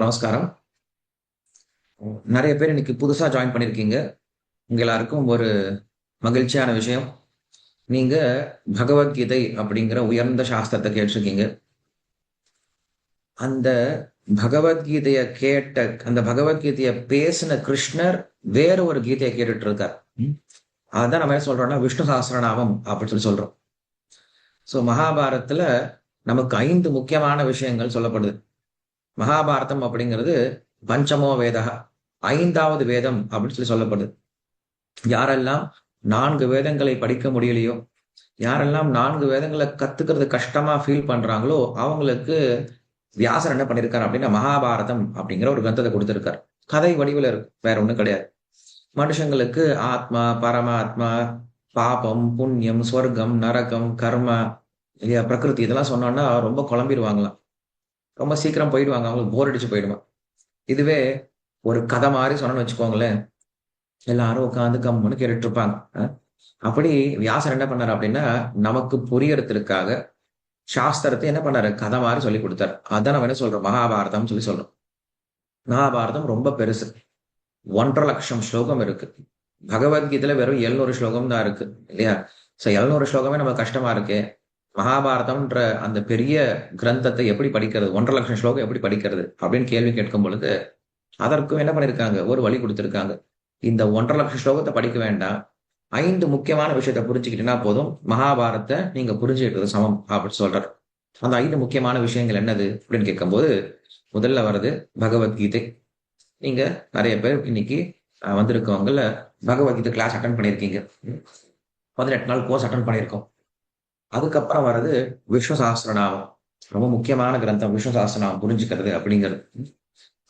நமஸ்காரம். நிறைய பேர் இன்னைக்கு புதுசா ஜாயின் பண்ணியிருக்கீங்க. உங்க எல்லாருக்கும் ஒரு மகிழ்ச்சியான விஷயம். நீங்க பகவத்கீதை அப்படிங்கிற உயர்ந்த சாஸ்திரத்தை கேட்டிருக்கீங்க. அந்த பகவத்கீதைய கேட்ட அந்த பகவத்கீதைய பேசின கிருஷ்ணர் வேற ஒரு கீதையை கேட்டுட்டு இருக்கார். அதான் நம்ம என்ன சொல்றோம்னா விஷ்ணு சஹஸ்ரநாமம் அப்படின்னு சொல்றோம். சோ மகாபாரதத்துல நமக்கு 5 முக்கியமான விஷயங்கள் சொல்லப்படுது. மகாபாரதம் அப்படிங்கிறது பஞ்சமோ வேதா, 5வது வேதம் அப்படின்னு சொல்லப்படுது. யாரெல்லாம் 4 வேதங்களை படிக்க முடியலையோ, யாரெல்லாம் 4 வேதங்களை கத்துக்கிறது கஷ்டமா ஃபீல் பண்றாங்களோ அவங்களுக்கு வியாசர் என்ன பண்ணிருக்காரு அப்படின்னா மகாபாரதம் அப்படிங்கிற ஒரு கிரந்தத்தை கொடுத்திருக்காரு. கதை வடிவில் இருக்கு, வேற ஒண்ணும் கிடையாது. மனுஷங்களுக்கு ஆத்மா, பரமாத்மா, பாபம், புண்ணியம், ஸ்வர்க்கம், நரகம், கர்மா, இல்லையா, பிரகிருதி இதெல்லாம் சொன்னோம்னா ரொம்ப குழம்பிடுவாங்களாம். ரொம்ப சீக்கிரம் போயிடுவாங்க, அவங்களுக்கு போர் அடிச்சு போயிடுமா. இதுவே ஒரு கதை மாதிரி சொன்னோம்னு வச்சுக்கோங்களேன், எல்லாரும் உட்காந்து கம்முன்னு கேட்டுட்டு இருப்பாங்க. அப்படி வியாசர் என்ன பண்ணாரு அப்படின்னா நமக்கு புரியறதுக்காக சாஸ்திரத்தை என்ன பண்ணாரு, கதை மாதிரி சொல்லி கொடுத்தாரு. அதான் நம்ம என்ன சொல்றோம், மகாபாரதம் சொல்லி சொல்றோம். மகாபாரதம் ரொம்ப பெருசு, 1,50,000 ஸ்லோகம் இருக்கு. பகவத்கீதையில வெறும் 700 ஸ்லோகம் தான் இருக்கு, இல்லையா? சோ 700 ஸ்லோகமே நமக்கு கஷ்டமா இருக்கு. மகாபாரதம்ன்ற அந்த பெரிய கிரந்தத்தை எப்படி படிக்கிறது, 1,50,000 ஸ்லோகம் எப்படி படிக்கிறது அப்படின்னு கேள்வி கேட்கும் பொழுது அதற்கும் என்ன பண்ணிருக்காங்க, ஒரு வழி கொடுத்திருக்காங்க. இந்த 1,50,000 ஸ்லோகத்தை படிக்க வேண்டாம், 5 முக்கியமான விஷயத்த புரிஞ்சுக்கிட்டீங்கன்னா போதும், மகாபாரத்தை நீங்க புரிஞ்சுக்கிட்டது சமம் அப்படின்னு சொல்றாரு. அந்த 5 முக்கியமான விஷயங்கள் என்னது அப்படின்னு கேட்கும்போது முதல்ல வர்றது பகவத்கீதை. நீங்க நிறைய பேர் இன்னைக்கு வந்திருக்கவங்கள பகவத்கீதை கிளாஸ் அட்டன் பண்ணியிருக்கீங்க. 18 நாள் கோர்ஸ் அட்டன் பண்ணியிருக்கோம். அதுக்கப்புறம் வர்றது விஷ்ணு சஹஸ்ரநாமம், ரொம்ப முக்கியமான கிரந்தம் விஷ்ணு சஹஸ்ரநாமம் புரிஞ்சுக்கிறது அப்படிங்கிறது.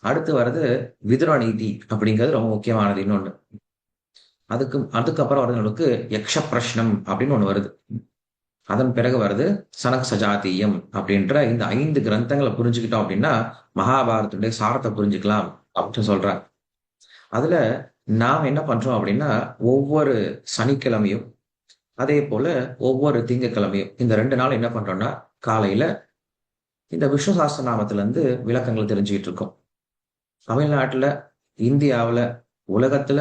அடுத்து வர்றது விதுர நீதி அப்படிங்கிறது ரொம்ப முக்கியமானது இன்னொன்னு. அதுக்கப்புறம் வருது நமக்கு யக்ஷ பிரஷ்னம் அப்படின்னு ஒண்ணு வருது. அதன் பிறகு வருது சனக சஜாத்தியம் அப்படின்ற இந்த 5 கிரந்தங்களை புரிஞ்சுக்கிட்டோம் அப்படின்னா மகாபாரதத்துடைய சாரத்தை புரிஞ்சுக்கலாம் அப்படின்னு சொல்றாங்க. அதுல நாம் என்ன பண்றோம் அப்படின்னா ஒவ்வொரு சனிக்கிழமையும் அதே போல ஒவ்வொரு திங்கட்கிழமையும் இந்த 2 நாள் என்ன பண்றோம்னா காலையில இந்த விஷ்ணு சஹஸ்ரநாமத்துல இருந்து விளக்கங்கள் தெரிஞ்சுக்கிட்டு இருக்கோம். தமிழ்நாட்டுல, இந்தியாவுல, உலகத்துல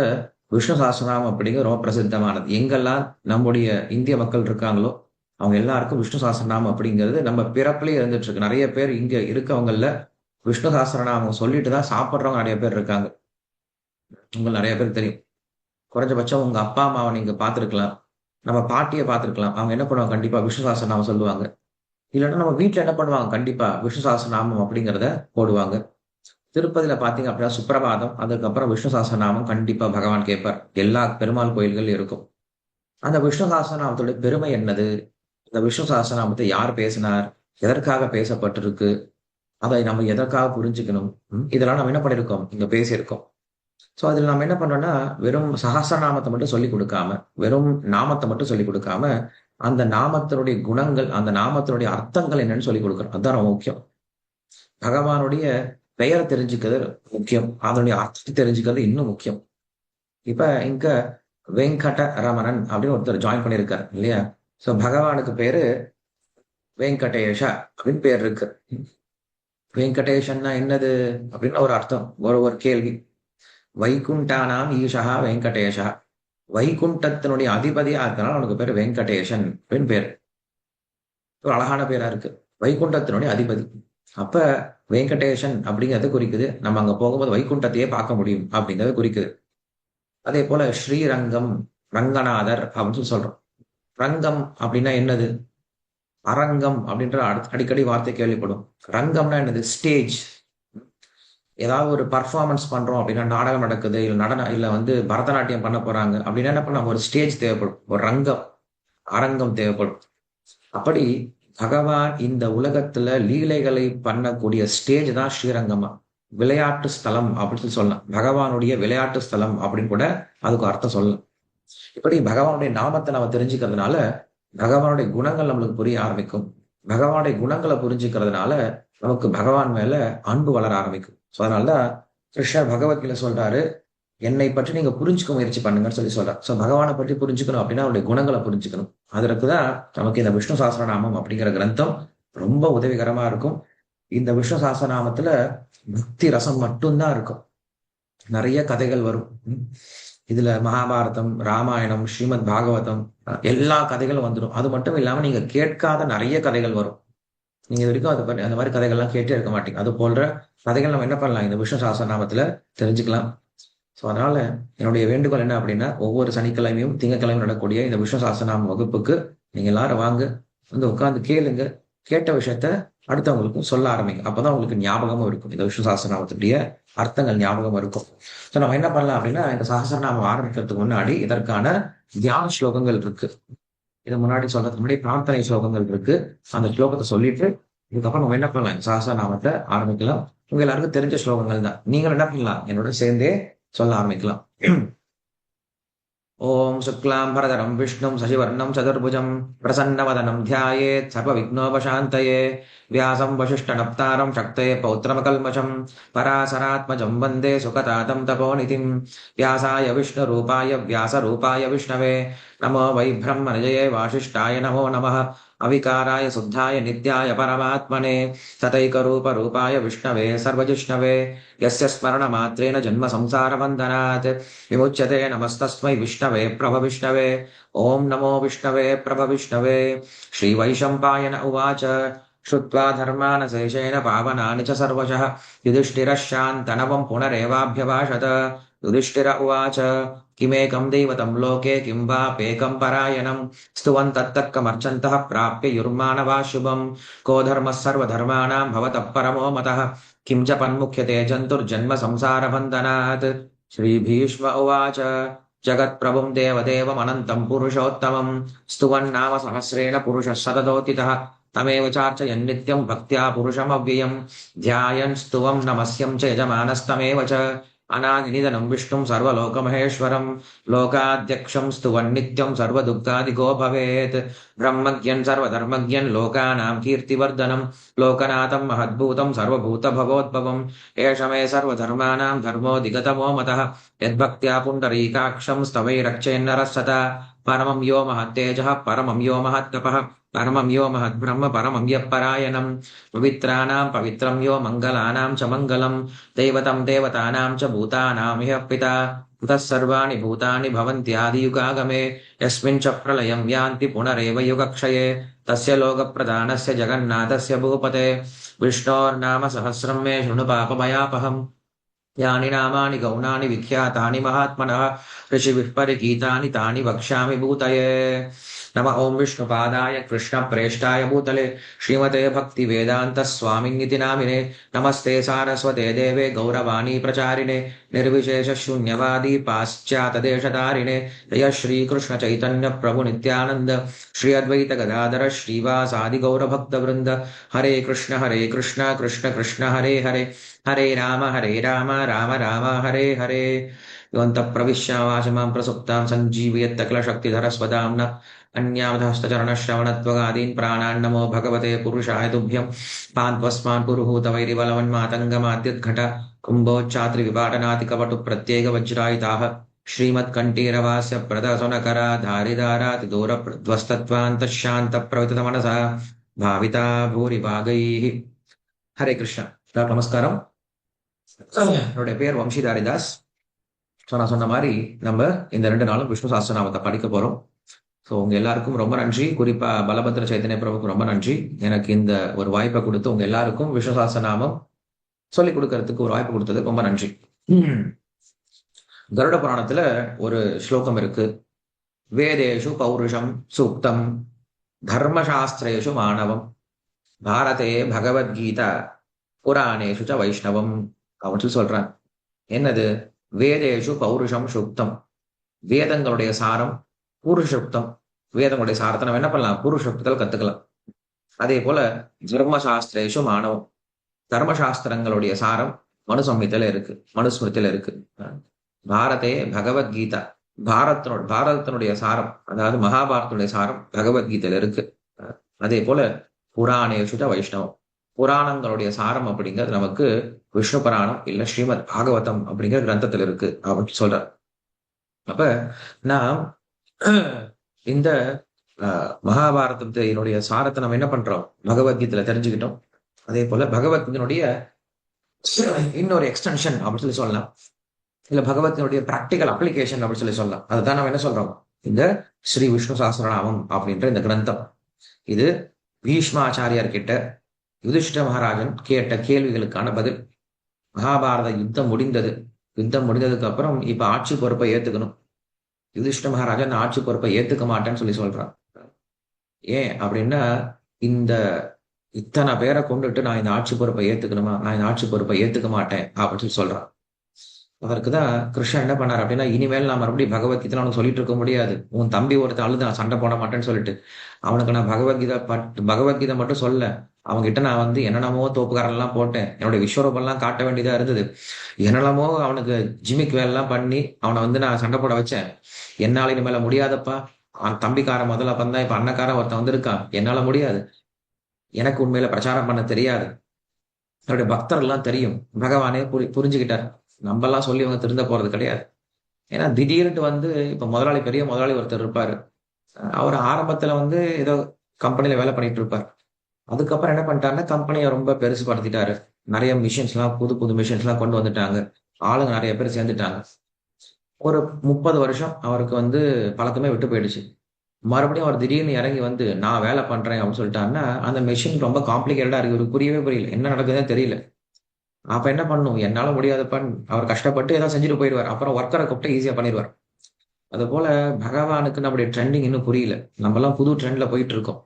விஷ்ணு சஹஸ்ரநாமம் அப்படிங்கிற ரொம்ப பிரசித்தமானது. எங்கெல்லாம் நம்முடைய இந்திய மக்கள் இருக்காங்களோ அவங்க எல்லாருக்கும் விஷ்ணு சஹஸ்ரநாமம் அப்படிங்கிறது நம்ம பிறப்பிலே இருந்துட்டு இருக்கு. நிறைய பேர் இங்க இருக்கவங்கல்ல விஷ்ணு சஹஸ்ரநாமம் சொல்லிட்டு தான் சாப்பிடுறவங்க நிறைய பேர் இருக்காங்க. உங்களுக்கு நிறைய பேர் தெரியும். குறைஞ்சபட்சம் உங்க அப்பா அம்மாவை நீங்க பார்த்திருக்கலாம், நம்ம பாட்டியை பார்த்திருக்கலாம். அவங்க என்ன பண்ணுவாங்க, கண்டிப்பா விஷ்ணு சஹஸ்ரநாமம் சொல்லுவாங்க. இல்லைன்னா நம்ம வீட்டுல என்ன பண்ணுவாங்க, கண்டிப்பா விஷ்ணு சஹஸ்ரநாமம் அப்படிங்கிறத போடுவாங்க. திருப்பதியில பாத்தீங்க அப்படின்னா சுப்பிரபாதம், அதுக்கப்புறம் விஷ்ணு சஹஸ்ரநாமம் கண்டிப்பா பகவான் கேட்பார். எல்லா பெருமாள் கோயில்கள் இருக்கும். அந்த விஷ்ணு சஹஸ்ரநாமத்துடைய பெருமை என்னது, இந்த விஷ்ணு சஹஸ்ரநாமத்தை யார் பேசினார், எதற்காக பேசப்பட்டிருக்கு, அதை நம்ம எதற்காக புரிஞ்சுக்கணும், இதெல்லாம் நம்ம என்ன பண்ணிருக்கோம், இங்க பேசியிருக்கோம். சோ அதுல நம்ம என்ன பண்றோம்னா வெறும் சஹஸ்ரநாமத்தை மட்டும் சொல்லி கொடுக்காம, வெறும் நாமத்தை மட்டும் சொல்லி கொடுக்காம, அந்த நாமத்தினுடைய குணங்கள், அந்த நாமத்தினுடைய அர்த்தங்கள் என்னன்னு சொல்லி கொடுக்குறோம். அதுதான் ரொம்ப முக்கியம். பகவானுடைய பெயரை தெரிஞ்சுக்கிறது முக்கியம், அதனுடைய அர்த்தத்தை தெரிஞ்சுக்கிறது இன்னும் முக்கியம். இப்ப இங்க வெங்கட ரமணன் அப்படின்னு ஒருத்தர் ஜாயின் பண்ணியிருக்காரு, இல்லையா? சோ பகவானுக்கு பேரு வெங்கடேஷா அப்படின்னு பேர் இருக்கு. வெங்கடேஷன்னா என்னது அப்படின்னு ஒரு அர்த்தம், ஒரு ஒரு கேள்வி. வைகுண்டானாம் ஈஷா வெங்கடேஷா, வைகுண்டத்தினுடைய அதிபதியா இருக்கனால அவனுக்கு பேரு வெங்கடேஷன் அப்படின்னு பேரு. ஒரு அழகான பேரா இருக்கு, வைகுண்டத்தினுடைய அதிபதி. அப்ப வெங்கடேஷன் அப்படிங்கறது குறிக்குது நம்ம அங்க போகும்போது வைகுண்டத்தையே பார்க்க முடியும் அப்படிங்கறது குறிக்குது. அதே போல ஸ்ரீரங்கம், ரங்கநாதர் அப்படின்னு சொல்றோம். ரங்கம் அப்படின்னா என்னது, அரங்கம் அப்படின்ற அடிக்கடி வார்த்தை கேள்விப்படும். ரங்கம்னா என்னது, ஸ்டேஜ். ஏதாவது ஒரு பர்ஃபார்மன்ஸ் பண்றோம் அப்படின்னா, நாடகம் நடக்குது, இல்ல நடனம், இல்ல பரதநாட்டியம் பண்ண போறாங்க அப்படின்னா என்ன பண்ண, ஒரு ஸ்டேஜ் தேவைப்படும், ஒரு ரங்கம், அரங்கம் தேவைப்படும். அப்படி பகவான் இந்த உலகத்துல லீலைகளை பண்ணக்கூடிய ஸ்டேஜ் தான் ஸ்ரீரங்கமா, விளையாட்டு ஸ்தலம் அப்படின்னு சொல்லலாம். பகவானுடைய விளையாட்டு ஸ்தலம் அப்படின்னு கூட அதுக்கு அர்த்தம் சொல்லலாம். இப்படி பகவானுடைய நாமத்தை நம்ம தெரிஞ்சுக்கிறதுனால பகவானுடைய குணங்கள் நம்மளுக்கு புரிய ஆரம்பிக்கும். பகவானுடைய குணங்களை புரிஞ்சுக்கிறதுனால நமக்கு பகவான் மேல அன்பு வளர ஆரம்பிக்கும். அதனாலதான் கிருஷ்ணர் பகவத்கீதை சொல்றாரு, என்னை பற்றி நீங்க புரிஞ்சுக்க முயற்சி பண்ணுங்கன்னு சொல்றாரு. சோ பகவானை பற்றி புரிஞ்சுக்கணும் அப்படின்னா அவருடைய குணங்களை புரிஞ்சுக்கணும். அதற்குதான் நமக்கு இந்த விஷ்ணு சஹஸ்ரநாமம் அப்படிங்கிற கிரந்தம் ரொம்ப உதவிகரமா இருக்கும். இந்த விஷ்ணு சஹஸ்ரநாமத்துல பக்தி ரசம் மட்டும்தான் இருக்கும். நிறைய கதைகள் வரும். இதுல மகாபாரதம், ராமாயணம், ஸ்ரீமத் பாகவதம், எல்லா கதைகளும் வந்துடும். அது மட்டும் இல்லாம நீங்க கேட்காத நிறைய கதைகள் வரும். நீங்க இது வரைக்கும் அந்த மாதிரி கதைகள்லாம் கேட்டே இருக்க மாட்டீங்க. அது போன்ற கதைகள் நம்ம என்ன பண்ணலாம், இந்த விஷ்ணு சஹஸ்ரநாமத்துல தெரிஞ்சுக்கலாம். ஸோ அதனால என்னுடைய வேண்டுகோள் என்ன அப்படின்னா, ஒவ்வொரு சனிக்கிழமையும் திங்கக்கிழமையும் நடக்கக்கூடிய இந்த விஷ்ணு சஹஸ்ரநாம வகுப்புக்கு நீங்க எல்லாரும் வாங்க, வந்து உட்கார்ந்து கேளுங்க. கேட்ட விஷயத்த அடுத்தவங்களுக்கும் சொல்ல ஆரம்பிங்க. அப்பதான் உங்களுக்கு ஞாபகமும் இருக்கும். இந்த விஷ்ணு சஹஸ்ரநாமத்துடைய அர்த்தங்கள் ஞாபகம் இருக்கும். ஸோ நம்ம என்ன பண்ணலாம் அப்படின்னா, இந்த சஹஸ்ரநாமம் ஆரம்பிக்கிறதுக்கு முன்னாடி இதற்கான தியான ஸ்லோகங்கள் இருக்கு. இதை முன்னாடி சொல்றதுக்கு முன்னாடி பிரார்த்தனை ஸ்லோகங்கள் இருக்கு. அந்த ஸ்லோகத்தை சொல்லிட்டு இதுக்கப்புறம் நம்ம என்ன பண்ணலாம், இந்த சஹஸ்ரநாமத்தை ஆரம்பிக்கலாம். உங்க எல்லாருக்கும் தெரிஞ்ச ஸ்லோகங்கள் தான். நீங்களும் என்ன பண்ணலாம், என்னோட சேர்ந்தே சொல்ல ஆரம்பிக்கலாம். ஓம் சுக்லாம் பரதரம் விஷ்ணும் சசிவர்ணம் சதுர்புஜம் பிரசன்னவதனம் ध्यायेत् सर्वविघ्नोपशान्तये व्यासं वसिष्ठनप्तारं शक्तये पौत्रमकल्मषं पराशरात्मजं वन्दे सुखतातं तपोनिधिं व्यासाय विष्णुरूपाय व्यासरूपाय विष्णवे नमो वै ब्रह्मनिजये वासिष्ठाय नमो नमः अविकाराय शुद्धाय नित्याय परमात्मने तथैकरूपरूपाय विष्णवे सर्वजिष्णवे यस्य स्मरणमात्रेण जन्म संसारबन्धनात् विमुच्यते नमस्तस्मै विष्णवे प्रभविष्णवे ओं नमो विष्णवे प्रभविष्णवे श्रीवैशम्पायन उवाच श्रुत्वा धर्मान् शेषेण पावनानि च सर्वशः युधिष्ठिरः शान्तनवं पुनरेवाभ्यभाषत युधिष्ठिर उवाच किमेकं दैवतं लोके किं वाप्येकं परायणं स्तुवन्तत्तत्कमर्चन्तः प्राप्य युर्मानवा शुभं को धर्मः सर्वधर्माणां भवतः परमो मतः किं च पन्मुख्यते जन्तुर्जन्म संसारबन्धनात् श्रीभीष्म उवाच जगत्प्रभुं देवदेवमनन्तं पुरुषोत्तमं स्तुवन्नाम सहस्रेण पुरुषः सततोत्थितः तमेव चार्चयन् नित्यं भक्त्या पुरुषमव्ययं ध्यायन् स्तुवं नमस्यं च यजमानस्तमेव च अनादिनिधनं विष्णुं सर्वलोकमहेश्वरं लोकाध्यक्षं स्तुवन्नित्यं सर्वदुःखादिको भवेत् ब्रह्मज्ञं सर्वधर्मज्ञं लोकानां कीर्तिवर्धनं लोकनाथं महद्भूतं सर्वभूतभवोद्भवम् एष मे सर्वधर्माणां धर्मोऽधिगतमो मतः यद्भक्त्या पुण्डरीकाक्षं स्तवैरक्षेन्नरः सदा परमं यो महत्तेजः परमं यो महत्तपः परमं यो महद्ब्रह्म परमं यः परायणं पवित्राणां पवित्रं यो मङ्गलानां च मङ्गलं दैवतं देवतानां च भूतानां ह्यः पिता कुतः सर्वाणि भूतानि भवन्त्यादियुगागमे यस्मिन् च प्रलयं यान्ति पुनरेव युगक्षये तस्य लोकप्रधानस्य जगन्नाथस्य भूपते विष्णोर्नाम सहस्रं मे शृणु पापभयापहम् यानि नामानि गौणानि विख्यातानि महात्मनः ऋषिभिः परिगीतानि तानि वक्ष्यामि भूतये नमः ओं विष्णुपादाय कृष्णप्रेष्ठाय भूतले श्रीमते भक्तिवेदान्तस्वामिन्निति नामिने नमस्ते सारस्वते देवे गौरवाणी प्रचारिणे निर्विशेषशून्यवादी पाश्चात्यदेशतारिणे जय श्रीकृष्ण चैतन्य प्रभु नित्यानन्द श्री अद्वैत गदाधर श्रीवासादि गौरभक्तवृन्द हरे कृष्ण कृष्ण कृष्ण हरे हरे हरे राम राम राम हरे हरे योऽन्तः प्रविश्य वाचमां प्रसुप्तां सञ्जीवयत्तकिलशक्तिधरस्वदाम्ना अन्यामधस्तचरणश्रवणत्वगादीन् प्राणान् नमो भगवते पुरुषाय तुभ्यं पान्त्वस्मान् पुरुहूतवैरिबलवन्मातङ्गमाद्युद्घट कुम्भोच्चात्रिविपाटनातिकपटुप्रत्येकवज्रायिताः श्रीमत्कण्ठीरवास्य प्रदसुनकरा धारिधारातिदूरध्वस्तत्वान्तशान्तप्रवितमनसा भाविता भूरिभागैः हरे कृष्ण நமஸ்காரம். என்னுடைய பேர் வம்சிதாரிதாஸ். ஸோ நான் சொன்ன மாதிரி நம்ம இந்த 2 நாளும் விஷ்ணு சஹஸ்ரநாமத்தை படிக்க போறோம். ஸோ உங்க எல்லாருக்கும் ரொம்ப நன்றி. குறிப்பா பலபத்ர சைத்தன்ய பிரபுக்கு ரொம்ப நன்றி. எனக்கு இந்த ஒரு வாய்ப்பை கொடுத்து உங்க எல்லாருக்கும் விஷ்ணு சஹஸ்ரநாமம் சொல்லிக் கொடுக்கறதுக்கு ஒரு வாய்ப்பு கொடுத்தது ரொம்ப நன்றி. கருட புராணத்துல ஒரு ஸ்லோகம் இருக்கு. வேதேஷு பௌருஷம் சூக்தம் தர்மசாஸ்திரேஷு மாணவம் பாரதே பகவத்கீதா புராணேஷு ச வைஷ்ணவம் அப்படின்னு சொல்றான். என்னது? வேதேஷு பௌருஷம் சுக்தம், வேதங்களுடைய சாரம் புருஷுக்தம். வேதங்களுடைய சாரத்தை நம்ம என்ன பண்ணலாம், புருஷுக்தத்தில் கத்துக்கலாம். அதே போல தர்மசாஸ்திரேஷு மாணவம், தர்மசாஸ்திரங்களுடைய சாரம் மனுசம்ஹிதையில இருக்கு, மனுஸ்மிருதியில இருக்கு. பாரதே பகவத்கீதா, பாரதத்தினுடைய சாரம் அதாவது மகாபாரதனுடைய சாரம் பகவத்கீதையில இருக்கு. அதே போல புராணேஷு ச வைஷ்ணவம், புராணங்களுடைய சாரம் அப்படிங்கிறது நமக்கு விஷ்ணு புராணம் இல்ல ஸ்ரீமத் பாகவதம் அப்படிங்கிற கிரந்தத்துல இருக்கு அப்படின்னு சொல்றார். அப்ப நாம் இந்த மகாபாரதத்தினுடைய சாரத்தை நம்ம என்ன பண்றோம், பகவத்கீதையில தெரிஞ்சுக்கிட்டோம். அதே போல பகவத்கீதையினுடைய இன்னொரு எக்ஸ்டென்ஷன் அப்படின்னு சொல்லி சொல்லலாம். இல்ல பகவத்தினுடைய பிராக்டிகல் அப்ளிகேஷன் அப்படின்னு சொல்லி சொல்லலாம். அதுதான் நம்ம என்ன சொல்றோம், இந்த ஸ்ரீ விஷ்ணு சஹஸ்ரநாமம் அப்படின்ற இந்த கிரந்தம். இது பீஷ்மாச்சாரியார் கிட்ட யுதிஷ்ட மகாராஜன் கேட்ட கேள்விகளுக்கான பதில். மகாபாரத யுத்தம் முடிந்தது. யுத்தம் முடிந்ததுக்கு அப்புறம் இப்ப ஆட்சி பொறுப்பை ஏத்துக்கணும். யுதிஷ்ட மகாராஜன் ஆட்சி பொறுப்பை ஏத்துக்க மாட்டேன்னு சொல்லி சொல்றான். ஏன் அப்படின்னா, இந்த இத்தனை பேரை கொண்டுட்டு நான் இந்த ஆட்சி பொறுப்பை ஏத்துக்கணுமா, நான் இந்த ஆட்சி பொறுப்பை ஏத்துக்க மாட்டேன் அப்படின்னு சொல்லி சொல்றான். அதற்குதான் கிருஷ்ணன் என்ன பண்ணார் அப்படின்னா, இனிமேல் நான் மறுபடியும் பகவத்கீதை அவனுக்கு சொல்லிட்டு இருக்க முடியாது. உன் தம்பி ஒருத்தன் அழுது நான் சண்டை போட மாட்டேன்னு சொல்லிட்டு அவனுக்கு நான் பகவத்கீதை மட்டும் சொல்ல, அவன்கிட்ட நான் வந்து என்னென்னமோ தோப்புக்காரன் எல்லாம் போட்டேன், என்னுடைய விஸ்வரூபம் எல்லாம் காட்ட வேண்டியதா இருந்தது, என்னென்னமோ அவனுக்கு ஜிமிக் வேலை எல்லாம் பண்ணி அவனை வந்து நான் சண்டை போட வச்சேன். என்னால இனிமேல முடியாதப்பா. அவன் தம்பிக்காரன் முதல்ல வந்தான், இப்ப அண்ணக்காரன் ஒருத்தன் வந்திருக்கான், என்னால முடியாது. எனக்கு உண்மையில பிரச்சாரம் பண்ண தெரியாது. என்னுடைய பக்தர் எல்லாம் தெரியும். பகவானே புரிஞ்சுக்கிட்டார். நம்ம எல்லாம் சொல்லி அவங்க திருந்த போறது கிடையாது. ஏன்னா திடீர்னு வந்து இப்ப முதலாளி, பெரிய முதலாளி ஒருத்தர் இருப்பாரு. அவர் ஆரம்பத்துல வந்து ஏதோ கம்பெனில வேலை பண்ணிட்டு இருப்பார். அதுக்கப்புறம் என்ன பண்ணிட்டாருன்னா, கம்பெனியை ரொம்ப பெருசுபடுத்திட்டாரு. நிறைய மிஷின்ஸ் எல்லாம், புது புது மிஷின்ஸ் எல்லாம் கொண்டு வந்துட்டாங்க. ஆளுங்க நிறைய பேர் சேர்ந்துட்டாங்க. ஒரு 30 வருஷம் அவருக்கு வந்து பழக்கமே விட்டு போயிடுச்சு. மறுபடியும் அவர் திடீர்னு இறங்கி வந்து நான் வேலை பண்றேன் அப்படின்னு சொல்லிட்டாருன்னா, அந்த மெஷின் ரொம்ப காம்ப்ளிகேட்டடா இருக்கு, இவருக்கு புரியவே புரியல, என்ன நடக்குதுன்னே தெரியல. அப்ப என்ன பண்ணும், என்னால முடியாதப்பான்னு அவர் கஷ்டப்பட்டு ஏதாவது செஞ்சுட்டு போயிடுவார். அப்புறம் ஒர்க்கரை கூப்பிட்டு ஈஸியா பண்ணிடுவார். அது போல பகவானுக்கு நம்முடைய ட்ரெண்டிங் இன்னும் புரியல. நம்ம எல்லாம் புது ட்ரெண்ட்ல போயிட்டு இருக்கோம்.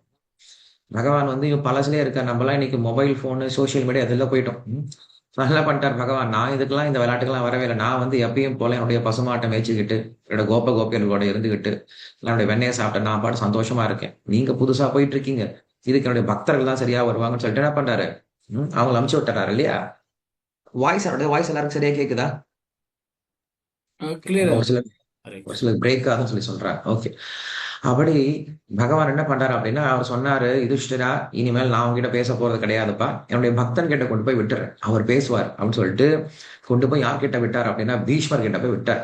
பகவான் வந்து இன்னும் பழசுலயே இருக்கார். நம்ம எல்லாம் இன்னைக்கு மொபைல் போனு, சோசியல் மீடியா அதெல்லாம் போயிட்டோம். நல்லா பண்ணிட்டார் பகவான். நான் இதுக்கெல்லாம், இந்த விளையாட்டுக்கெல்லாம் வரவே இல்லை. நான் வந்து எப்பயும் போல என்னுடைய பசுமாட்டை மேய்ச்சிக்கிட்டு, என்னோட கோபியர்களோட இருந்துகிட்டு, என்னுடைய வெண்ணையை சாப்பிட்டு நான் பாட்டு சந்தோஷமா இருக்கேன். நீங்க புதுசா போயிட்டு இருக்கீங்க, இதுக்கு என்னுடைய பக்தர்கள் தான் சரியா வருவாங்கன்னு சொல்லிட்டு என்ன பண்றாரு, அவங்களை அமுச்சு விட்டுறாரு இல்லையா? என்னுடைய வாய்ஸ் எல்லாருக்கும் சரியா கேக்குதா? கிளியரா ஒரு சில ஒரு சில பிரேக் ஆகுதுன்னு சொல்லி சொல்றாரு. ஓகே. அப்படி பகவான் என்ன பண்றாரு அப்படின்னா, அவர் சொன்னாரு, யுதிஷ்டிரா, இனிமேல் நான் உங்ககிட்ட பேச போறது கிடையாதுப்பா, என்னுடைய பக்தன் கிட்ட கொண்டு போய் விட்டுறேன், அவர் பேசுவார் அப்படின்னு சொல்லிட்டு கொண்டு போய் யார்கிட்ட விட்டார் அப்படின்னா, பீஷ்மர் கிட்ட போய் விட்டார்.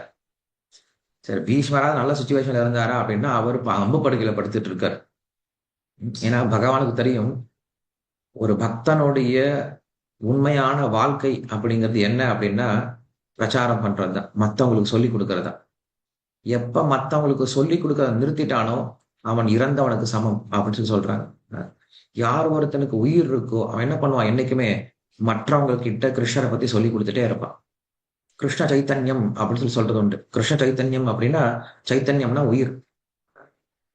சரி, பீஷ்மராவது நல்ல சுச்சுவேஷன்ல இருந்தாரா அப்படின்னா, அவர் அம்பு படுக்கையில படுத்துட்டு இருக்காரு. ஏன்னா பகவானுக்கு தெரியும், ஒரு பக்தனுடைய உண்மையான வாழ்க்கை அப்படிங்கிறது என்ன அப்படின்னா, பிரச்சாரம் பண்றதுதான், மத்தவங்களுக்கு சொல்லி கொடுக்கறதா. எப்ப மத்தவங்களுக்கு சொல்லி கொடுக்கறத நிறுத்திட்டானோ அவன் இறந்தவனுக்கு சமம் அப்படின்னு சொல்லி சொல்றாங்க. யார் ஒருத்தனுக்கு உயிர் இருக்கோ அவன் என்ன பண்ணுவான், என்னைக்குமே மற்றவங்க கிட்ட கிருஷ்ணரை பத்தி சொல்லி கொடுத்துட்டே இருப்பான். கிருஷ்ண சைத்தன்யம் அப்படின்னு சொல்லி சொல்றது உண்டு. கிருஷ்ண சைத்தன்யம் அப்படின்னா, சைத்தன்யம்னா உயிர்.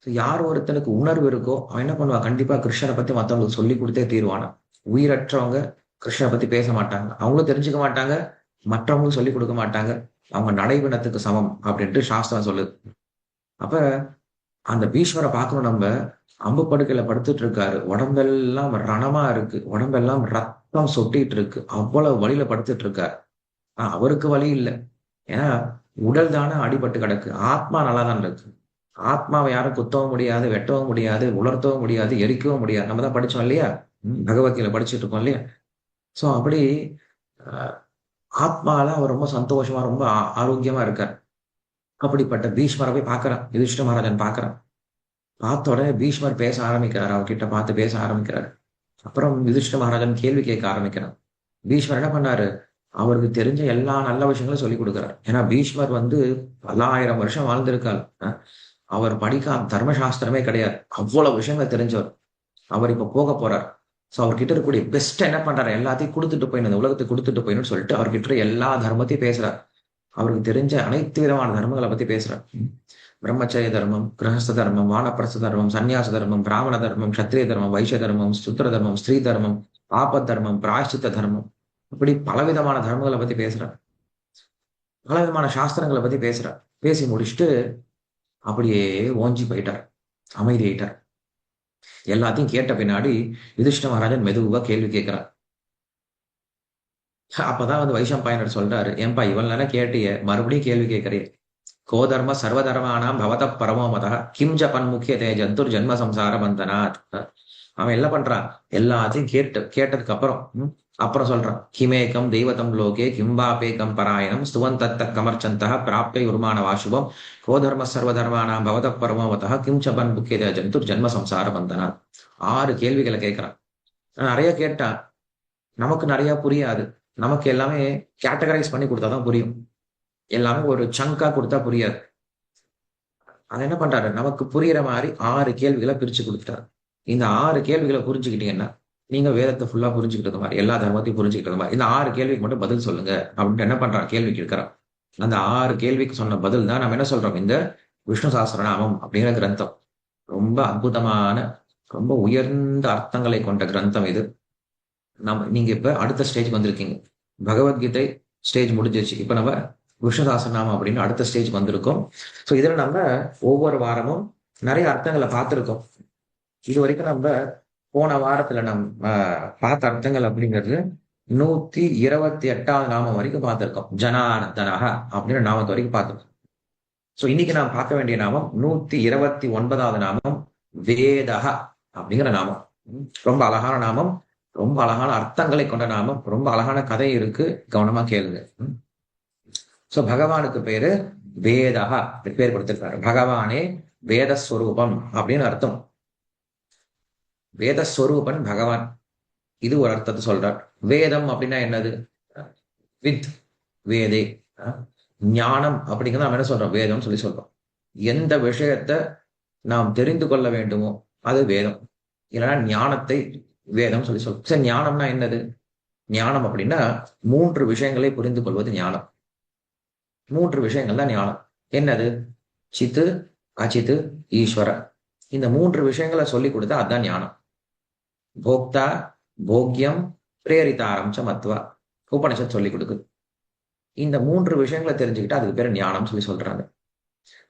யார் ஒருத்தனுக்கு உணர்வு இருக்கோ அவன் என்ன பண்ணுவான், கண்டிப்பா கிருஷ்ணரை பத்தி மத்தவங்களுக்கு சொல்லி கொடுத்தே தீருவானா. உயிரற்றவங்க கிருஷ்ணரை பத்தி பேச மாட்டாங்க, அவங்களும் தெரிஞ்சுக்க மாட்டாங்க, மற்றவங்களும் சொல்லி கொடுக்க மாட்டாங்க. அவங்க நடைபிணத்துக்கு சமம் அப்படின்ட்டு சாஸ்திரம் சொல்லுது. அப்ப அந்த பீஷ்மரை பார்க்கணும் நம்ம. அம்பு படுக்கையில படுத்துட்டு இருக்காரு, உடம்பெல்லாம் ரணமா இருக்கு, உடம்பெல்லாம் ரத்தம் சொட்டிட்டு இருக்கு, அவ்வளவு வலியில படுத்துட்டு இருக்காரு. அவருக்கு வலி இல்லை, ஏன்னா உடல் தானே அடிபட்டு கிடக்கு, ஆத்மா நல்லா தான் இருக்கு. ஆத்மாவை யாரும் குத்தவும் முடியாது, வெட்டவும் முடியாது, உலர்த்தவும் முடியாது, எரிக்கவும் முடியாது. நம்ம தான் படிச்சோம் இல்லையா, பகவத்கீதை படிச்சுட்டு இருக்கோம் இல்லையா? சோ அப்படி ஆத்மால அவர் ரொம்ப சந்தோஷமா, ரொம்ப ஆரோக்கியமா இருக்கார். அப்படிப்பட்ட பீஷ்மரை போய் பார்க்கறான், யுதிஷ்ட மகாராஜன் பார்க்கறான். பார்த்த உடனே பீஷ்மர் பேச ஆரம்பிக்கிறார், அவர்கிட்ட பார்த்து பேச ஆரம்பிக்கிறார். அப்புறம் யுதிஷ்ட மகாராஜன் கேள்வி கேட்க ஆரம்பிக்கிறான். பீஷ்மர் என்ன பண்ணாரு, அவருக்கு தெரிஞ்ச எல்லா நல்ல விஷயங்களும் சொல்லி கொடுக்கிறார். ஏன்னா பீஷ்மர் வந்து பல்லாயிரம் வருஷம் வாழ்ந்திருக்கார். அவர் படிக்காம தர்மசாஸ்திரமே கிடையாது, அவ்வளவு விஷயங்களை தெரிஞ்சவர். அவர் இப்ப போக போறார். சோ அவர்கிட்ட இருக்கக்கூடிய பெஸ்ட் என்ன பண்றாரு, எல்லாத்தையும் கொடுத்துட்டு போயிடும், இந்த உலகத்தை கொடுத்துட்டு போயிடும் சொல்லிட்டு அவர்கிட்ட எல்லா தர்மத்தையும் பேசுறார். அவருக்கு தெரிஞ்ச அனைத்து விதமான தர்மங்களை பத்தி பேசுறார். பிரம்மச்சரிய தர்மம், கிரகஸ்த தர்மம், வானப்பிரஸ்த தர்மம், சன்னியாச தர்மம், பிராமண தர்மம், கத்திரிய தர்மம், வைசிய தர்மம், சுத்திர தர்மம், ஸ்ரீ தர்மம், ஆபத் தர்மம், பிராயஷ்சித்த தர்மம், இப்படி பலவிதமான தர்மங்களை பத்தி பேசுறார். பலவிதமான சாஸ்திரங்களை பத்தி பேசுறார். பேசி முடிச்சுட்டு அப்படியே ஓஞ்சி போயிட்டார், அமைதி ஆயிட்டார். எல்லாத்தையும் கேட்ட பின்னாடி யுதிஷ்ட மகாராஜன் மெதுவா கேள்வி கேட்கிறார். அப்பதான் வந்து வைஷம்பாயனர் சொல்றாரு, ஏன்பா இவன் தானே கேட்டிய, மறுபடியும் கேள்வி கேட்கறிய? கோதர்ம சர்வதர்மானாம் பவத பரமோமதா கிம் ஜபன் முக்கிய தேஜந்துர் ஜென்ம சம்சார பந்தனாத். அவன் என்ன பண்றான், எல்லாத்தையும் கேட்டதுக்கு அப்புறம் சொல்றான், கிமேகம் தெய்வதம் லோகே கிம்பாபேகம் பராயணம் ஸ்துவந்தத்த கமர்ச்சந்தா பிராப்திய உருமான வாசுபம் கோதர்ம சர்வதர்மானாம் பவத பரமோமதா கிம் ஜபன் முக்கிய தேஜந்துர் ஜென்ம சம்சார பந்தனாத். 6 கேள்விகளை கேட்கிறான். நிறைய கேட்டான், நமக்கு நிறைய புரியாது. நமக்கு எல்லாமே கேட்டகரைஸ் பண்ணி கொடுத்தாதான் புரியும். எல்லாமே ஒரு சங்கா கொடுத்தா புரியாது. அதை என்ன பண்றாரு, நமக்கு புரியிற மாதிரி 6 கேள்விகளை பிரிச்சு கொடுத்துட்டாரு. இந்த 6 கேள்விகளை புரிஞ்சுக்கிட்டீங்கன்னா நீங்க வேதத்தை ஃபுல்லா புரிஞ்சுக்கிட்டது மாதிரி, எல்லா தர்மத்தையும் புரிஞ்சுக்கிட்டது மாதிரி, இந்த 6 கேள்விக்கு மட்டும் பதில் சொல்லுங்க அப்படின்ட்டு என்ன பண்றான், கேள்வி கேட்கிறான். அந்த 6 கேள்விக்கு சொன்ன பதில் தான் நம்ம என்ன சொல்றோம், இந்த விஷ்ணு சஹஸ்ரநாமம் அப்படிங்கிற கிரந்தம். ரொம்ப அற்புதமான, ரொம்ப உயர்ந்த அர்த்தங்களை கொண்ட கிரந்தம் இது. நீங்க இப்ப அடுத்த ஸ்டேஜ்க்கு வந்திருக்கீங்க. பகவத்கீதை ஸ்டேஜ் முடிஞ்சிருச்சு. இப்ப நம்ம விஷ்ணு சஹஸ்ரநாமம் அப்படின்னு அடுத்த ஸ்டேஜ் வந்திருக்கோம். ஸோ இதுல நம்ம ஒவ்வொரு வாரமும் நிறைய அர்த்தங்களை பார்த்திருக்கோம். இது வரைக்கும் நம்ம போன வாரத்துல நம்ம பார்த்த அர்த்தங்கள் அப்படிங்கிறது 128வது நாமம் வரைக்கும் பார்த்திருக்கோம். ஜனார்தனஹ அப்படின்னு நாமத்து வரைக்கும் பார்த்திருக்கோம். ஸோ இன்னைக்கு நாம் பார்க்க வேண்டிய நாமம் 129வது நாமம் வேதஹ அப்படிங்கிற நாமம். ரொம்ப அழகான நாமம், ரொம்ப அழகான அர்த்தங்களை கொண்ட நாமம், ரொம்ப அழகான கதை இருக்கு. கவனமா கேளுங்க. சோ பகவானுக்கு பேரு வேதஹா பேர் கொடுத்திருக்காரு. பகவானே வேதஸ்வரூபம் அப்படின்னு அர்த்தம். வேதஸ்வரூபன் பகவான், இது ஒரு அர்த்தத்தை சொல்றார். வேதம் அப்படின்னா என்னது, வித் வேதே, ஞானம் அப்படிங்கிறது நம்ம என்ன சொல்றோம், வேதம் சொல்லி சொல்றோம். எந்த விஷயத்த நாம் தெரிந்து கொள்ள வேண்டுமோ அது வேதம், இல்லைன்னா ஞானத்தை வேதம் சொல்லி சொல்றோம். சரி, ஞானம்னா என்னது, ஞானம் அப்படின்னா 3 விஷயங்களை புரிந்து கொள்வது ஞானம். 3 விஷயங்கள் தான் ஞானம். என்னது, சித்து, அச்சித்து, ஈஸ்வர. இந்த 3 விஷயங்களை சொல்லி கொடுத்தா அதுதான் ஞானம். போக்தா, போக்யம், பிரேரிதாரம் ச மத்வா, உபனிஷத் சொல்லி கொடுக்குது. இந்த 3 விஷயங்களை தெரிஞ்சுக்கிட்டா அதுக்கு பேர் ஞானம் சொல்லி சொல்றாங்க.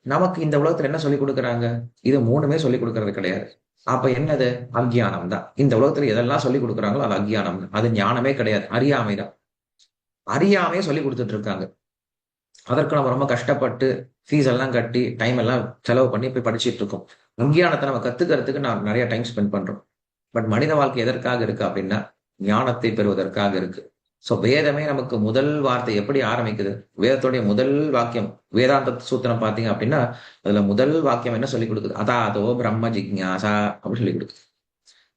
நமக்கு இந்த உலகத்துல என்ன சொல்லி கொடுக்குறாங்க, இது 3மே சொல்லி கொடுக்கறது கிடையாது. அப்ப என்னது, அக்ஞானம் தான். இந்த உலகத்துல எதெல்லாம் சொல்லி கொடுக்குறாங்களோ அது அக்ஞானம் தான், அது ஞானமே கிடையாது, அறியாமை தான். அறியாமையே சொல்லி கொடுத்துட்டு இருக்காங்க. அதற்கு நம்ம ரொம்ப கஷ்டப்பட்டு ஃபீஸ் எல்லாம் கட்டி டைம் எல்லாம் செலவு பண்ணி போய் படிச்சுட்டு இருக்கோம். அஞ்ஞானத்தை நம்ம கத்துக்கிறதுக்கு நான் நிறைய டைம் ஸ்பெண்ட் பண்றோம். பட் மனித வாழ்க்கை எதற்காக இருக்கு அப்படின்னா ஞானத்தை பெறுவதற்காக இருக்கு. சோ வேதமே நமக்கு முதல் வார்த்தை எப்படி ஆரம்பிக்குது, வேதத்துடைய முதல் வாக்கியம், வேதாந்த சூத்திரம் பாத்தீங்க அப்படின்னா அதுல முதல் வாக்கியம் என்ன சொல்லி கொடுக்குது, அதாதோ பிரம்ம ஜிக்ஞாசா அப்படின்னு சொல்லி கொடுக்குது.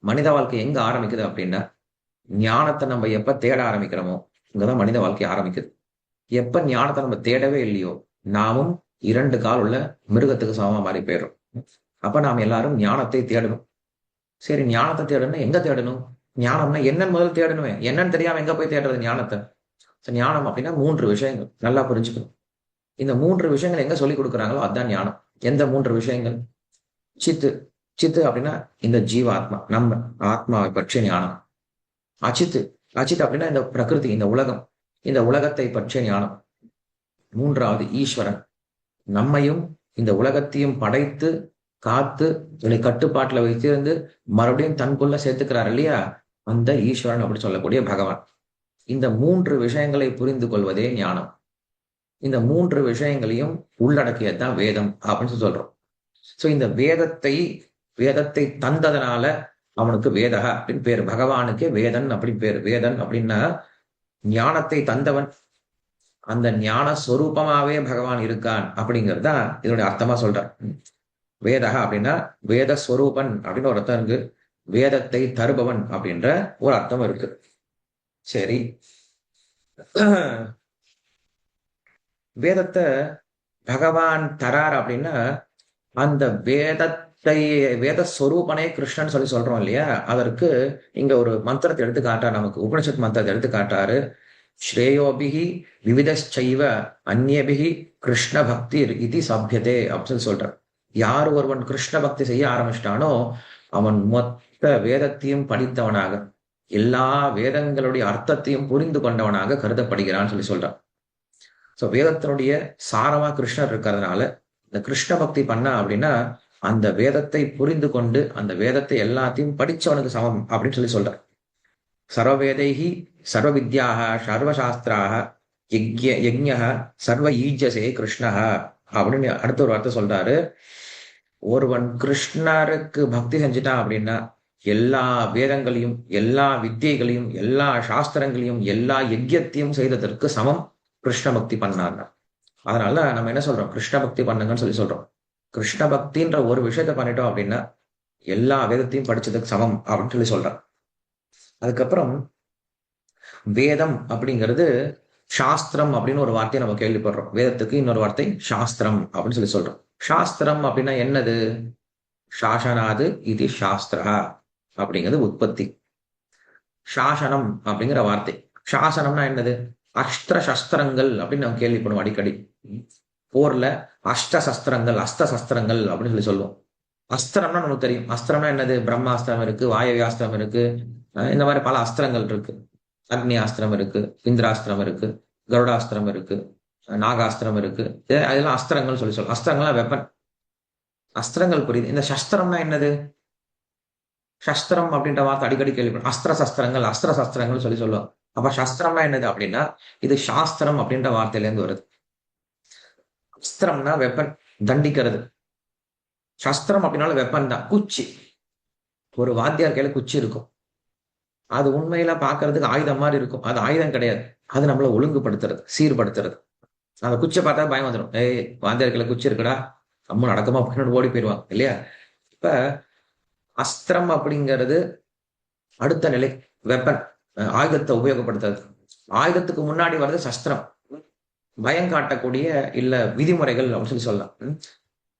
மனித வாழ்க்கை எங்க ஆரம்பிக்குது அப்படின்னா ஞானத்தை நம்ம எப்ப தேட ஆரம்பிக்கிறோமோ இங்கதான் மனித வாழ்க்கை ஆரம்பிக்குது. எப்ப ஞானத்தை நம்ம தேடவே இல்லையோ நாமும் 2 கால் உள்ள மிருகத்துக்கு சமமா மாறி போயிடும். அப்ப நாம் எல்லாரும் ஞானத்தை தேடணும். சரி, ஞானத்தை தேடணும், எங்க தேடணும், ஞானம்னா என்னன்னு முதல்ல தேடணுமே, என்னன்னு தெரியாம எங்க போய் தேடுறது ஞானத்தை. ஞானம் அப்படின்னா 3 விஷயங்கள், நல்லா புரிஞ்சுக்கணும். இந்த 3 விஷயங்கள் எங்க சொல்லி கொடுக்குறாங்களோ அதுதான் ஞானம். எந்த 3 விஷயங்கள், சித்து. சித்து அப்படின்னா இந்த ஜீவாத்மா, நம்ம ஆத்மாவை பற்றிய ஞானம். அச்சித்து, அச்சித்து அப்படின்னா இந்த பிரகிருதி, இந்த உலகம், இந்த உலகத்தை பற்றிய ஞானம். 3வது ஈஸ்வரன், நம்மையும் இந்த உலகத்தையும் படைத்து காத்து இதனை கட்டுப்பாட்டுல வைத்திருந்து மறுபடியும் தனக்குள்ள சேர்த்துக்கிறார் இல்லையா, அந்த ஈஸ்வரன் அப்படி சொல்லக்கூடிய பகவான். இந்த 3 விஷயங்களை புரிந்து கொள்வதே ஞானம். இந்த 3 விஷயங்களையும் உள்ளடக்கியதுதான் வேதம் அப்படின்னு சொல்றோம். சோ இந்த வேதத்தை தந்ததனால அவனுக்கு வேதக அப்படின்னு பேரு. பகவானுக்கே வேதன் அப்படின்னு பேரு. வேதன் அப்படின்னா ஞானத்தை தந்தவன், அந்த ஞான ஸ்வரூபமாவே பகவான் இருக்கான் அப்படிங்கிறது தான் இதனுடைய அர்த்தமா சொல்றார். வேதக அப்படின்னா வேத ஸ்வரூபன் அப்படின்னு ஒரு அர்த்தம் இருக்கு, வேதத்தை தருபவன் அப்படின்ற ஒரு அர்த்தம் இருக்கு. சரி, வேதத்தை பகவான் தரார் அப்படின்னா அந்த வேத ஸ்வரூபனே கிருஷ்ணன் சொல்லி சொல்றோம் இல்லையா, அதற்கு இங்க ஒரு மந்திரத்தை எடுத்து காட்டாரு, நமக்கு உபனிஷத் மந்திரத்தை எடுத்து காட்டாரு. ஸ்ரேயோபிகி விவிதச்சைவ அந்நியபிகி கிருஷ்ண பக்தி இது சபியதே அப்படின்னு சொல்றார். யார் ஒருவன் கிருஷ்ண பக்தி செய்ய ஆரம்பிச்சிட்டானோ அவன் மொத்த வேதத்தையும் படித்தவனாக, எல்லா வேதங்களுடைய அர்த்தத்தையும் புரிந்து கொண்டவனாக கருதப்படுகிறான்னு சொல்லி சொல்றான். சோ வேதத்தினுடைய சாரமா கிருஷ்ணர் இருக்கிறதுனால இந்த கிருஷ்ண பக்தி பண்ண அப்படின்னா அந்த வேதத்தை புரிந்து கொண்டு அந்த வேதத்தை எல்லாத்தையும் படிச்சவனுக்கு சமம் அப்படின்னு சொல்லி சொல்ற. சர்வவேதைஹி சர்வ வித்யாக சர்வசாஸ்திராக யஜ்ஞ சர்வ ஈஜசே கிருஷ்ணஹ அப்படின்னு அடுத்த ஒரு வார்த்தை சொல்றாரு. ஒருவன் கிருஷ்ணருக்கு பக்தி செஞ்சுட்டான் அப்படின்னா எல்லா வேதங்களையும் எல்லா வித்தியைகளையும் எல்லா சாஸ்திரங்களையும் எல்லா யஜ்யத்தையும் செய்ததற்கு சமம் கிருஷ்ண பக்தி பண்ணார். அதனால நம்ம என்ன சொல்றோம், கிருஷ்ண பக்தி பண்ணுங்கன்னு சொல்லி சொல்றோம். கிருஷ்ண பக்தின்ற ஒரு விஷயத்த பண்ணிட்டோம் அப்படின்னா எல்லா வேதத்தையும் படிச்சதுக்கு சமம் அப்படின்னு சொல்லி சொல்றான். அதுக்கப்புறம் வேதம் அப்படிங்கிறது சாஸ்திரம் அப்படின்னு ஒரு வார்த்தையை நம்ம கேள்விப்படுறோம். வேதத்துக்கு இன்னொரு வார்த்தை சாஸ்திரம் அப்படின்னு சொல்றோம். சாஸ்திரம் அப்படின்னா என்னது? சாசனாது இது சாஸ்திரா அப்படிங்கிறது உற்பத்தி. சாசனம் அப்படிங்கிற வார்த்தை. சாசனம்னா என்னது? அஸ்திர சஸ்திரங்கள் அப்படின்னு நம்ம கேள்விப்படுவோம் அடிக்கடி. போர்ல அஷ்ட சஸ்திரங்கள், அஸ்த சஸ்திரங்கள் அப்படின்னு சொல்லுவோம். அஸ்திரம்னா நமக்கு தெரியும். அஸ்திரம்னா என்னது? பிரம்மாஸ்திரம் இருக்கு, வாயவியாஸ்திரம் இருக்கு, இந்த மாதிரி பல அஸ்திரங்கள் இருக்கு. அக்னி அஸ்திரம் இருக்கு, இந்திராஸ்திரம் இருக்கு, கருடாஸ்திரம் இருக்கு, நாகாஸ்திரம் இருக்கு. அதெல்லாம் அஸ்திரங்கள் சொல்லுவோம். அஸ்திரங்கள்லாம் வெப்பன். அஸ்திரங்கள் புரியுது. இந்த சஸ்திரம்னா என்னது? சஸ்திரம் அப்படின்ற வார்த்தை அடிக்கடி கேள்விப்படும். அஸ்திர சஸ்திரங்கள், அஸ்திர சஸ்திரங்கள் சொல்லுவோம். அப்ப சஸ்திரம்னா என்னது அப்படின்னா இது சாஸ்திரம் அப்படின்ற வார்த்தையில இருந்து வருது. அஸ்திரம்னா வெப்பன், தண்டிக்கிறது. சஸ்திரம் அப்படின்னாலும் வெப்பன் தான். குச்சி, ஒரு வாத்தியார் கையில குச்சி இருக்கும். அது உண்மையில பாக்குறதுக்கு ஆயுதம் மாதிரி இருக்கும். அது ஆயுதம் கிடையாது. அது நம்மள ஒழுங்குபடுத்துறது, சீர்படுத்துறது. அந்த குச்சியை பார்த்தா பயம் வந்துடும். ஏய், வாத்தியார் கையில குச்சி இருக்குடா, அம்மா நடக்கமா அப்படின்னு ஓடி போயிடுவாங்க இல்லையா? இப்ப அஸ்திரம் அப்படிங்கிறது அடுத்த நிலை, வெப்பன், ஆயுதத்தை உபயோகப்படுத்துறது. ஆயுதத்துக்கு முன்னாடி வர்றது சஸ்திரம், பயம் காட்டக்கூடிய இல்ல விதிமுறைகள் அப்படின்னு சொல்லலாம்.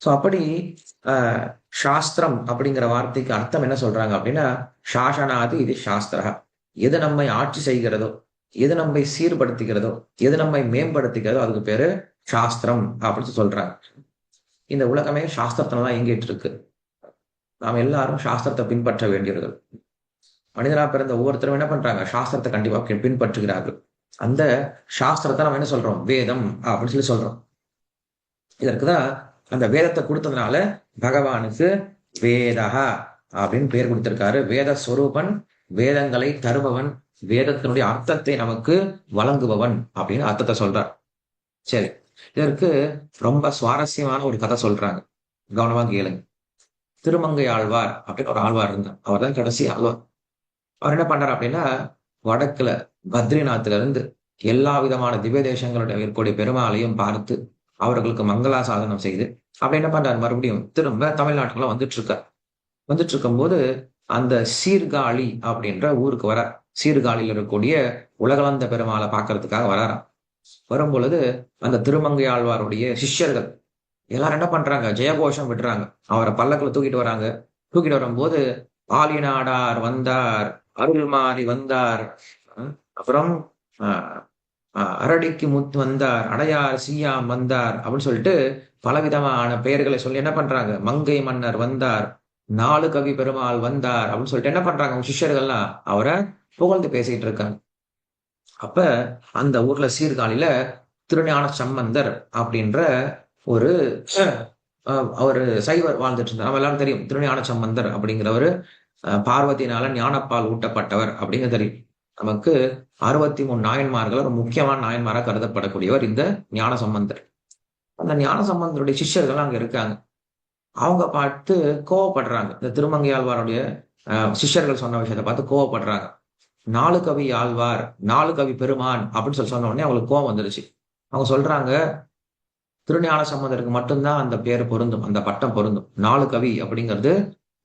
சோ அப்படி சாஸ்திரம் அப்படிங்கிற வார்த்தைக்கு அர்த்தம் என்ன சொல்றாங்க அப்படின்னா சாசனாது இது சாஸ்திரா. எது நம்மை ஆட்சி செய்கிறதோ, எது நம்மை சீர்படுத்துகிறதோ, எது நம்மை மேம்படுத்துகிறதோ அதுக்கு பேரு சாஸ்திரம் அப்படின்னு சொல்றாங்க. இந்த உலகமே சாஸ்திரத்தினதான் இயங்கிட்டு இருக்கு. நாம் எல்லாரும் சாஸ்திரத்தை பின்பற்ற வேண்டியவர்கள். மனிதனா பிறந்த ஒவ்வொருத்தரும் என்ன பண்றாங்க? சாஸ்திரத்தை கண்டிப்பா பின்பற்றுகிறார்கள். அந்த சாஸ்திரத்தை நம்ம என்ன சொல்றோம்? வேதம் அப்படின்னு சொல்றோம். இதற்குதான் அந்த வேதத்தை கொடுத்ததுனால பகவானுக்கு வேதா அப்படின்னு பேர் கொடுத்திருக்காரு. வேத ஸ்வரூபன், வேதங்களை தருபவன், வேதத்தினுடைய அர்த்தத்தை நமக்கு வழங்குபவன் அப்படின்னு அர்த்தத்தை சொல்றார். சரி, இதற்கு ரொம்ப சுவாரஸ்யமான ஒரு கதை சொல்றாங்க, கவனமா கேளுங்க. திருமங்கை ஆழ்வார் அப்படின்னு ஒரு ஆழ்வார் இருந்தார். அவர் தான் கடைசி ஆழ்வார். அவர் என்ன பண்றாரு அப்படின்னா வடக்குல பத்ரிநாத்ல இருந்து எல்லா விதமான திவ்ய தேசங்களுடைய இருக்கக்கூடிய பெருமாளையும் பார்த்து அவர்களுக்கு மங்களாசாதனம் செய்து அப்படி என்ன பண்றாரு? மறுபடியும் திரும்ப தமிழ்நாட்டுக்குள்ள வந்துட்டு இருக்கும்போது அந்த சீர்காழி அப்படின்ற ஊருக்கு வர, சீர்காழியில் இருக்கக்கூடிய உலகளந்த பெருமாளை பார்க்கறதுக்காக வராராம். வரும் பொழுது அந்த திருமங்கை ஆழ்வாருடைய சிஷ்யர்கள் எல்லாரும் என்ன பண்றாங்க? ஜெயகோஷம் விடுறாங்க. அவரை பல்லக்குல தூக்கிட்டு வராங்க. தூக்கிட்டு வரும்போது ஆலிநாடார் வந்தார், அருள் மாறி வந்தார், அப்புறம் அரடிக்கு முத்து வந்தார், அடையார் சீயாம் வந்தார் அப்படின்னு சொல்லிட்டு பலவிதமான பெயர்களை சொல்லி என்ன பண்றாங்க? மங்கை மன்னர் வந்தார், நாலு கவி பெருமாள் வந்தார் அப்படின்னு சொல்லிட்டு என்ன பண்றாங்க? அவங்க சிஷ்யர்கள்லாம் அவரை புகழ்ந்து பேசிட்டு இருக்காங்க. அப்ப அந்த ஊர்ல சீர்காழியில திருஞான சம்பந்தர் அப்படின்ற ஒரு அவரு சைவர் வாழ்ந்துட்டு இருந்தார். நம்ம எல்லாரும் தெரியும் திருஞான சம்பந்தர் அப்படிங்கிறவரு பார்வதினால ஞானப்பால் ஊட்டப்பட்டவர் அப்படிங்கிறது தெரியும் நமக்கு. 63 நாயன்மார்கள் ஒரு முக்கியமான நாயன்மாராக கருதப்படக்கூடியவர் இந்த ஞான சம்பந்தர். அந்த ஞான சம்பந்தருடைய சிஷ்யர்கள் அங்க இருக்காங்க. அவங்க பார்த்து கோவப்படுறாங்க. இந்த திருமங்கை ஆழ்வாருடைய சிஷ்யர்கள் சொன்ன விஷயத்தை பார்த்து கோவப்படுறாங்க. 4 கவி ஆழ்வார், 4 கவி பெருமான் அப்படின்னு சொன்ன உடனே அவங்களுக்கு கோவம் வந்துருச்சு. அவங்க சொல்றாங்க திருஞான சம்பந்தருக்கு மட்டும்தான் அந்த பேர் பொருந்தும், அந்த பட்டம் பொருந்தும். 4 கவி அப்படிங்கிறது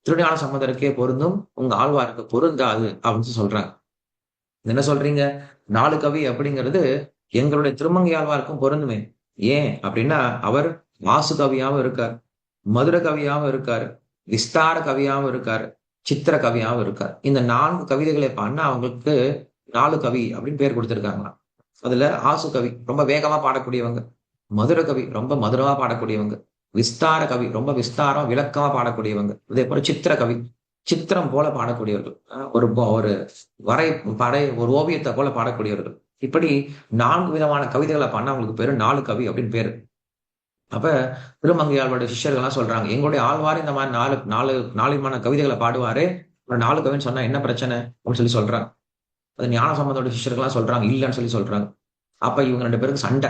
திருஞான சம்பந்தருக்கே பொருந்தும், உங்க ஆழ்வாருக்கு பொருந்தாது அப்படின்னு சொல்றாங்க. என்ன சொல்றீங்க? 4 கவி அப்படிங்கிறது எங்களுடைய திருமங்கை ஆழ்வாருக்கும் பொருந்துமே. ஏன் அப்படின்னா அவர் வாசு கவியாவும் இருக்கார், மதுர கவியாவும் இருக்காரு, விஸ்தார கவியாவும் இருக்காரு, சித்திர கவியாவும் இருக்கார். இந்த 4 கவிதைகளை பண்ண அவங்களுக்கு 4 கவி அப்படின்னு பேர் கொடுத்திருக்காங்களாம். அதுல ஆசு கவி ரொம்ப வேகமா பாடக்கூடியவங்க, மதுர கவி ரொம்ப மதுரமா பாடக்கூடியவங்க, விஸ்தார கவி ரொம்ப விஸ்தாரம் விளக்கமா பாடக்கூடியவங்க, இதே போல சித்திர கவி சித்திரம் போல பாடக்கூடியவர்கள், ஒரு ஒரு ஒரு ஓவியத்தை போல பாடக்கூடியவர்கள். இப்படி 4 விதமான கவிதைகளை பண்ண அவங்களுக்கு பேரு 4 கவி அப்படின்னு பேரு. அப்ப திருமங்கையாளருடைய சிஷ்யர்கள் எல்லாம் சொல்றாங்க, எங்களுடைய ஆழ்வார் இந்த மாதிரி 4 விதமான கவிதைகளை பாடுவாரு, 4 கவின்னு சொன்னா என்ன பிரச்சனை அப்படின்னு சொல்றாங்க. அது ஞான சம்பந்தோட சிஷ்யர்கள் எல்லாம் சொல்றாங்க இல்லைன்னு சொல்றாங்க. அப்ப இவங்க 2 பேருக்கு சண்டை.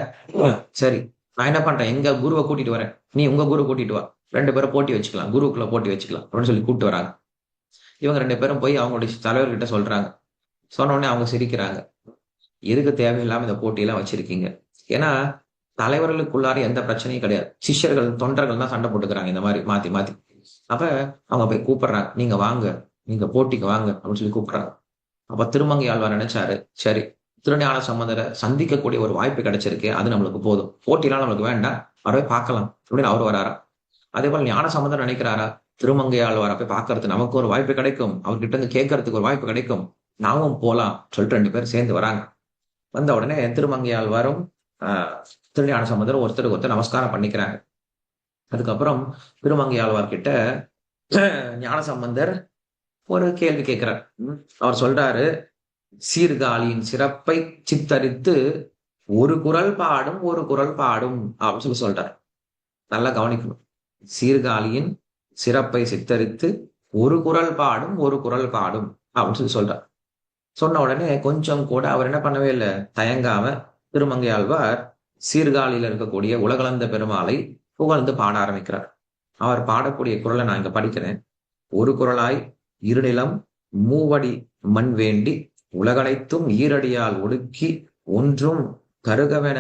சரி, நான் என்ன பண்றேன்? எங்க குருவை கூட்டிட்டு வரேன், நீ உங்க குரு கூட்டிட்டு வா, 2 பேரும் போட்டி வச்சுக்கலாம், குருக்குள்ள போட்டி வச்சுக்கலாம் அப்படின்னு சொல்லி கூப்பிட்டு வராங்க. இவங்க 2 பேரும் போய் அவங்களுடைய தலைவர்கிட்ட சொல்றாங்க. சொன்ன உடனே அவங்க சிரிக்கிறாங்க. எதுக்கு தேவையில்லாம இந்த போட்டியெல்லாம் வச்சிருக்கீங்க? ஏன்னா தலைவர்களுக்குள்ளார எந்த பிரச்சனையும் கிடையாது, சிஷ்யர்கள் தொண்டர்கள் தான் சண்டை போட்டுக்கிறாங்க இந்த மாதிரி மாத்தி மாத்தி. அப்ப அவங்க போய் கூப்பிடுறாங்க, நீங்க வாங்க, நீங்க போட்டிக்கு வாங்க அப்படின்னு சொல்லி கூப்பிடுறாங்க. அப்ப திருமங்கை ஆழ்வார் நினைச்சாரு, சரி திருஞான சம்பந்தரை சந்திக்கக்கூடிய ஒரு வாய்ப்பு கிடைச்சிருக்கு, அது நம்மளுக்கு போதும், போட்டிலாம் நம்மளுக்கு வேண்டாம், அவரை பார்க்கலாம் அப்படின்னு அவர் வராரா. அதே போல ஞான சம்பந்தர் நினைக்கிறாரா, திருமங்கையாழ்வாரை போய் பார்க்கறது நமக்கு ஒரு வாய்ப்பு கிடைக்கும், அவர்கிட்ட இருந்து கேட்கறதுக்கு ஒரு வாய்ப்பு கிடைக்கும், நாமும் போலாம் சொல்லிட்டு 2 பேரும் சேர்ந்து வராங்க. வந்த உடனே திருமங்கையாழ்வாரும் ஆஹ் திருஞான சம்பந்தரும் ஒருத்தருக்கு ஒருத்தர் நமஸ்காரம் பண்ணிக்கிறாங்க. அதுக்கப்புறம் திருமங்கையாழ்வார் கிட்ட ஞானசம்பந்தர் ஒரு கேள்வி கேட்கிறார். அவர் சொல்றாரு, சீர்காழியின் சிறப்பை சித்தரித்து ஒரு குறள் பாடும் ஒரு குறள் பாடும் அப்படின்னு சொல்லி சொல்றார். நல்லா கவனிக்கணும். சீர்காழியின் சிறப்பை சித்தரித்து ஒரு குறள் பாடும் ஒரு குறள் பாடும் அப்படின்னு சொல்லி சொல்றார். சொன்ன உடனே கொஞ்சம் கூட அவர் என்ன பண்ணவே இல்லை, தயங்காம திருமங்கையாழ்வார் சீர்காழியில் இருக்கக்கூடிய உலகளந்த பெருமாளை புகழ்ந்து பாட ஆரம்பிக்கிறார். அவர் பாடக்கூடிய குறளை நான் இங்க படிக்கிறேன். ஒரு குறளாய் இருநிலம் மூவடி மண் வேண்டி உலகனைத்தும் ஈரடியால் ஒடுக்கி ஒன்றும் கருகவென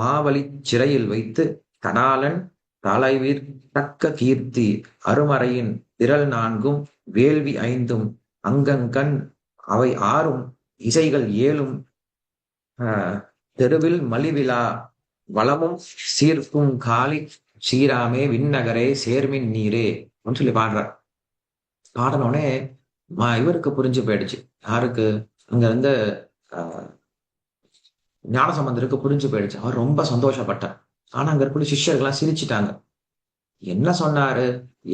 மாவழி சிறையில் வைத்து தடாலன் தலைவிர் தக்க கீர்த்தி அருமறையின் திரள் 4ம் வேள்வி 5ம் அங்கங்கண் அவை 6ம் இசைகள் 7ம் தெருவில் மலிவிழா வளமும் சீர்க்கும் காலி சீராமே விண்ணகரே சேர்மின் நீரே அப்படின்னு சொல்லி பாடுறார். பாடினோடனே இவருக்கு புரிஞ்சு போயிடுச்சு. யாருக்கு? அங்க இருந்து ஞானசம்பந்தருக்கு புரிஞ்சு போயிடுச்சு. அவர் ரொம்ப சந்தோஷப்பட்டார். ஆனா அங்க இருக்கக்கூடிய சிஷ்யர்கள்லாம் சிரிச்சுட்டாங்க. என்ன சொன்னாரு?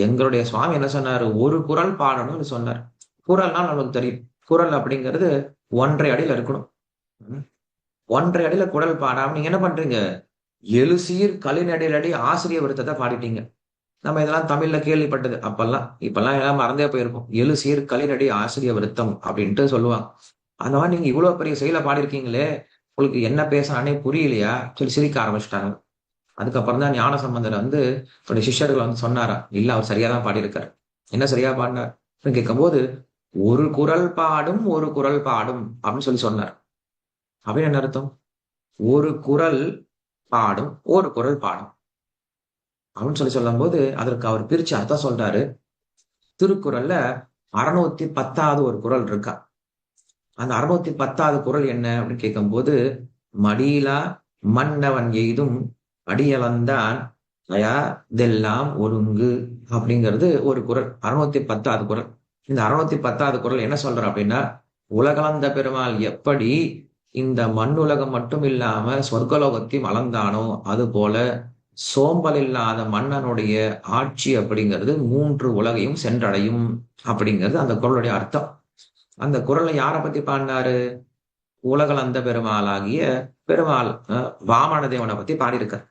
எங்களுடைய சுவாமி என்ன சொன்னாரு? ஒரு குறள் பாடணும்னு சொன்னார். குறள்னா நமக்கு தெரியும், குறள் அப்படிங்கிறது 1.5 அடியில இருக்கணும். 1.5 அடியில குறள் பாடாம நீங்க என்ன பண்றீங்க? எழுசீர் கலிநடையடி ஆசிரிய விருத்தத்தை பாடிட்டீங்க. நம்ம இதெல்லாம் தமிழ்ல கேள்விப்பட்டது அப்பெல்லாம். இப்பெல்லாம் எல்லாம் மறந்தே போயிருக்கும். எழுசீர் கலிநடி ஆசிரிய விருத்தம் அப்படின்ட்டு சொல்லுவாங்க. அந்த மாதிரி நீங்க இவ்வளவு பெரிய செயலை பாடிருக்கீங்களே, உங்களுக்கு என்ன பேசுறானே புரியலையா சொல்லி சிரிக்க ஆரம்பிச்சிட்டாங்க. அதுக்கப்புறம் தான் ஞான சம்பந்தர் வந்து சிஷ்யர்கள் வந்து சொன்னாரா, இல்ல அவர் சரியாதான் பாடியிருக்காரு. என்ன சரியா பாடினார் கேட்கும்போது, ஒரு குறள் பாடும் ஒரு குறள் பாடும் அப்படின்னு சொல்லி சொன்னார். அப்படின்னு என்ன அர்த்தம்? ஒரு குறள் பாடும் ஒரு குறள் பாடும் அப்படின்னு சொல்லி சொல்லும் போது அதற்கு அவர் பிரிச்சு அர்த்தம் சொல்றாரு. திருக்குறள்ல 610வது ஒரு குறள் இருக்கா. அந்த 610வது குறள் என்ன அப்படின்னு கேட்கும்போது, மடியிலா மன்னவன் எய்தும் அடியளந்தான் இதெல்லாம் ஒழுங்கு அப்படிங்கிறது ஒரு குறள். 610வது குறள். இந்த 610வது குறள் என்ன சொல்ற அப்படின்னா, உலகளந்த பெருமாள் எப்படி இந்த மண்ணுலகம் மட்டும் இல்லாம சொர்க்கலோகத்தையும் அளந்தானோ அது போல சோம்பல் இல்லாத மன்னனுடைய ஆட்சி அப்படிங்கிறது 3 உலகையும் சென்றடையும் அப்படிங்கிறது அந்த குறளுடைய அர்த்தம். அந்த குறளை யாரை பத்தி பாடினாரு? உலகளந்த பெருமாளாகிய பெருமாள் வாமன தேவனை பத்தி பாடியிருக்கார்.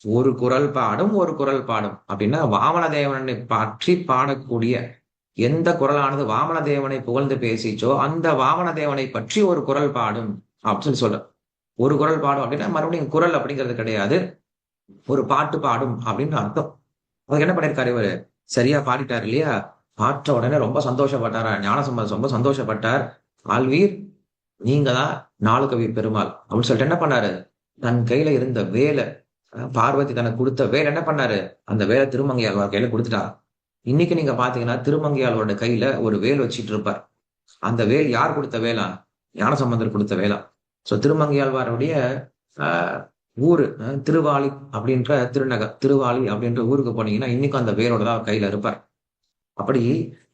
ஒரு குறள் பாடும் ஒரு குறள் பாடும் அப்படின்னா, வாமன தேவனை பற்றி பாடக்கூடிய எந்த குறளானது வாமன தேவனை புகழ்ந்து பேசிச்சோ அந்த வாமன தேவனை பற்றி ஒரு குறள் பாடும் அப்படின்னு சொல்ற. ஒரு குறள் பாடும் அப்படின்னா மறுபடியும் குறள் அப்படிங்கிறது கிடையாது, ஒரு பாட்டு பாடும் அப்படின்னு அர்த்தம். அதுக்கு என்ன பண்ணிருக்காரு இவரு? சரியா பாடிட்டார் இல்லையா? பாட்ட உடனே ரொம்ப சந்தோஷப்பட்டாரா ஞானசம்பந்தர். ரொம்ப சந்தோஷப்பட்டார். ஆழ்வீர், நீங்க தான் 4 கவி பெருமாள் அப்படின்னு சொல்லிட்டு என்ன பண்ணாரு, தன் கையில இருந்த வேலை, பார்வதி தனக்கு கொடுத்த வேலை என்ன பண்ணாரு, அந்த வேலை திருமங்கையாழ்வார் கையில கொடுத்துட்டார். இன்னைக்கு நீங்க பாத்தீங்கன்னா திருமங்கையாழ்வாரோட கையில ஒரு வேல் வச்சிட்டு இருப்பார். அந்த வேல் யார் கொடுத்த வேலா? ஞானசம்பந்தர் கொடுத்த வேலா. சோ திருமங்கையாழ்வாருடைய ஊரு திருவாலி அப்படின்ற திருநகர், திருவாலி அப்படின்ற ஊருக்கு போனீங்கன்னா இன்னைக்கும் அந்த வேலோட தான் கையில இருப்பார். அப்படி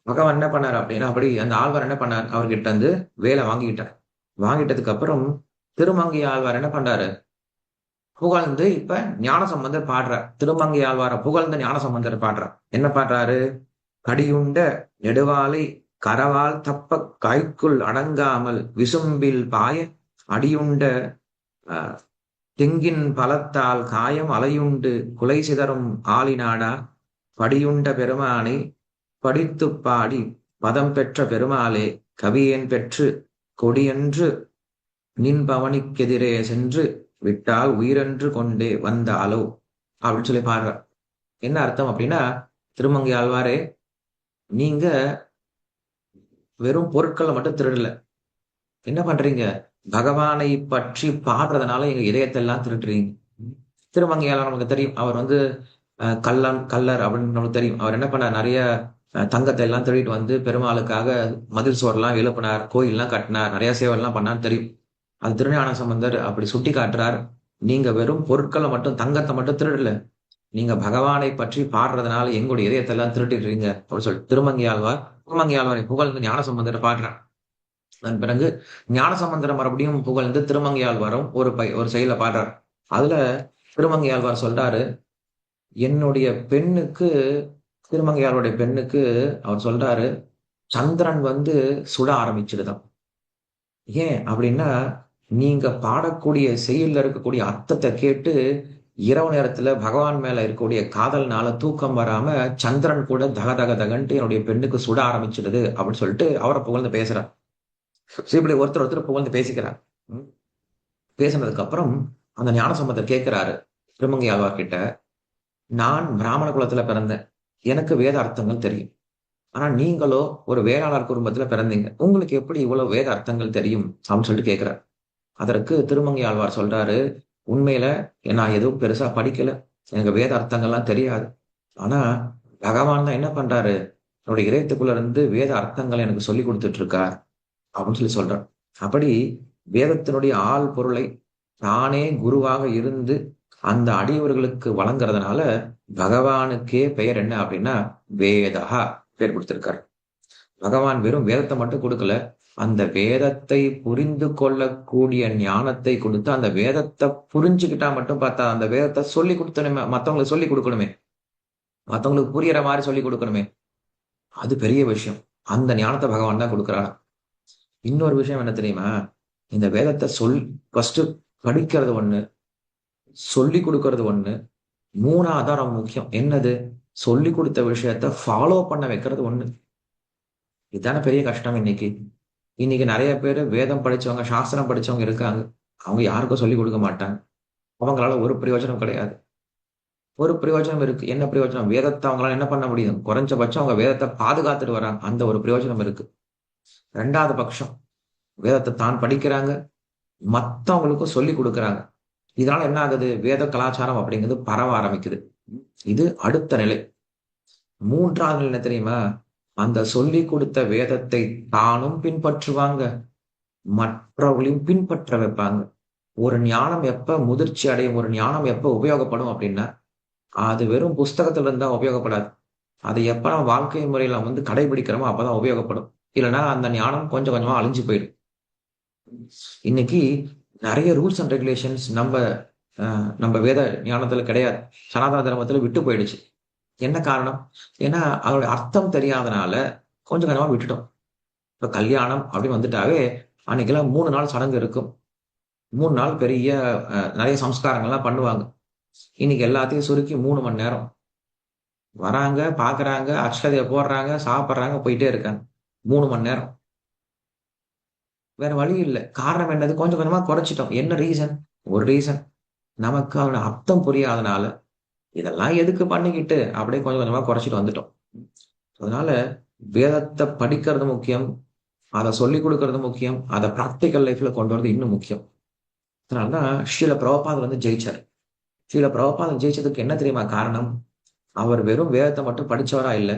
பகவான் என்ன பண்ணாரு அப்படின்னா, அப்படி அந்த ஆழ்வார் என்ன பண்ணார், அவர்கிட்ட இருந்து வேலை வாங்கிட்டார். வாங்கிட்டதுக்கு அப்புறம் திருமங்கை ஆழ்வார் என்ன பண்றாரு, புகழ்ந்து இப்ப ஞானசம்பந்தர் பாடுறார். திருமங்கை ஆழ்வார புகழ்ந்து ஞானசம்பந்தர் பாடுறார். என்ன பாடுறாரு? கடியுண்ட நெடுவாலை கரவால் தப்ப கைக்குள் அடங்காமல் விசும்பில் பாய அடியுண்ட தெங்கின் பலத்தால் காயம் அலையுண்டு குலை சிதறும் ஆளினாடா படியுண்ட பெருமானை படித்து பாடி பதம் பெற்ற பெருமாளே கவியன் பெற்று கொடியென்று நின் பவனிக்கெதிரே சென்று விட்டால் உயிரென்று கொண்டே வந்தாலோ அப்படின்னு சொல்லி பாடுற. என்ன அர்த்தம் அப்படின்னா, திருமங்கை ஆழ்வாரே, நீங்க வெறும் பொருட்களை மட்டும் திருடல, என்ன பண்றீங்க, பகவானை பற்றி பாடுறதுனால எங்க இதயத்தெல்லாம் திருடுறீங்க. திருமங்கையாளர் நமக்கு தெரியும், அவர் வந்து கல்லர் அப்படின்னு நமக்கு தெரியும். அவர் என்ன பண்ணார், நிறைய தங்கத்தை எல்லாம் திருடிட்டு வந்து பெருமாளுக்காக மதில் சுவர்லாம் எழுப்பினார், கோயில்லாம் கட்டினார், நிறைய சேவைலாம் பண்ணான்னு தெரியும். அது திருஞான சம்பந்தர் அப்படி சுட்டி காட்டுறார். நீங்க வெறும் பொருட்களை மட்டும், தங்கத்தை மட்டும் திருடல, நீங்க பகவானை பற்றி பாடுறதுனால எங்களுடைய இதயத்தை எல்லாம் திருட்டிடுறீங்க அப்படின்னு சொல்லிட்டு திருமங்கை ஆழ்வாரை புகழ்ந்து ஞான சம்பந்தரை பாடுறார். அதன் பிறகு ஞான சம்பந்தரை மறுபடியும் புகழ்ந்து திருமங்கை ஆழ்வாரும் ஒரு செயல பாடுறார். அதுல திருமங்கை ஆழ்வார் சொல்றாரு, என்னுடைய பெண்ணுக்கு, திருமங்கையாருடைய பெண்ணுக்கு அவர் சொல்றாரு, சந்திரன் வந்து சுட ஆரம்பிச்சிடுதான். ஏன் அப்படின்னா, நீங்க பாடக்கூடிய செயல்ல இருக்கக்கூடிய அர்த்தத்தை கேட்டு இரவு நேரத்துல பகவான் மேல இருக்கக்கூடிய காதல்னால தூக்கம் வராம சந்திரன் கூட தக தக தகன்ட்டு என்னுடைய பெண்ணுக்கு சுட ஆரம்பிச்சிடுது அப்படின்னு சொல்லிட்டு அவரை புகழ்ந்து பேசுறார். இப்படி ஒருத்தர் புகழ்ந்து பேசிக்கிறார். ம். பேசினதுக்கு அப்புறம் அந்த ஞானசம்பந்தர் கேட்கிறாரு திருமங்கை ஆழ்வார் கிட்ட, நான் பிராமண குலத்துல பிறந்தேன், எனக்கு வேத அர்த்தங்கள் தெரியும். ஆனா நீங்களோ ஒரு வேளாளர் குடும்பத்துல பிறந்தீங்க, உங்களுக்கு எப்படி இவ்வளவு வேத அர்த்தங்கள் தெரியும் அப்படின்னு சொல்லிட்டு கேட்கிறார். அதற்கு திருமங்கை ஆழ்வார் சொல்றாரு, உண்மையில நான் எதுவும் பெருசா படிக்கல, எனக்கு வேத அர்த்தங்கள்லாம் தெரியாது. ஆனா பகவான் தான் என்ன பண்றாரு, என்னுடைய இதயத்துக்குள்ள இருந்து வேத அர்த்தங்களை எனக்கு சொல்லி கொடுத்துட்டு இருக்கார் அப்படின்னு சொல்லி சொல்றார். அப்படி வேதத்தினுடைய ஆள் பொருளை தானே குருவாக இருந்து அந்த அடியவர்களுக்கு வழங்குறதுனால பகவானுக்கே பெயர் என்ன அப்படின்னா வேதஹா பேர் கொடுத்திருக்காரு. பகவான் வெறும் வேதத்தை மட்டும் கொடுக்கல, அந்த வேதத்தை புரிந்து கொள்ளக்கூடிய ஞானத்தை கொடுத்து, அந்த வேதத்தை புரிஞ்சுக்கிட்டா மட்டும் பார்த்தா, அந்த வேதத்தை சொல்லி கொடுத்தனுமே, மத்தவங்களுக்கு சொல்லி கொடுக்கணுமே, மத்தவங்களுக்கு புரியற மாதிரி சொல்லி கொடுக்கணுமே, அது பெரிய விஷயம். அந்த ஞானத்தை பகவான் தான் கொடுக்குறாரு. இன்னொரு விஷயம் என்ன தெரியுமா, இந்த வேதத்தை ஃபர்ஸ்ட் படிக்கிறது ஒண்ணு, சொல்லி கொடுக்கறது ஒண்ணு, மூணாவது ரொம்ப முக்கியம். என்னது, சொல்லி கொடுத்த விஷயத்த ஃபாலோ பண்ண வைக்கிறது ஒண்ணு. இதுதானே பெரிய கஷ்டம் இன்னைக்கு. இன்னைக்கு நிறைய பேரு வேதம் படிச்சவங்க, சாஸ்திரம் படிச்சவங்க இருக்காங்க. அவங்க யாருக்கும் சொல்லிக் கொடுக்க மாட்டாங்க. அவங்களால ஒரு பிரயோஜனம் கிடையாது. ஒரு பிரயோஜனம் இருக்கு. என்ன பிரயோஜனம்? வேதத்தை அவங்களால என்ன பண்ண முடியும்? குறைஞ்சபட்சம் அவங்க வேதத்தை பாதுகாத்துட்டு வராங்க. அந்த ஒரு பிரயோஜனம் இருக்கு. 2வது பட்சம், வேதத்தை தான் படிக்கிறாங்க, மத்தவங்களுக்கும் சொல்லி கொடுக்குறாங்க. இதனால என்ன ஆகுது? வேத கலாச்சாரம் அப்படிங்கிறது பரவ ஆரம்பிக்குது. இது அடுத்த நிலை. 3வது நிலை என்ன தெரியுமா? அந்த சொல்லி கொடுத்த வேதத்தை தானும் பின்பற்றுவாங்க, மற்றவர்களையும் பின்பற்ற வைப்பாங்க. ஒரு ஞானம் எப்ப முதிர்ச்சி அடையும், ஒரு ஞானம் எப்ப உபயோகப்படும் அப்படின்னா, அது வெறும் புஸ்தகத்துல இருந்தா உபயோகப்படாது. அதை எப்ப நம்ம வாழ்க்கை முறையில வந்து கடைபிடிக்கிறோமோ அப்பதான் உபயோகப்படும். இல்லைன்னா அந்த ஞானம் கொஞ்சம் கொஞ்சமா அழிஞ்சு போயிடும். இன்னைக்கு நிறைய ரூல்ஸ் அண்ட் ரெகுலேஷன்ஸ் நம்ம வேத ஞானத்துல கிடையாது. சனாதன தர்மத்துல விட்டு போயிடுச்சு. என்ன காரணம்? ஏன்னா அதோட அர்த்தம் தெரியாதனால கொஞ்சம் கொஞ்சமா விட்டுட்டோம். இப்ப கல்யாணம் அப்படின்னு வந்துட்டாவே அன்னைக்கெல்லாம் 3 நாள் சடங்கு இருக்கும். 3 நாள் பெரிய நிறைய சம்ஸ்காரங்கள்லாம் பண்ணுவாங்க. இன்னைக்கு எல்லாத்தையும் சுருக்கி 3 மணி நேரம். வராங்க, பாக்குறாங்க, அக்ஷதைய போடுறாங்க, சாப்பிடுறாங்க, போயிட்டே இருக்காங்க. 3 மணி நேரம். வேற வழி இல்ல. காரணம் என்னது? கொஞ்சம் கொஞ்சமா குறைச்சிட்டோம். என்ன ரீசன்? ஒரு ரீசன், நமக்கு அவன அர்த்தம் புரியாதனால இதெல்லாம் எதுக்கு பண்ணிக்கிட்டு அப்படியே கொஞ்சம் கொஞ்சமா குறைச்சிட்டு வந்துட்டோம். அதனால வேதத்தை படிக்கிறது முக்கியம், அதை சொல்லிக் கொடுக்கறது முக்கியம், அதை பிராக்டிக்கல் லைஃப்ல கொண்டு வரது இன்னும் முக்கியம். அதனாலதான் ஸ்ரீல பிரபுபாதர் வந்து ஜெயிச்சார். ஸ்ரீல பிரபுபாதர் ஜெயிச்சதுக்கு என்ன தெரியுமா காரணம்? அவர் வெறும் வேதத்தை மட்டும் படிச்சவரா இல்ல,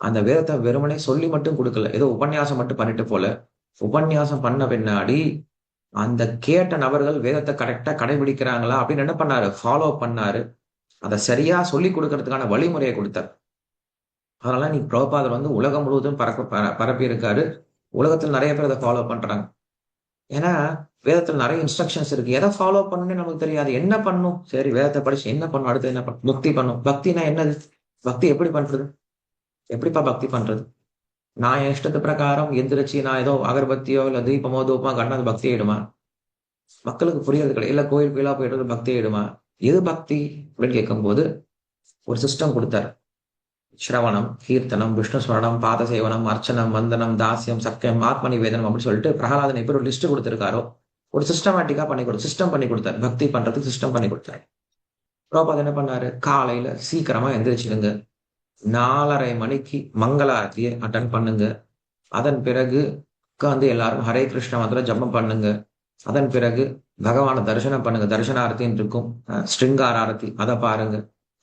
அந்த வேதத்தை வெறுமனே சொல்லி மட்டும் கொடுக்கல, ஏதோ உபன்யாசம் மட்டும் பண்ணிட்டு போல. உபன்யாசம் பண்ண பின்னாடி அந்த கேட்ட நபர்கள் வேதத்தை கரெக்டா கடைபிடிக்கிறாங்களா அப்படின்னு என்ன பண்ணாரு? ஃபாலோ பண்ணாரு. அதை சரியா சொல்லி கொடுக்கறதுக்கான வழிமுறையை கொடுத்தார். அதனால நீ பிரபுபாதர் வந்து உலகம் முழுவதும் பரப்பி இருக்காரு. உலகத்தில் நிறைய பேர் அதை ஃபாலோ பண்றாங்க. ஏன்னா வேதத்துல நிறைய இன்ஸ்ட்ரக்ஷன்ஸ் இருக்கு. எதை ஃபாலோ பண்ணணும்னு நமக்கு தெரியாது. என்ன பண்ணும்? சரி, வேதத்தை படிச்சு என்ன பண்ணும்? அடுத்து என்ன பண்ணும்? பக்தி பண்ணும். பக்தினா என்னது? பக்தி எப்படி பண்றது? எப்படிப்பா பக்தி பண்றது? நான் என் இஷ்டத்து பிரகாரம் எந்திரிச்சு நான் ஏதோ அகர்பத்தியோ இல்ல தீபமோ தூபமா கண்ணது பக்தி ஆயிடுமா? மக்களுக்கு புரியறது கிடையாது. இல்ல கோயில் கோயிலா போயிட்டு பக்தி ஆயிடுமா? எது பக்தி அப்படின்னு கேட்கும்போது ஒரு சிஸ்டம் கொடுத்தாரு. ஸ்ரவணம், கீர்த்தனம், விஷ்ணு ஸ்மரணம், பாத சேவனம், அர்ச்சனம், வந்தனம், தாசியம், சக்கியம், ஆத்ம நிவேதனம் அப்படின்னு சொல்லிட்டு பிரகலாதன் எப்படி ஒரு லிஸ்ட் கொடுத்திருக்காரோ, ஒரு சிஸ்டமேட்டிக்கா சிஸ்டம் பண்ணி கொடுத்தாரு. பக்தி பண்றதுக்கு சிஸ்டம் பண்ணி கொடுத்தாரு. பிரபுபாத் என்ன பண்ணாரு? காலையில சீக்கிரமா எந்திரிச்சிடுங்க, 4:30 மணிக்கு மங்கள ஆரத்தியை அட்டன் பண்ணுங்க. அதன் பிறகு உட்காந்து எல்லாரும் ஹரே கிருஷ்ண மந்திரம் ஜபம் பண்ணுங்க. அதன் பிறகு பகவானை தரிசனம் பண்ணுங்க. தரிசனாரத்தின்னு இருக்கும், ஸ்ருங்கார ஆரத்தி, அதை பாருங்க.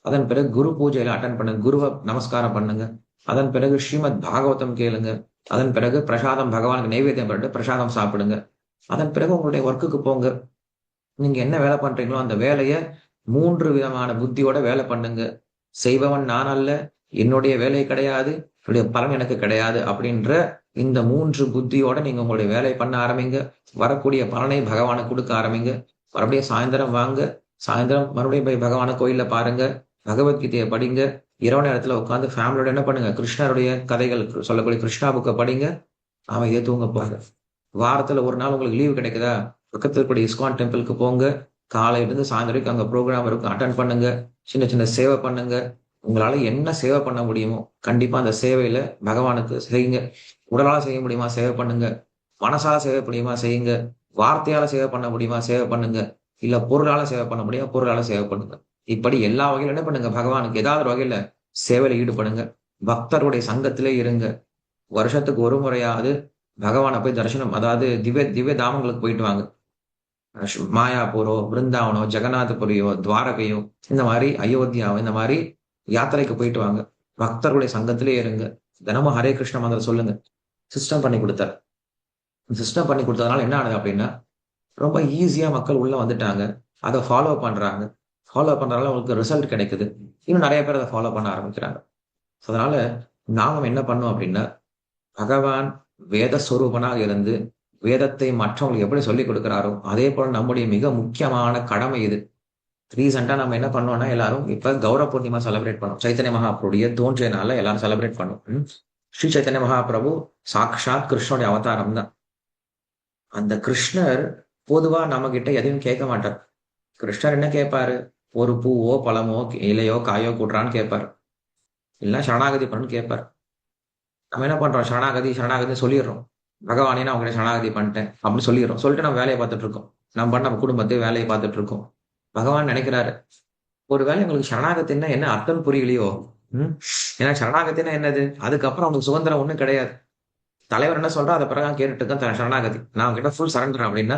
அதன் பிறகு குரு பூஜையில அட்டன் பண்ணுங்க, குருவை நமஸ்காரம் பண்ணுங்க. அதன் பிறகு ஸ்ரீமத் பாகவதம் கேளுங்க. அதன் பிறகு பிரசாதம் பகவானுக்கு நைவேத்தியம் பண்ணிட்டு பிரசாதம் சாப்பிடுங்க. அதன் பிறகு உங்களுடைய ஒர்க்குக்கு போங்க. நீங்க என்ன வேலை பண்றீங்களோ அந்த வேலைய 3 விதமான புத்தியோட வேலை பண்ணுங்க. செய்பவன் நான் அல்ல, என்னுடைய வேலை கிடையாது, என்னுடைய பலன் எனக்கு கிடையாது அப்படின்ற இந்த 3 புத்தியோட நீங்க உங்களுடைய வேலைய பண்ண ஆரம்பிங்க. வரக்கூடிய பலனை பகவானுக்கு குடுக்க ஆரம்பிங்க. மறுபடியும் சாயந்தரம் வாங்க. சாயந்தரம் மறுபடியும் போய் பகவான கோயில்ல பாருங்க. பகவத்கீதைய படிங்க. இரவு நேரத்துல உட்கார்ந்து ஃபேமிலியோட என்ன பண்ணுங்க? கிருஷ்ணருடைய கதைகள் சொல்லக்கூடிய கிருஷ்ணா புக்க படிங்க. அமைதியா தூங்க போங்க. வாரத்துல 1 நாள் உங்களுக்கு லீவு கிடைக்குதா? பக்கத்துல இருக்கக்கூடிய இஸ்கான் டெம்பிள்க்கு போங்க. காலையில இருந்து சாயந்தரம் வரைக்கும் அங்க ப்ரோகிராம் இருக்கும். அட்டெண்ட் பண்ணுங்க. சின்ன சின்ன சேவை பண்ணுங்க. உங்களால என்ன சேவை பண்ண முடியுமோ, கண்டிப்பா அந்த சேவையில பகவானுக்கு செய்யுங்க. உடலால செய்ய முடியுமா? சேவை பண்ணுங்க. மனசால சேவை முடியுமா? செய்யுங்க. வார்த்தையால சேவை பண்ண முடியுமா? சேவை பண்ணுங்க. இல்ல பொருளால சேவை பண்ண முடியுமா? பொருளால சேவை பண்ணுங்க. இப்படி எல்லா வகையிலும் என்ன பண்ணுங்க? பகவானுக்கு ஏதாவது ஒரு வகையில சேவையில ஈடுபடுங்க. பக்தருடைய சங்கத்திலே இருங்க. வருஷத்துக்கு ஒரு முறையாவது பகவான போய் தரிசனம், அதாவது திவ்ய திவ்ய தாமங்களுக்கு போயிட்டு வாங்க. மாயாபூரோ, பிருந்தாவனோ, ஜெகநாதபுரியோ, துவாரகையோ, இந்த மாதிரி அயோத்தியாவோ, இந்த மாதிரி யாத்திரைக்கு போயிட்டு வாங்க. பக்தர்களுடைய சங்கத்திலே இருங்க. தினமும் ஹரே கிருஷ்ண மந்திரம் சொல்லுங்க. சிஸ்டம் பண்ணி கொடுத்தார். சிஸ்டம் பண்ணி கொடுத்ததுனால என்ன ஆனது அப்படின்னா, ரொம்ப ஈஸியா மக்கள் உள்ள வந்துட்டாங்க. அத ஃபாலோ பண்றாங்க. ஃபாலோ பண்றதால உங்களுக்கு ரிசல்ட் கிடைக்குது. இன்னும் நெறைய பேர் அத ஃபாலோ பண்ண ஆரம்பிக்கிறாங்க. ஸோ அதனால நாம என்ன பண்ணோம் அப்படின்னா, பகவான் வேத ஸ்வரூபனாக இருந்து, வேதத்தை மற்றவங்களுக்கு எப்படி சொல்லிக் கொடுக்கிறாரோ, அதே போல நம்முடைய மிக முக்கியமான கடமை இது. ரீசென்ட்டா நம்ம என்ன பண்ணோம்னா, எல்லாரும் இப்ப கௌர பூர்ணிமா செலிப்ரேட் பண்ணோம். சைத்தன்ய மகாபிரபுடைய தோன்றிய நாள்ல எல்லாரும் செலிப்ரேட் பண்ணோம். ஸ்ரீ சைத்தன்ய மகாபிரபு சாக்ஷாத் கிருஷ்ணனுடைய அவதாரம் தான். அந்த கிருஷ்ணர் பொதுவா நம்மகிட்ட எதையும் கேட்க மாட்டார். கிருஷ்ணர் என்ன கேட்பாரு? ஒரு பூவோ, பழமோ, இலையோ, காயோ குடுறான்னு கேட்பாரு. இல்ல சரணாகதி பண்ணுன்னு கேட்பாரு. நம்ம என்ன பண்றோம்? சரணாகதி, சரணாகதின்னு சொல்லிடுறோம். பகவானே நான் உங்ககிட்ட சரணாகதி பண்ணிட்டேன் அப்படின்னு சொல்லிடுறோம். சொல்லிட்டு நம்ம வேலையை பார்த்துட்டு இருக்கோம். நம்ம பண்ண நம்ம குடும்பத்தை வேலையை பார்த்துட்டு இருக்கோம். பகவான் நினைக்கிறாரு, ஒருவேளை உங்களுக்கு சரணாகத்தின்னா என்ன அர்த்தம் புரியலையோ? ம். ஏன்னா சரணாகத்தின்னா என்னது? அதுக்கப்புறம் அவனுக்கு சுதந்திரம் ஒண்ணும் கிடையாது. தலைவர் என்ன சொல்றா, அதை பிறகு கேட்டுட்டு இருக்கேன் சரணாகதி. நான் உங்ககிட்ட ஃபுல் சரண்டர் அப்படின்னா,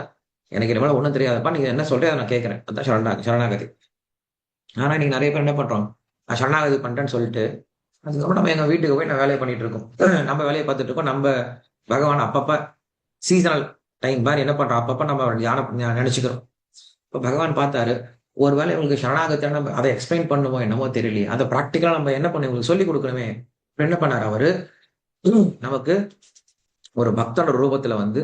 எனக்கு இது மேல ஒண்ணும் தெரியாதப்பா. நீங்க என்ன சொல்றீங்க அதை நான் கேட்கிறேன். அதான் சரணாகதி. ஆனா நீங்க நிறைய பேர் என்ன பண்றோம்? நான் சரணாகதி பண்ணிட்டேன்னு சொல்லிட்டு, அதுக்கப்புறம் நம்ம எங்க வீட்டுக்கு போய் நான் வேலையை பண்ணிட்டு இருக்கோம். நம்ம வேலையை பார்த்துட்டு இருக்கோம். நம்ம பகவான் அப்பப்ப சீசனல் டைம் மாதிரி என்ன பண்றோம்? அப்பப்ப நம்ம நினைச்சுக்கிறோம். இப்ப பகவான் பார்த்தாரு, ஒருவேளை இவங்களுக்கு சரணாகத்தியான நம்ம அதை எக்ஸ்பிளைன் பண்ணுமோ என்னமோ தெரியலையே. அதை பிராக்டிக்கலா நம்ம என்ன பண்ண இவங்களுக்கு சொல்லிக் கொடுக்கணுமே. இப்ப என்ன பண்ணாரு அவரு? நமக்கு ஒரு பக்தனோட ரூபத்துல வந்து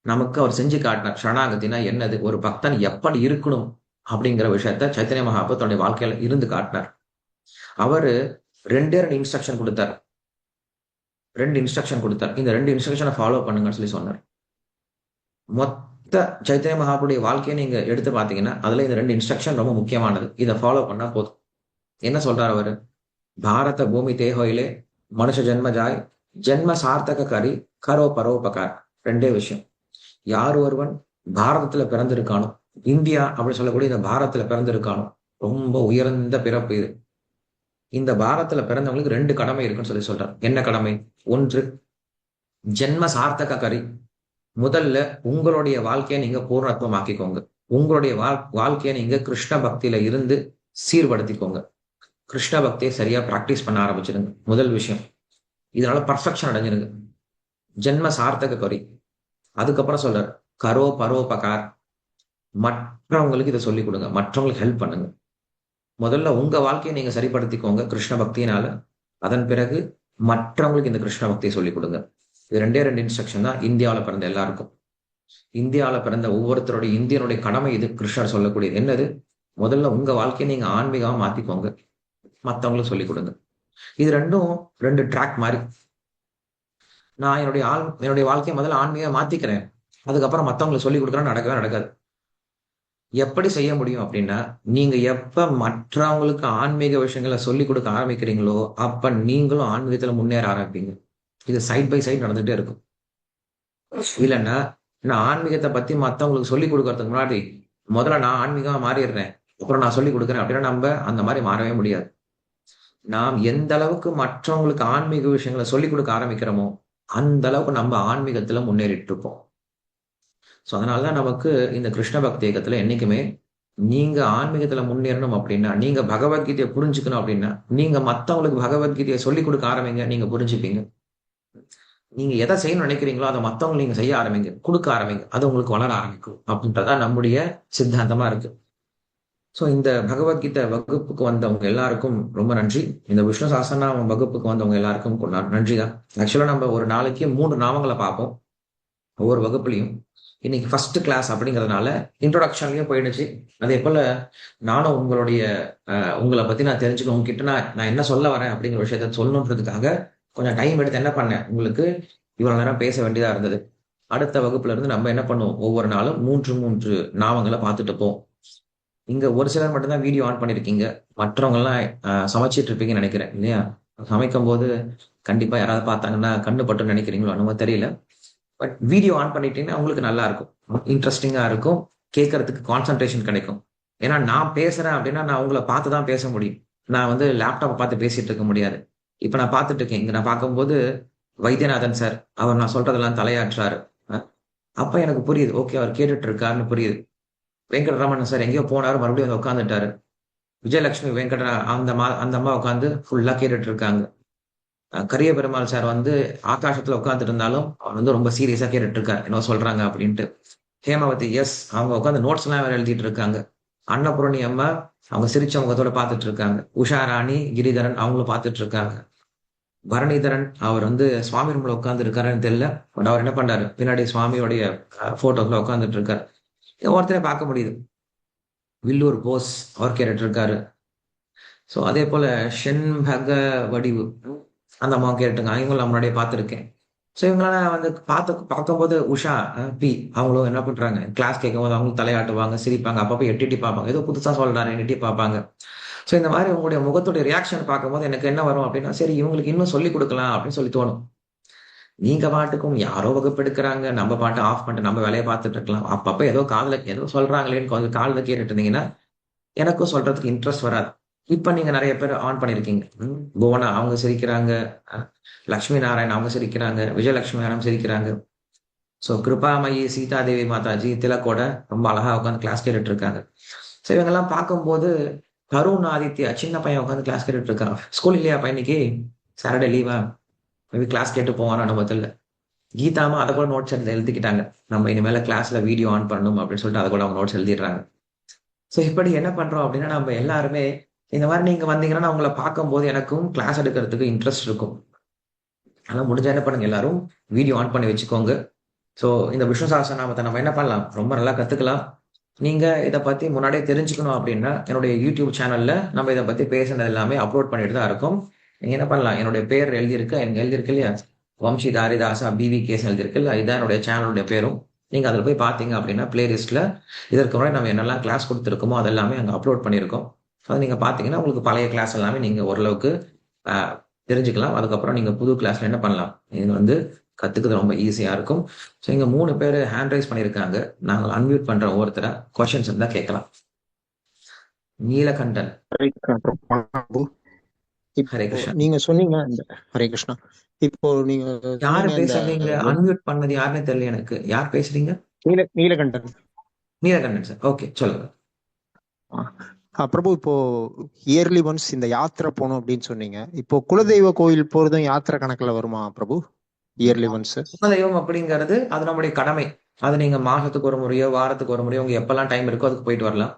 நமக்கு அவர் செஞ்சு காட்டினார். சரணாகதினா என்னது? ஒரு பக்தன் எப்படி இருக்கணும் அப்படிங்கிற விஷயத்த சைத்தன்ய மகாபுரு தன்னுடைய வாழ்க்கையில இருந்து காட்டினார். அவரு 2 இன்ஸ்ட்ரக்ஷன் கொடுத்தார். 2 இன்ஸ்ட்ரக்ஷன் கொடுத்தார். இந்த 2 இன்ஸ்ட்ரக்ஷனை ஃபாலோ பண்ணுங்கன்னு சொல்லி சொன்னார். மொத்த சைத்தன்ய மகாபுருடைய வாழ்க்கையை நீங்க எடுத்து பார்த்தீங்கன்னா, அதுல இந்த 2 இன்ஸ்ட்ரக்ஷன் ரொம்ப முக்கியமானது. இதை ஃபாலோ பண்ணா போதும். என்ன சொல்றாரு அவரு? பாரத பூமி தேகோயிலே மனுஷ ஜென்ம ஜாய் ஜென்ம சார்த்தக கரி கரோ பரோபகார். 2 விஷயம். யார் ஒருவன் பாரதத்துல பிறந்திருக்கானோ, இந்தியா அப்படின்னு சொல்லக்கூடிய இந்த பாரதத்துல பிறந்திருக்கானோ, ரொம்ப உயர்ந்த பிறப்பு இது. இந்த பாரதத்துல பிறந்தவங்களுக்கு 2 கடமை இருக்குன்னு சொல்லி சொல்றார். என்ன கடமை? 1, ஜென்ம சார்த்தக கரி. முதல்ல உங்களுடைய வாழ்க்கையை நீங்க பூர்ணத்துவமாக்கிக்கோங்க. உங்களுடைய வாழ்க்கையை நீங்க கிருஷ்ண பக்தியில இருந்து சீர்படுத்திக்கோங்க. கிருஷ்ண பக்தியை சரியா பிராக்டிஸ் பண்ண ஆரம்பிச்சிருங்க. முதல் விஷயம். இதனால பர்ஃபெக்ஷன் அடைஞ்சிருங்க. ஜென்ம சார்த்தக கரி. அதுக்கப்புறம் சொல்றார், கரோ பரோபகார். மற்றவங்களுக்கு இதை சொல்லிக் கொடுங்க. மற்றவங்களுக்கு ஹெல்ப் பண்ணுங்க. முதல்ல உங்க வாழ்க்கையை நீங்க சரிப்படுத்திக்கோங்க கிருஷ்ண பக்தியினால. அதன் பிறகு மற்றவங்களுக்கு இந்த கிருஷ்ண பக்தியை சொல்லிக் கொடுங்க. இது 2 இன்ஸ்ட்ரக்ஷன் தான் இந்தியாவில பிறந்த எல்லாருக்கும். இந்தியாவில பிறந்த ஒவ்வொருத்தருடைய இந்தியனுடைய கடமை இது. கிருஷ்ணர் சொல்லக்கூடியது என்னது? முதல்ல உங்க வாழ்க்கையை நீங்க ஆன்மீகமா மாத்திக்கோங்க. மத்தவங்களுக்கு சொல்லிக் கொடுங்க. இது 2 ட்ராக் மாதிரி. நான் என்னுடைய வாழ்க்கையை முதல்ல ஆன்மீகமா மாத்திக்கிறேன். அதுக்கப்புறம் மத்தவங்களுக்கு சொல்லிக் கொடுக்குறேன், நடக்கவே நடக்காது. எப்படி செய்ய முடியும் அப்படின்னா, நீங்க எப்ப மற்றவங்களுக்கு ஆன்மீக விஷயங்களை சொல்லிக் கொடுக்க ஆரம்பிக்கிறீங்களோ, அப்ப நீங்களும் ஆன்மீகத்துல முன்னேற ஆரம்பிப்பீங்க. இது சைட் பை சைட் நடந்துட்டே இருக்கும். இல்லைன்னா, நான் ஆன்மீகத்தை பத்தி மத்தவங்களுக்கு சொல்லிக் கொடுக்கறதுக்கு முன்னாடி, முதல்ல நான் ஆன்மீகமா மாறிடுறேன். அப்புறம் நான் சொல்லிக் கொடுக்குறேன் அப்படின்னா, நம்ம அந்த மாதிரி மாறவே முடியாது. நாம் எந்த அளவுக்கு மற்றவங்களுக்கு ஆன்மீக விஷயங்களை சொல்லிக் கொடுக்க ஆரம்பிக்கிறோமோ, அந்த அளவுக்கு நம்ம ஆன்மீகத்துல முன்னேறிட்டு இருப்போம். ஸோ அதனாலதான் நமக்கு இந்த கிருஷ்ண பக்தி இயக்கத்துல என்னைக்குமே நீங்க ஆன்மீகத்துல முன்னேறணும் அப்படின்னா, நீங்க பகவத்கீதைய புரிஞ்சுக்கணும் அப்படின்னா, நீங்க மத்தவங்களுக்கு பகவத்கீதைய சொல்லிக் குடுக்க ஆரம்பிங்க. நீங்க புரிஞ்சுப்பீங்க. நீங்க எத செய்யணும்னு நினைக்கிறீங்களோ, அத மத்தவங்களுக்கு நீங்க செய்ய ஆரம்பிங்க. குடுக்க ஆரம்பிங்க. அது உங்களுக்கு வளர ஆரம்பிக்கும். அப்படின்றது தான் நம்முடைய சித்தாந்தமா இருக்கு. ஸோ இந்த பகவத்கீதை வகுப்புக்கு வந்தவங்க எல்லாருக்கும் ரொம்ப நன்றி. இந்த விஷ்ணு சஹஸ்ரநாமம் வகுப்புக்கு வந்தவங்க எல்லாருக்கும் நன்றி தான். ஆக்சுவலா நம்ம ஒரு நாளைக்கு 3 நாமங்கள பார்ப்போம். ஒவ்வொரு வகுப்புலயும். இன்னைக்கு ஃபர்ஸ்ட் கிளாஸ் அப்படிங்கிறதுனால இன்ட்ரோடக்ஷன்லயும் போயிடுச்சு. அதே போல நானும் உங்கள பத்தி நான் தெரிஞ்சுக்கணும். உங்ககிட்ட நான் என்ன சொல்ல வரேன் அப்படிங்கிற விஷயத்த சொல்லணுன்றதுக்காக கொஞ்சம் டைம் எடுத்து என்ன பண்ணேன், உங்களுக்கு இவ்வளவு நேரம் பேச வேண்டியதா இருந்தது. அடுத்த வகுப்புல இருந்து நம்ம என்ன பண்ணுவோம், ஒவ்வொரு நாளும் 3 நாமங்கள பார்த்துட்டு போவோம். இங்க ஒரு சிலர் மட்டும் தான் வீடியோ ஆன் பண்ணியிருக்கீங்க. மற்றவங்கலாம் சமைச்சிட்டு இருப்பீங்கன்னு நினைக்கிறேன் இல்லையா? சமைக்கும்போது கண்டிப்பா யாராவது பார்த்தாங்கன்னா கண்ணு பட்டும்னு நினைக்கிறீங்களோ என்னமோ தெரியல. பட் வீடியோ ஆன் பண்ணிட்டீங்கன்னா உங்களுக்கு நல்லா இருக்கும். இன்ட்ரெஸ்டிங்கா இருக்கும். கேட்கறதுக்கு கான்சன்ட்ரேஷன் கிடைக்கும். ஏன்னா நான் பேசுறேன் அப்படின்னா நான் உங்கள பார்த்து தான் பேச முடியும். நான் வந்து லேப்டாப்ப பார்த்து பேசிட்டு இருக்க முடியாது. இப்ப நான் பார்த்துட்டு இருக்கேன். இங்க நான் பார்க்கும்போது வைத்தியநாதன் சார், அவர் நான் சொல்றதெல்லாம் தலையாட்டுறாரு. அ அப்ப எனக்கு புரியுது. ஓகே அவர் கேட்டுட்டு இருக்காருன்னு புரியுது. வெங்கட்ரமணன் சார் எங்கேயோ போனாரு, மறுபடியும் வந்து உட்கார்ந்துட்டாரு. விஜயலட்சுமி அந்த அம்மா உட்கார்ந்து ஃபுல்லா கேட்டுட்டு இருக்காங்க. கரிய பெருமாள் சார் வந்து ஆகாசத்துல உட்கார்ந்துட்டு இருந்தாலும், அவர் வந்து ரொம்ப சீரியஸா கேட்டுட்டு இருக்காரு. என்னவோ சொல்றாங்க அப்படின்ட்டு. ஹேமாவதி எஸ் அவங்க உட்கார்ந்து நோட்ஸ் எல்லாம் வேற எழுதிட்டு இருக்காங்க. அன்னபூரணி அம்மா அவங்க சிரிச்ச முகத்தோட பார்த்துட்டு இருக்காங்க. உஷா ராணி, கிரிதரன் அவங்களும் பார்த்துட்டு இருக்காங்க. பரணிதரன் அவர் வந்து சுவாமி ரூம்ல உட்கார்ந்து இருக்காருன்னு தெரியல. பட் அவர் என்ன பண்றாரு, பின்னாடி சுவாமியோடைய போட்டோஸ்ல உட்கார்ந்துட்டு இருக்காரு. ஒருத்தரை பார்க்க முடியுது. வில்லூர் போஸ் அவர் கேட்டுட்டு இருக்காரு. ஸோ அதே போல ஷென்பக வடிவு அந்த அம்மா கேட்டுருக்காங்க. இவங்களும் நான் முன்னாடியே பார்த்துருக்கேன். ஸோ இவங்களாம் வந்து பார்க்கும்போது உஷா பி அவங்களும் என்ன பண்றாங்க, கிளாஸ் கேட்கும்போது அவங்களும் தலையாட்டுவாங்க, சிரிப்பாங்க, அப்பப்போ எட்டி எட்டி பார்ப்பாங்க. ஏதோ புதுசா சொல்றாரு எட்டி பார்ப்பாங்க. ஸோ இந்த மாதிரி உங்களுடைய முகத்துடைய ரியாக்ஷன் பார்க்கும்போது எனக்கு என்ன வரும் அப்படின்னா, சரி இவங்களுக்கு இன்னும் சொல்லிக் கொடுக்கலாம் அப்படின்னு சொல்லி தோணும். நீங்க பாட்டுக்கும் யாரோ வகுப்பு எடுக்கிறாங்க, நம்ம பாட்டு ஆஃப் பண்ணிட்டு நம்ம வேலையை பார்த்துட்டு இருக்கலாம். அப்பப்ப ஏதோ காதுல ஏதோ சொல்றாங்களேன்னு கொஞ்சம் காதுல கேட்டுட்டு இருந்தீங்கன்னா எனக்கும் சொல்றதுக்கு இன்ட்ரெஸ்ட் வராது. இப்ப நீங்க நிறைய பேர் ஆன் பண்ணிருக்கீங்க. புவனா அவங்க சிரிக்கிறாங்க. லட்சுமி நாராயண் அவங்க சிரிக்கிறாங்க. விஜயலட்சுமி மேடம் சிரிக்கிறாங்க. சோ கிருபாமயி சீதாதேவி மாதாஜி திலக்கோட ரொம்ப அழகா உட்காந்து கிளாஸ் கேட்டுட்டு இருக்காங்க. சோ இவங்கெல்லாம் பார்க்கும்போது தருண் ஆதித்யா சின்ன பையன் உட்காந்து கிளாஸ் கேட்டுட்டு இருக்கான். ஸ்கூல் இல்லையா பையனுக்கு? சாட்டர்டே லீவா? மேபி கிளாஸ் கேட்டு போவானா நம்ம தெரியல. கீதாமா அதை கூட நோட்ஸ் எழுதிக்கிட்டாங்க. நம்ம இனிமேல கிளாஸ்ல வீடியோ ஆன் பண்ணணும் அப்படின்னு சொல்லிட்டு அதை கூட அவங்க நோட்ஸ் எழுதிடுறாங்க. சோ இப்படி என்ன பண்றோம் அப்படின்னா நம்ம எல்லாருமே இந்த மாதிரி நீங்க வந்தீங்கன்னா நான் உங்களை பார்க்கும்போது எனக்கும் கிளாஸ் எடுக்கிறதுக்கு இன்ட்ரெஸ்ட் இருக்கும். ஆனா முடிஞ்சா என்ன பண்ணுங்க, எல்லாரும் வீடியோ ஆன் பண்ணி வச்சுக்கோங்க. சோ இந்த விஷ்ணு சஹஸ்ரநாமத்தை நம்ம என்ன பண்ணலாம், ரொம்ப நல்லா கத்துக்கலாம். நீங்க இத பத்தி முன்னாடியே தெரிஞ்சுக்கணும் அப்படின்னா என்னுடைய யூடியூப் சேனல்ல நம்ம இத பத்தி பேசுனது எல்லாமே அப்லோட் பண்ணிட்டு தான் இருக்கும். நீங்க என்ன பண்ணலாம், என்னுடைய பேர் எழுதியிருக்கு இல்லையா, வம்சி தாரிதாசா பிவிகேஸ் எழுதியிருக்கு இல்ல, இதுதான் என்னுடைய சேனலுடைய பேரும். நீங்க அதுல போய் பாத்தீங்க அப்படின்னா பிளேலிஸ்ட்ல இதற்கு முன்னாடி நம்ம என்னெல்லாம் கிளாஸ் கொடுத்துருக்கோமோ அதெல்லாமே அங்க அப்லோட் பண்ணியிருக்கோம். அதை நீங்க பாத்தீங்கன்னா உங்களுக்கு பழைய கிளாஸ் எல்லாமே நீங்க ஓரளவுக்கு ஆஹ், தெரிஞ்சுக்கலாம். அதுக்கப்புறம் நீங்க புது கிளாஸ்ல என்ன பண்ணலாம், இது வந்து கத்துக்கிறது ரொம்ப ஈஸியா இருக்கும். ஸோ இங்க 3 பேர் ஹேண்ட் ரைஸ் பண்ணியிருக்காங்க. நாங்கள் அன்மியூட் பண்ற ஒவ்வொருத்தரா கொஸ்டின்ஸ் இருந்தா கேட்கலாம். நீலகண்டன். ஹரே கிருஷ்ணா பிரபு. ஹரே இப்போ கிருஷ்ணன். நீங்க சொன்னீங்க இந்த ஹரே கிருஷ்ணா. இப்போ நீங்க யாரு சொன்னீங்க இந்த பேசுறீங்க? அன்மியூட் பண்ணது யாருன்னு தெரியல எனக்கு. யார் பேசுறீங்க? நீலகண்டன். நீலகண்டன் சார். ஓகே சொல்லுங்க. பிரபு, இப்போ இயர்லி ஒன்ஸ் இந்த யாத்திரை போகணும் அப்படின்னு சொன்னீங்க. இப்போ குலதெய்வ கோயில் போறதும் யாத்திரை கணக்குல வருமா பிரபு? Yearly once. குலதெய்வம் அப்படிங்கிறது அது நம்முடைய கடமை. அது நீங்க மாசத்துக்கு ஒரு முறையோ வாரத்துக்கு ஒரு முறையோ உங்க எப்பெல்லாம் டைம் இருக்கோ அதுக்கு போயிட்டு வரலாம்.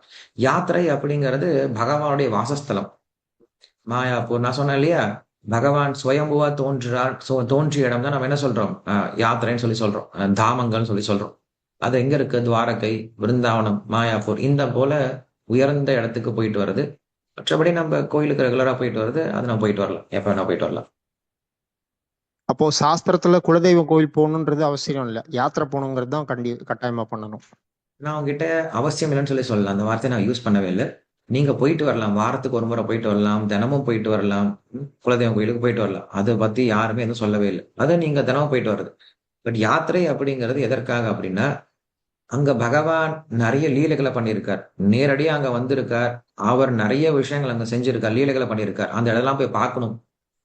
யாத்திரை அப்படிங்கிறது பகவானுடைய வாசஸ்தலம். மாயாப்பூர் நான் சொன்னேன் இல்லையா, பகவான் சுயம்புவா தோன்றுறார். தோன்றிய இடம் தான் நம்ம என்ன சொல்றோம், யாத்திரைன்னு சொல்லி சொல்றோம், தாமங்கள்னு சொல்லி சொல்றோம். அது எங்க இருக்கு? துவாரகை, பிருந்தாவனம், மாயாப்பூர் இந்த போல உயர்ந்த இடத்துக்கு போயிட்டு வருது. மற்றபடி நம்ம கோயிலுக்கு ரெகுலரா போயிட்டு வருது, அது நம்ம போயிட்டு வரலாம், எப்ப வேணா போயிட்டு வரலாம். அப்போ சாஸ்திரத்துல குலதெய்வ கோயில் போகணுன்றது அவசியம் இல்லை, யாத்திரை போகணுங்கிறது தான் கட்டாயமா பண்ணணும். நான் உங்ககிட்ட அவசியம் இல்லைன்னு சொல்லி சொல்லலாம், அந்த வார்த்தையை நான் யூஸ் பண்ணவே இல்லை. நீங்க போயிட்டு வரலாம், வாரத்துக்கு ஒரு முறை போயிட்டு வரலாம், தினமும் போயிட்டு வரலாம். குலதெய்வம் கோயிலுக்கு போயிட்டு வரலாம். அதை பத்தி யாருமே எதுவும் சொல்லவே இல்லை. அதை நீங்க தினமும் போயிட்டு வர்றது. பட் யாத்திரை அப்படிங்கிறது எதற்காக அப்படின்னா, அங்க பகவான் நிறைய லீலைகளை பண்ணியிருக்கார். நேரடியா அங்க வந்திருக்கார். அவர் நிறைய விஷயங்கள் அங்க செஞ்சிருக்கார், லீலைகளை பண்ணியிருக்கார். அந்த இடம்லாம் போய் பார்க்கணும்.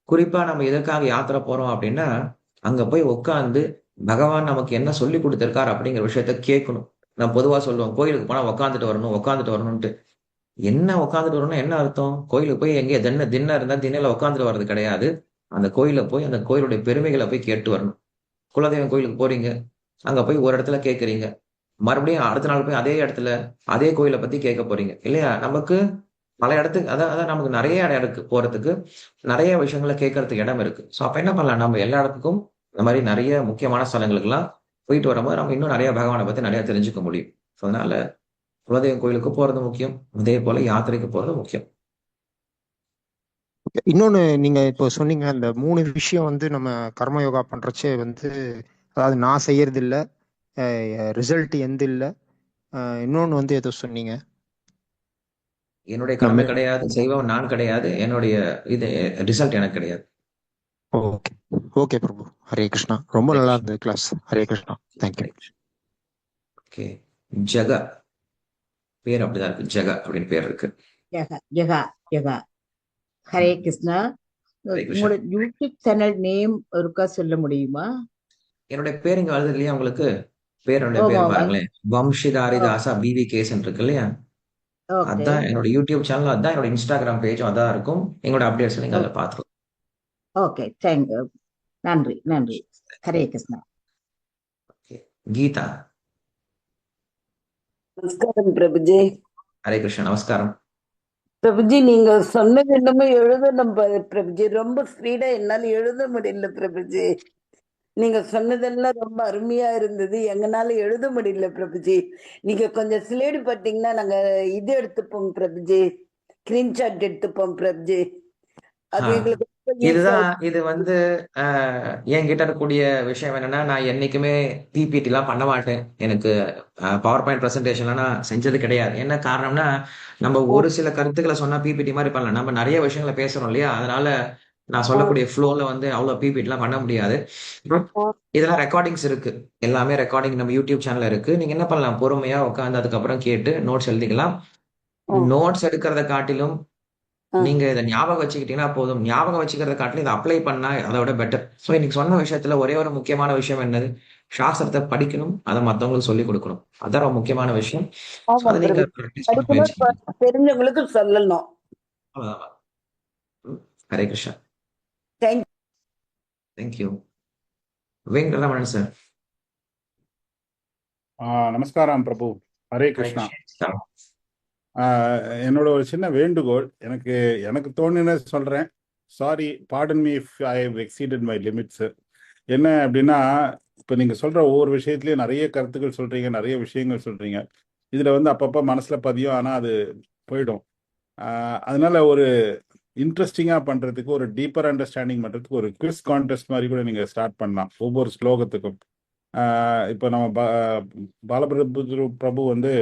குறிப்பா நம்ம எதற்காக யாத்திரை போறோம் அப்படின்னா, அங்க போய் உட்கார்ந்து பகவான் நமக்கு என்ன சொல்லி கொடுத்திருக்கார் அப்படிங்கிற விஷயத்த கேட்கணும். நான் பொதுவா சொல்லுவேன், கோயிலுக்கு போனா உட்காந்துட்டு வரணும், உட்காந்துட்டு வரணும்ன்ட்டு. என்ன உட்காந்துட்டு வரணும்னா என்ன அர்த்தம்? கோயிலுக்கு போய் எங்கே திண்ணை இருந்தா திண்ணையில உட்காந்துட்டு வர்றது கிடையாது. அந்த கோயில்ல போய் அந்த கோயிலுடைய பெருமைகளை போய் கேட்டு வரணும். குலதெய்வம் கோயிலுக்கு போறீங்க. அங்க போய் ஒரு இடத்துல கேட்கறீங்க. மறுபடியும் அடுத்த நாள் போய் அதே இடத்துல அதே கோயிலை பத்தி கேட்க போறீங்க இல்லையா? நமக்கு பல இடத்துக்கு அதான் அதான் நமக்கு நிறைய இடம் இருக்கு போறதுக்கு. நிறைய விஷயங்களை கேட்கறதுக்கு இடம் இருக்கு. ஸோ அப்ப என்ன பண்ணலாம்? நம்ம எல்லா இடத்துக்கும் இந்த மாதிரி நிறைய முக்கியமான ஸ்தலங்களுக்குலாம் போயிட்டு வரும்போது நம்ம இன்னும் நிறைய பகவானை பத்தி நிறைய தெரிஞ்சுக்க முடியும். ஸோ அதனால குலதெய்வம் கோயிலுக்கு போறது முக்கியம். அதே போல யாத்திரைக்கு போறது முக்கியம். இன்னொன்னு நீங்க இப்போ சொன்னீங்க, அந்த 3 விஷயம் வந்து நம்ம கர்மயோகா பண்றச்சே வந்து, அதாவது நான் செய்யறது இல்ல, ரிசல்ட் எந்த இல்ல, இன்னொன்னு வந்து ஏதோ சொன்னீங்க. என்னுடைய கடமை நம்ம கிடையாது, செய்வன் நான் கிடையாது. என்னுடைய இது ரிசல்ட் எனக்கு கிடையாது. ஓகே. ஓகே பிரபு. ஹரே கிருஷ்ணா. ரொம்ப ஹரே நல்லா கிருஷ்ணா. இருந்தது class. Hare Krishna. Thank you. Hare Krishna. Okay. Jega பேர் அப்படிதான் இருக்கு. ஜெகா அப்படின்னு பேர் இருக்கு. ஜெகா ஜெகா ஜெகா. ஹரே ம். கிருஷ்ணா. ஹரே கிருஷ்ணா. உங்களோட யூடியூப் சேனல் நேம் ஒருக்கா சொல்ல முடியுமா? என்னுடைய பேர் இங்க வருது இல்லையா உங்களுக்கு? பேருடைய ஓமா பேர் ஓமா. பாருங்களேன். வம்ஷிதாரி தாசா பிவி கேசன் இருக்கு இல்லையா? ஓகே அதான் என்னோட யூடியூப் சேனல், அதான் என்னோட இன்ஸ்டாகிராம் பேஜும் அதான் இருக்கும். எங்களோட அப்டேட்ஸ் நீங்க அதில் பார்த்துருவோம். ஓகே. தேங்க்யூ. நன்றி நன்றி. ஹரே கிருஷ்ணா. ஓகே. கீதா. நமஸ்காரம் பிரபுஜி. ஹரே கிருஷ்ணா. நமஸ்காரம். பிரபுஜி, நீங்க சொன்னது என்னமோ எழுதணும் பிரபுஜி. ரொம்ப ஸ்பீடா என்னால எழுத முடியல பிரபுஜி. நீங்க சொன்னதெல்லாம் ரொம்ப அருமையா இருந்தது, எங்கனால எழுத முடியல பிரபுஜி. நீங்க கொஞ்சம் ஸ்லேடு பட்டீங்கன்னா நாங்க இது எடுத்துப்போம் பிரபுஜி, ஸ்கிரீன்ஷாட் எடுத்துப்போம் பிரபுஜி. அது எங்களுக்கு ரொம்ப யூஸ் இதுதான் ஆகும். இது வந்து என்கிட்ட இருக்கக்கூடிய விஷயம் என்னன்னா, நான் என்னைக்குமே பிபிடி எல்லாம் பண்ண மாட்டேன். எனக்கு பவர் பாயிண்ட் பிரசன்டேஷன்லாம் நான் செஞ்சது கிடையாது. என்ன காரணம்னா, நம்ம ஒரு சில கருத்துக்களை சொன்னா பிபிடி மாதிரி பண்ணலாம். நம்ம நிறைய விஷயங்களை பேசுறோம் இல்லையா? அதனால நான் சொல்லக்கூடிய ஃப்ளோல வந்து அவ்வளவு பிபிடி எல்லாம் பண்ண முடியாது. இதெல்லாம் ரெக்கார்டிங்ஸ் இருக்கு. எல்லாமே ரெக்கார்டிங் நம்ம யூடியூப் சேனல்ல இருக்கு. நீங்க என்ன பண்ணலாம்? பொறுமையா உட்காந்து அதுக்கப்புறம் கேட்டு நோட்ஸ் எழுதிக்கலாம். நோட்ஸ் எடுக்கிறத காட்டிலும் நீங்க இதை ஞாபகம் வச்சுக்கிட்டீங்கன்னா போதும். ஞாபகம் வச்சுக்கிறத காட்டிலும் இதை அப்ளை பண்ணா அதை விட பெட்டர். ஸோ இன்னைக்கு சொன்ன விஷயத்துல ஒரே ஒரு முக்கியமான விஷயம் என்னது? சாஸ்திரத்தை படிக்கணும், அதை மத்தவங்களுக்கு சொல்லிக் கொடுக்கணும். அதான் ரொம்ப முக்கியமான விஷயம். ஆமா அதை நீங்க பிரபுஜி, ப்ராக்டிஸ் பண்ண படிக்கணும், முயற்சி பண்ணுங்க. தெரிஞ்சவங்களுக்கு சொல்லணும். அவ்வளவுதான். Hare Krishna. Thank you. Thank you. Venkataramanan sir. நமஸ்காரம் பிரபு. ஹரே ஹரே கிருஷ்ணா. கிருஷ்ணா. என்னோட ஒரு சின்ன வேண்டுகோள், எனக்கு தோணுனது சொல்றேன். Sorry, pardon me if I have exceeded my limits. என்ன அப்படின்னா, இப்போ நீங்க சொல்ற ஒவ்வொரு விஷயத்துலயும் நிறைய கருத்துக்கள் சொல்றீங்க, நிறைய விஷயங்கள் சொல்றீங்க. இதுல வந்து அப்பப்போ மனசுல பதியும், ஆனா அது போயிடும். அதனால ஒரு இன்ட்ரெஸ்டிங்கா பண்றதுக்கு, ஒரு டீப்பர் அண்டர்ஸ்டாண்டிங் பண்றதுக்கு ஒரு குவிஸ் கான்டெஸ்ட் மாதிரி கூட நீங்க ஸ்டார்ட் பண்ணலாம் ஒவ்வொரு ஸ்லோகத்துக்கும். இப்போ நம்ம பாலபிரபு வந்து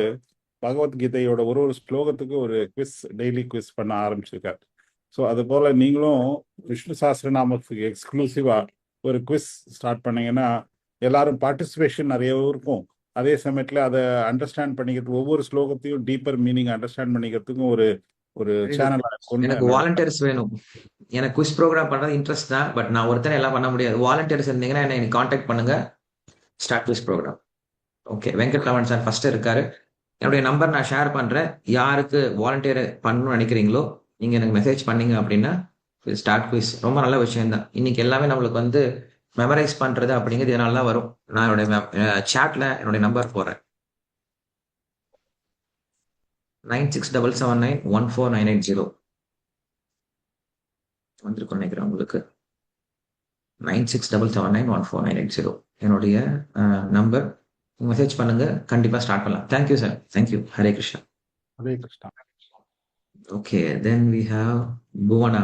பகவத்கீதையோட ஒரு ஒரு ஸ்லோகத்துக்கு ஒரு குவிஸ், டெய்லி குவிஸ் பண்ண ஆரம்பிச்சிருக்காரு. ஸோ அது போல நீங்களும் விஷ்ணு சாஸ்திரநாமத்துக்கு எக்ஸ்க்ளூசிவா ஒரு குவிஸ் ஸ்டார்ட் பண்ணீங்கன்னா எல்லாரும் பார்ட்டிசிபேஷன் நிறைய இருக்கும். அதே சமயத்துல அதை அண்டர்ஸ்டாண்ட் பண்ணிக்கிறதுக்கு, ஒவ்வொரு ஸ்லோகத்தையும் டீப்பர் மீனிங் அண்டர்ஸ்டாண்ட் பண்ணிக்கிறதுக்கும் ஒரு ஒரு சேனல் எனக்கு வாலண்டியர்ஸ் வேணும். எனக்கு குவிஸ் ப்ரோக்ராம் பண்றது இன்ட்ரெஸ்ட் தான். பட் நான் ஒருத்தனை எல்லாம் பண்ண முடியாது. வாலண்டியர்ஸ் இருந்தீங்கன்னா என்னை கான்டாக்ட் பண்ணுங்க. Start quiz programme. Okay. Venkatraman sir first இருக்காரு. என்னுடைய நம்பர் நான் ஷேர் பண்றேன். யாருக்கு வாலண்டியர் பண்ணணும்னு நினைக்கிறீங்களோ நீங்க எனக்கு மெசேஜ் பண்ணீங்க அப்படின்னா ஸ்டார்ட் குவிஸ் ரொம்ப நல்ல விஷயம் தான். இன்னைக்கு எல்லாமே நம்மளுக்கு வந்து மெமரைஸ் பண்றது அப்படிங்கிறது இதனால தான் வரும். நான் என்னுடைய சாட்ல என்னுடைய நம்பர் போறேன். 9677914980 வந்திருக்கும் நினைக்கிறேன் உங்களுக்கு. 9677914980 என்னுடைய நம்பர். மெசேஜ் பண்ணுங்க, கண்டிப்பா ஸ்டார்ட் பண்ணலாம். Thank you sir. Thank you. Hare Krishna. Hare Krishna. Okay, then we have Bhuvana.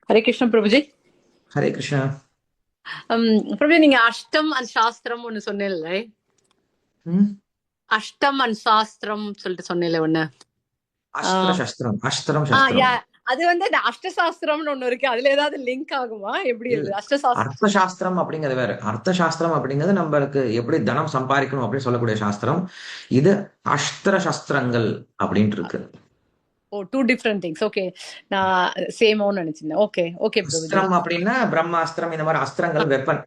Hare Krishna Prabhuji. Hare Krishna. Prabhuji, நீங்க அஷ்டம் அண்ட் சாஸ்திரம் ஒண்ணு சொன்னேன்ல, அஷ்டம் அண்ட் சாஸ்திரம் சொல்லிட்டு சொன்னேன்ல ஒண்ணு. அஸ்திர சஸ்திரம், அஸ்திரம் சஸ்திரம். அது வந்து இந்த அஷ்டசாஸ்திரம்னு ஒண்ணு இருக்கு, அதுல ஏதாவது லிங்க் ஆகுமா? எப்படி இருக்கு அர்த்த சாஸ்திரம் அப்படிங்கிறது வேற. அர்த்த சாஸ்திரம் அப்படிங்கிறது நம்மளுக்கு எப்படி தனம் சம்பாதிக்கணும் அப்படின்னு சொல்லக்கூடிய சாஸ்திரம். இது அஸ்திர சஸ்திரங்கள் அப்படின்ட்டு இருக்கு. ஓ, டூ டிஃபரெண்ட் திங்ஸ். ஓகே, நான் சேமோன்னு நினைச்சிருந்தேன். Okay okay. அஸ்திரம் அப்படின்னா பிரம்மாஸ்திரம், இந்த மாதிரி அஸ்திரங்கள், வெப்பன்.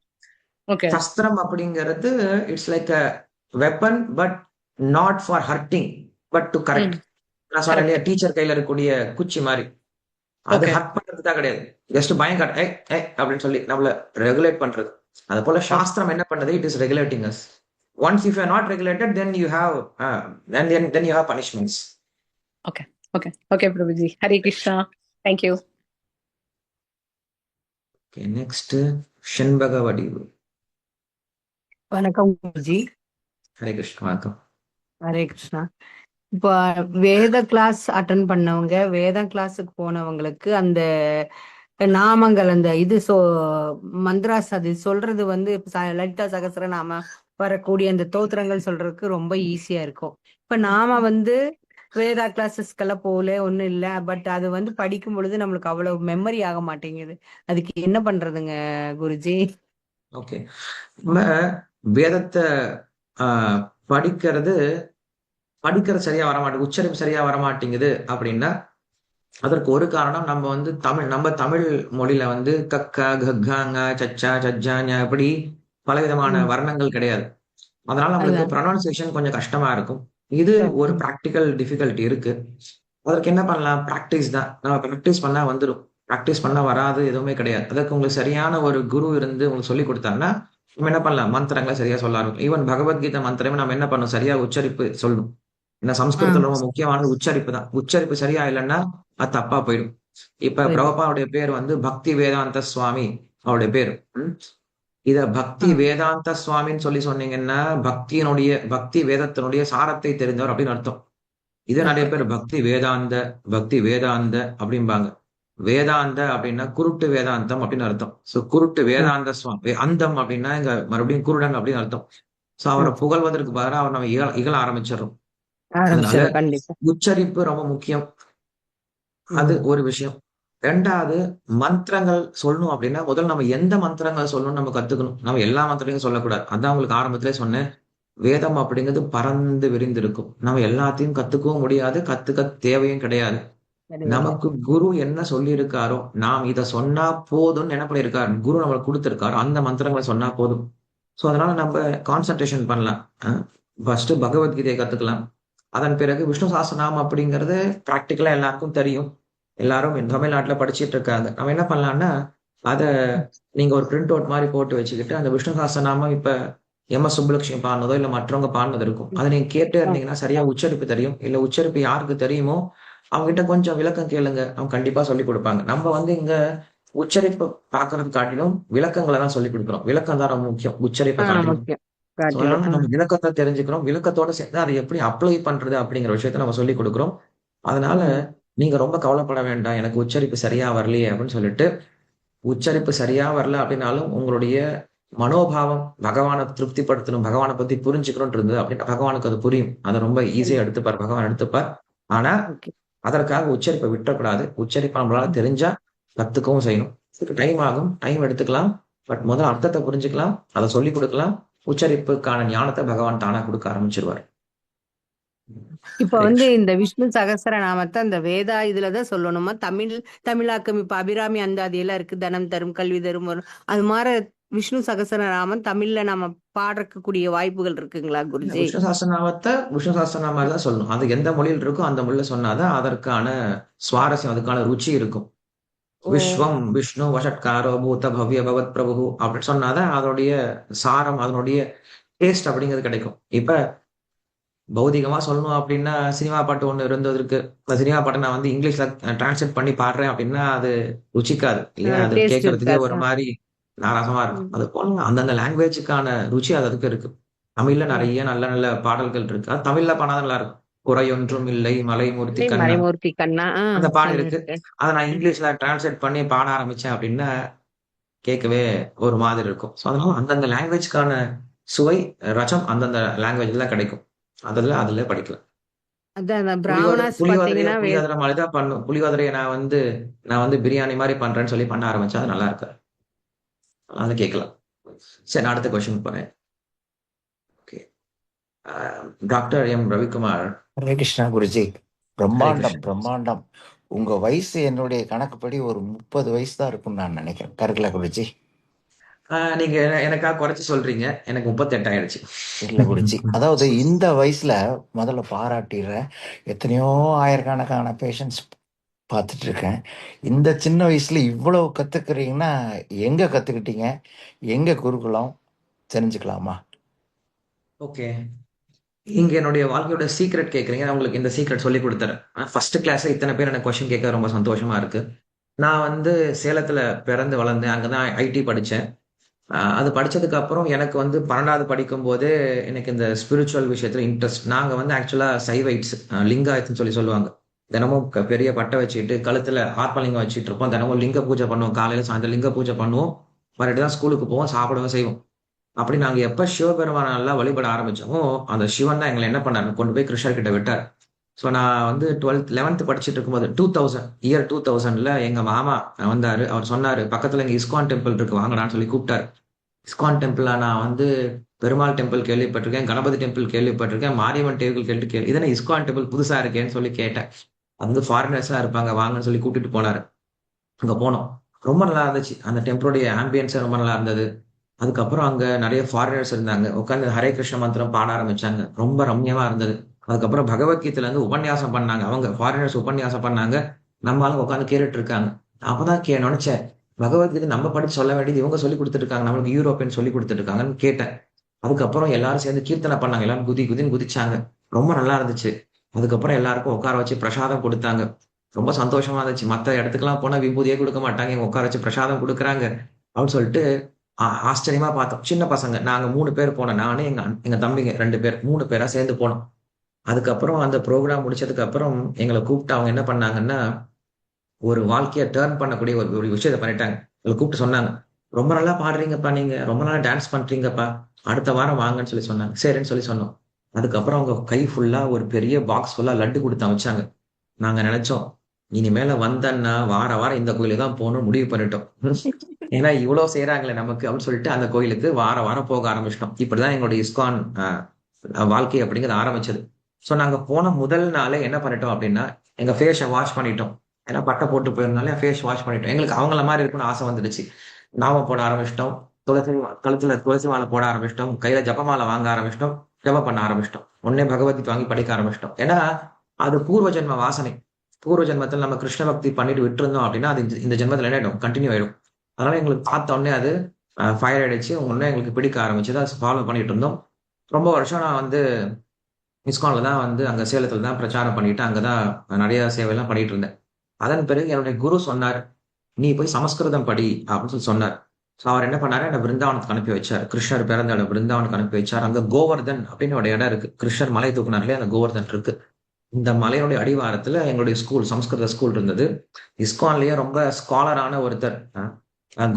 ஓகே. சஸ்திரம் அப்படிங்கிறது it's like a weapon, but not for hurting, but to correct. ம். நான் சொன்னேன் இல்லையா, கரெக்ட். டீச்சர் கையில இருக்கக்கூடிய குச்சி மாதிரி. அது ஓகே. ஹர்ட் பண்றதுக்கு தான் கிடையாது. ஜஸ்ட் பயம் காட்டு, ஏய் ஏய் அப்படின்னு சொல்லி நம்மள ரெகுலேட் பண்றது. அது போல ஓ சாஸ்திரம் என்ன பண்ணுது, it is regulating us. Once if you are not regulated, then you have then you have punishments. Okay. Okay. Okay Prabhuji. Hare Krishna. Thank you. Okay, next Shanbagavadi. வணக்கம் குருஜி. ஹரே கிருஷ்ணா. வணக்கம். ஹரே கிருஷ்ணா. இப்போ வேத கிளாஸ் அட்டன் பண்ணவங்க, வேத கிளாஸுக்கு போனவங்களுக்கு அந்த நாமங்கள், அந்த இது மந்த்ராஸ் அது சொல்றது வந்து லலிதா சகஸ்ரநாம வரக்கூடிய அந்த தோத்திரங்கள் சொல்றதுக்கு ரொம்ப ஈஸியா இருக்கும். இப்ப நாம வந்து வேதா கிளாஸஸ்க்கெல்லாம் போகல, ஒண்ணும் இல்லை. பட் அது வந்து படிக்கும் பொழுது நம்மளுக்கு அவ்வளவு மெமரி ஆக மாட்டேங்குது. அதுக்கு என்ன பண்றதுங்க குருஜி? ஓகே, நம்ம வேதத்தை படிக்கிறது சரியா வரமாட்டேங்குது, உச்சரிப்பு சரியா வரமாட்டேங்குது அப்படின்னா அதற்கு ஒரு காரணம், நம்ம தமிழ் மொழியில வந்து கக்க கக்காங்க சச்சா சஜ்ஜாங்க அப்படி பலவிதமான வர்ணங்கள் கிடையாது. அதனால நம்மளுக்கு ப்ரொனவுன்சியேஷன் கொஞ்சம் கஷ்டமா இருக்கும். இது ஒரு ப்ராக்டிக்கல் டிஃபிகல்ட்டி இருக்கு. அதற்கு என்ன பண்ணலாம்? ப்ராக்டிஸ் தான். நம்ம ப்ராக்டிஸ் பண்ணா வந்துடும். ப்ராக்டிஸ் பண்ணா வராது எதுவுமே கிடையாது. அதற்கு உங்களுக்கு சரியான ஒரு குரு இருந்து உங்களுக்கு சொல்லி கொடுத்தாங்கன்னா நம்ம என்ன பண்ணலாம், மந்திரங்களை சரியா சொல்ல ஆரம்பிக்கும். ஈவன் பகவத்கீதை மந்திரமே நம்ம என்ன பண்ணணும், சரியா உச்சரிப்பு சொல்லணும். ஏன்னா சம்ஸ்கிருதத்துல ரொம்ப முக்கியமானது உச்சரிப்பு தான். உச்சரிப்பு சரியா இல்லைன்னா அது தப்பா போயிடும். இப்ப பிரபுபாவுடைய பேர் வந்து பக்தி வேதாந்த சுவாமி அவருடைய பேர். இத பக்தி வேதாந்த சுவாமின்னு சொல்லி சொன்னீங்கன்னா பக்தி வேதத்தினுடைய சாரத்தை தெரிந்தவர் அப்படின்னு அர்த்தம். இது நிறைய பேர் பக்தி வேதாந்த அப்படிம்பாங்க. வேதாந்த அப்படின்னா குருட்டு வேதாந்தம் அப்படின்னு அர்த்தம். சோ குருட்டு வேதாந்த சுவாமி, அந்தம் அப்படின்னா இங்க மறுபடியும் குருடன் அப்படின்னு அர்த்தம். சோ அவரை புகழ்வதற்கு பதிலாக அவர் நம்ம இகழ ஆரம்பிச்சிடறோம். அதனால உச்சரிப்பு ரொம்ப முக்கியம். அது ஒரு விஷயம். ரெண்டாவது, மந்திரங்கள் சொல்லணும் அப்படின்னா முதல்ல நம்ம எந்த மந்திரங்கள் சொல்லணும் நம்ம கத்துக்கணும். நம்ம எல்லா மந்திரங்களையும் சொல்லக்கூடாது. அதான் உங்களுக்கு ஆரம்பத்திலே சொன்னேன், வேதம் அப்படிங்கிறது பறந்து விரிந்திருக்கும். நம்ம எல்லாத்தையும் கத்துக்கவும் முடியாது, கத்துக்க தேவையும் கிடையாது. நமக்கு குரு என்ன சொல்லி இருக்காரோ, நாம் இத சொன்னா போதும்னு என்ன பண்ணிருக்காரு, குரு நம்மளுக்கு கொடுத்திருக்காரோ அந்த மந்திரங்களை சொன்னா போதும். சோ அதனால நம்ம கான்சன்ட்ரேஷன் பண்ணலாம். ஃபர்ஸ்ட் பகவத்கீதையை கத்துக்கலாம். அதன் பிறகு விஷ்ணு சாஸ்திரநாமம் அப்படிங்கிறது பிராக்டிக்கலா எல்லாருக்கும் தெரியும். எல்லாரும் தமிழ்நாட்டுல படிச்சிட்டு இருக்காங்க. நம்ம என்ன பண்ணலாம்னா, அத நீங்க ஒரு பிரிண்ட் அவுட் மாதிரி போட்டு வச்சுக்கிட்டு, அந்த விஷ்ணு சாஸ்திரநாமம் இப்ப எம்.எஸ். சுப்புலட்சுமி பாடினதோ இல்ல மற்றவங்க பாடினது இருக்கும், அதை நீங்க கேட்டே இருந்தீங்கன்னா சரியா உச்சரிப்பு தெரியும். இல்ல உச்சரிப்பு யாருக்கு தெரியுமோ அவங்க கிட்ட கொஞ்சம் விளக்கம் கேளுங்க, அவங்க கண்டிப்பா சொல்லி கொடுப்பாங்க. நம்ம வந்து இங்க உச்சரிப்பு பாக்குறது காட்டிலும் விளக்கங்களை தான் சொல்லி கொடுக்குறோம். விளக்கம் தான் ரொம்ப முக்கியம் உச்சரிப்பை காட்டிலும். அதனால நம்ம விளக்கத்தை தெரிஞ்சுக்கிறோம். விளக்கத்தோட சேர்ந்து அதை எப்படி அப்ளை பண்றது அப்படிங்கிற விஷயத்த நம்ம சொல்லி கொடுக்குறோம். அதனால நீங்க ரொம்ப கவலைப்பட வேண்டாம், எனக்கு உச்சரிப்பு சரியா வரலையே அப்படின்னு சொல்லிட்டு. உச்சரிப்பு சரியா வரல அப்படின்னாலும் உங்களுடைய மனோபாவம் பகவானை திருப்திப்படுத்தணும், பகவானை பத்தி புரிஞ்சுக்கணும் இருந்தது அப்படின்னா பகவானுக்கு அது புரியும். அதை ரொம்ப ஈஸியா எடுத்துப்பார், பகவான் எடுத்துப்பார். ஆனா அதற்காக உச்சரிப்பை விட்டக்கூடாது. உச்சரிப்பை நம்மளால தெரிஞ்சா கத்துக்கவும் செய்யணும். டைம் ஆகும், டைம் எடுத்துக்கலாம். பட் முதல்ல அர்த்தத்தை புரிஞ்சுக்கலாம், அதை சொல்லி கொடுக்கலாம். உச்சரிப்புக்கான ஞானத்தை பகவான் தானா கொடுக்க ஆரம்பிச்சிருவார். இப்ப வந்து இந்த விஷ்ணு சகஸ்ர நாமத்தை அந்த வேதா இதுலதான் சொல்லணுமா? தமிழாக்கம் இப்ப அபிராமி அந்த அது எல்லாம் இருக்கு, தனம் தரும் கல்வி தரும் வரும், அது மாதிரி விஷ்ணு சகஸ்ரநாமம் தமிழ்ல நாம பாடக்கூடிய வாய்ப்புகள் இருக்குங்களா குருஜி? விஷ்ணு சாஸ்திரநாமம் தான் சொல்லணும். அது எந்த மொழியில் இருக்கோ அந்த மொழியில சொன்னாதான் அதற்கான சுவாரஸ்யம், அதுக்கான ருச்சி இருக்கும். விஸ்வம் விஷ்ணு வஷட்காரோ பூத பவ்ய பவத் பிரபு அப்படின்னு சொன்னாதான் அதனுடைய சாரம், அதனுடைய டேஸ்ட் அப்படிங்கிறது கிடைக்கும். இப்ப பௌதிகமா சொல்லணும் அப்படின்னா சினிமா பாட்டு ஒண்ணு இருந்ததற்கு, அந்த சினிமா பாட்டை நான் வந்து இங்கிலீஷ்ல டிரான்ஸ்லேட் பண்ணி பாடுறேன் அப்படின்னா அது ருச்சிக்காது இல்லையா? அது கேட்கறதுக்கே ஒரு மாதிரி நாராசமா இருக்கும். அது போல அந்தந்த லாங்குவேஜுக்கான ருச்சி அதுக்கு இருக்கு. தமிழ்ல நிறைய நல்ல நல்ல பாடல்கள் இருக்கு. அது தமிழ்ல பாடாத நல்லா இருக்கும். குறையொன்றும் இல்லை மலைமூர்த்தி கண்ணா அந்த பாடல் இருக்கு. அதை நான் இங்கிலீஷ்ல டிரான்ஸ்லேட் பண்ணி பாட ஆரம்பிச்சேன் அப்படின்னா கேட்கவே ஒரு மாதிரி இருக்கும். ஸோ அதனால அந்தந்த லாங்குவேஜ்க்கான சுவை ரசம் அந்தந்த லாங்குவேஜ்ல கிடைக்கும். அதுல படிக்கலாம். புளியோதரை மாதிரிதான் பண்ணும். புளியோதரையை நான் வந்து பிரியாணி மாதிரி பண்றேன்னு சொல்லி பண்ண ஆரம்பிச்சா அது நல்லா இருக்கு. அதை கேட்கலாம். சரி, நான் அடுத்த கொஸ்டின் போறேன். Okay, doctor M Ravikumar. Hare Krishna Guruji. பிரம்மாண்டம். உங்க வயசு என்னுடைய கணக்குப்படி ஒரு 30 வயசு தான் இருக்கும்னு நான் நினைக்கிறேன். கரெக்டா குருஜி? நீங்க எனக்காக குறைச்சு சொல்றீங்க. எனக்கு 38 ஆயிடுச்சு. இல்ல குருஜி, அதாவது இந்த வயசுல முதல்ல பாராட்டிடுறேன். எத்தனையோ ஆயிரக்கணக்கான பேஷண்ட்ஸ் பார்த்துட்டு இருக்கேன். இந்த சின்ன வயசுல இவ்வளவு கத்துக்கிறீங்கன்னா எங்க கத்துக்கிட்டீங்க? எங்க குருகுலம் தெரிஞ்சுக்கலாமா? ஓகே. இங்க என்னுடைய வாழ்க்கையோட சீக்ரெட் கேட்குறீங்க. நான் உங்களுக்கு இந்த சீக்ரெட் சொல்லி கொடுத்துறேன். ஃபர்ஸ்ட் கிளாஸ்ல இத்தனை பேர் எனக்கு கொஸ்டின் கேட்க ரொம்ப சந்தோஷமா இருக்கு. நான் வந்து சேலத்துல பிறந்து வளர்ந்தேன். அங்கதான் ஐடி படிச்சேன். அது படிச்சதுக்கு அப்புறம் எனக்கு வந்து 12வது படிக்கும் போதே எனக்கு இந்த ஸ்பிரிச்சுவல் விஷயத்துல இன்ட்ரெஸ்ட். நாங்க வந்து ஆக்சுவலா சைவைட்ஸ், லிங்காயத்னு சொல்லி சொல்லுவாங்க. தினமும் பெரிய பட்டை வச்சுட்டு கழுத்துல ஆத்மலிங்கம் வச்சுட்டு இருப்போம். தினமும் லிங்க பூஜை பண்ணுவோம். காலையில சாயந்தரம் லிங்க பூஜை பண்ணுவோம். மறுபடியும் தான் ஸ்கூலுக்கு போவோம், சாப்பிடவும் செய்வோம். அப்படி நாங்க எப்ப சிவபெருமானை நல்லா வழிபட ஆரம்பிச்சோமோ அந்த சிவன் தான் எங்களை என்ன பண்ணாரு, கொண்டு போய் கிருஷ்ணர் கிட்ட விட்டார். ஸோ நான் வந்து 11th படிச்சுட்டு இருக்கும்போது 2000 எங்க மாமா வந்தாரு. அவர் சொன்னாரு, பக்கத்துல இங்க இஸ்கான் டெம்பிள் இருக்கு, வாங்கடான்னு சொல்லி கூப்பிட்டாரு. இஸ்கான் டெம்பிள்ல நான் வந்து பெருமாள் டெம்பிள் கேள்விப்பட்டிருக்கேன், கணபதி டெம்பிள் கேள்விப்பட்டிருக்கேன், மாரியம்மன் டெம்பிள் இதனை இஸ்கான் டெம்பிள் புதுசா இருக்கேன்னு சொல்லி கேட்டேன். அது வந்து ஃபாரினர்ஸா இருப்பாங்க, வாங்கன்னு சொல்லி கூட்டிட்டு போனாரு. அங்க போனோம். ரொம்ப நல்லா இருந்துச்சு. அந்த டெம்பிளோடைய ஆம்பியன்ஸ் ரொம்ப நல்லா இருந்தது. அதுக்கப்புறம் அங்க நிறைய ஃபாரினர்ஸ் இருந்தாங்க. உட்காந்து ஹரே கிருஷ்ண மந்திரம் பாட ஆரம்பிச்சாங்க. ரொம்ப ரம்யமா இருந்தது. அதுக்கப்புறம் பகவத்கீதையில இருந்து உபன்யாசம் பண்ணாங்க. அவங்க ஃபாரினர்ஸ் உபன்யாசம் பண்ணாங்க. நம்ம ஆளுங்க உட்காந்து கேட்டுட்டு இருக்காங்க. அப்பதான் நினைச்சேன், பகவத்கீதை நம்ம படிச்சு சொல்ல வேண்டியது இவங்க சொல்லி கொடுத்துட்டு இருக்காங்க, நம்மளுக்கு யூரோப்பியன் சொல்லி கொடுத்துட்டு இருக்காங்கன்னு கேட்டேன். அதுக்கப்புறம் எல்லாரும் சேர்ந்து கீர்த்தனை பண்ணாங்க. எல்லாரும் குதின்னு குதிச்சாங்க. ரொம்ப நல்லா இருந்துச்சு. அதுக்கப்புறம் எல்லாருக்கும் உட்கார வச்சு பிரசாதம் கொடுத்தாங்க. ரொம்ப சந்தோஷமா இருந்துச்சு. மத்த இடத்துக்குலாம் போனா விபூதியே கொடுக்க மாட்டாங்க, இவங்க உட்கார வச்சு பிரசாதம் கொடுக்குறாங்க அப்படின்னு சொல்லிட்டு ஆச்சரியமா பார்த்தோம். சின்ன பசங்க நாங்க 3 பேர் போனோம். நானு, எங்க தம்பிங்க 2 பேர், 3 பேரா சேர்ந்து போனோம். அதுக்கப்புறம் அந்த ப்ரோக்ராம் முடிச்சதுக்கு அப்புறம் எங்களை கூப்பிட்டு அவங்க என்ன பண்ணாங்கன்னா, ஒரு வாழ்க்கைய டர்ன் பண்ணக்கூடிய ஒரு ஒரு விஷயத்த பண்ணிட்டாங்க. எங்களை கூப்பிட்டு சொன்னாங்க, ரொம்ப நல்லா பாடுறீங்கப்பா, நீங்க ரொம்ப நல்லா டான்ஸ் பண்றீங்கப்பா, அடுத்த வாரம் வாங்கன்னு சொல்லி சொன்னாங்க. சரின்னு சொல்லி சொன்னோம். அதுக்கப்புறம் அவங்க கை ஃபுல்லா ஒரு பெரிய பாக்ஸ் ஃபுல்லா லட்டு கொடுத்து அமைச்சாங்க. நாங்க நினைச்சோம், இனிமேல வந்தேன்னா வார வாரம் இந்த கோயிலுக்கு தான் போகணும்னு முடிவு பண்ணிட்டோம். ஏன்னா இவ்வளவு செய்யறாங்களே நமக்கு அப்படின்னு சொல்லிட்டு அந்த கோயிலுக்கு வார வாரம் போக ஆரம்பிச்சிட்டோம். இப்படிதான் எங்களுடைய இஸ்கான் வாழ்க்கை அப்படிங்கிறது ஆரம்பிச்சது. ஸோ நாங்க போன முதல் நாளே என்ன பண்ணிட்டோம் அப்படின்னா, எங்க ஃபேஸை வாஷ் பண்ணிட்டோம். ஏன்னா பட்டை போட்டு போயிருந்தாலே ஃபேஸ் வாஷ் பண்ணிட்டோம். எங்களுக்கு அவங்கள மாதிரி இருக்குன்னு ஆசை வந்துடுச்சு. நாமம் போட ஆரம்பிச்சிட்டோம். கழுத்துல துளசி மாலை போட ஆரம்பிச்சிட்டோம். கையில ஜபமாலை வாங்க ஆரம்பிச்சிட்டோம். ஜபம் பண்ண ஆரம்பிச்சிட்டோம். உடனே பகவத்கீதை வாங்கி படிக்க ஆரம்பிச்சிட்டோம். ஏன்னா அது பூர்வ ஜென்ம வாசனை. பூர்வ ஜென்மத்தில் நம்ம கிருஷ்ண பக்தி பண்ணிட்டு விட்டுருந்தோம் அப்படின்னா அது இந்த ஜென்மத்தில் என்ன ஆயிடும், கண்டினியூ ஆயிடும். அதனால எங்களுக்கு பார்த்த உடனே அது ஃபயர் ஆயிடுச்சு. உடனே எங்களுக்கு பிடிக்க ஆரம்பிச்சது. அதை ஃபாலோ பண்ணிட்டு இருந்தோம். ரொம்ப வருஷம் நான் வந்து இஸ்கான்ல தான் வந்து அங்க சேலத்துல தான் பிரச்சாரம் பண்ணிட்டு அங்கதான் நிறைய சேவையெல்லாம் பண்ணிட்டு இருந்தேன். அதன் பிறகு என்னுடைய குரு சொன்னார், நீ போய் சமஸ்கிருதம் படி அப்படின்னு சொல்லி சொன்னார். ஸோ அவர் என்ன பண்ணாரு, என்னை பிருந்தாவனத்துக்கு அனுப்பி வச்சார். கிருஷ்ணர் பிறந்த இடம் பிருந்தாவனுக்கு அனுப்பி வச்சார். அங்க கோவர்தன் அப்படின்னு ஒரு இடம் இருக்கு. கிருஷ்ணர் மலை தூக்குனார்களே அந்த கோவர்தன் இருக்கு. இந்த மலையோடைய அடிவாரத்துல எங்களுடைய ஸ்கூல், சமஸ்கிருத ஸ்கூல் இருந்தது. இஸ்கான்லயே ரொம்ப ஸ்காலரான ஒருத்தர்,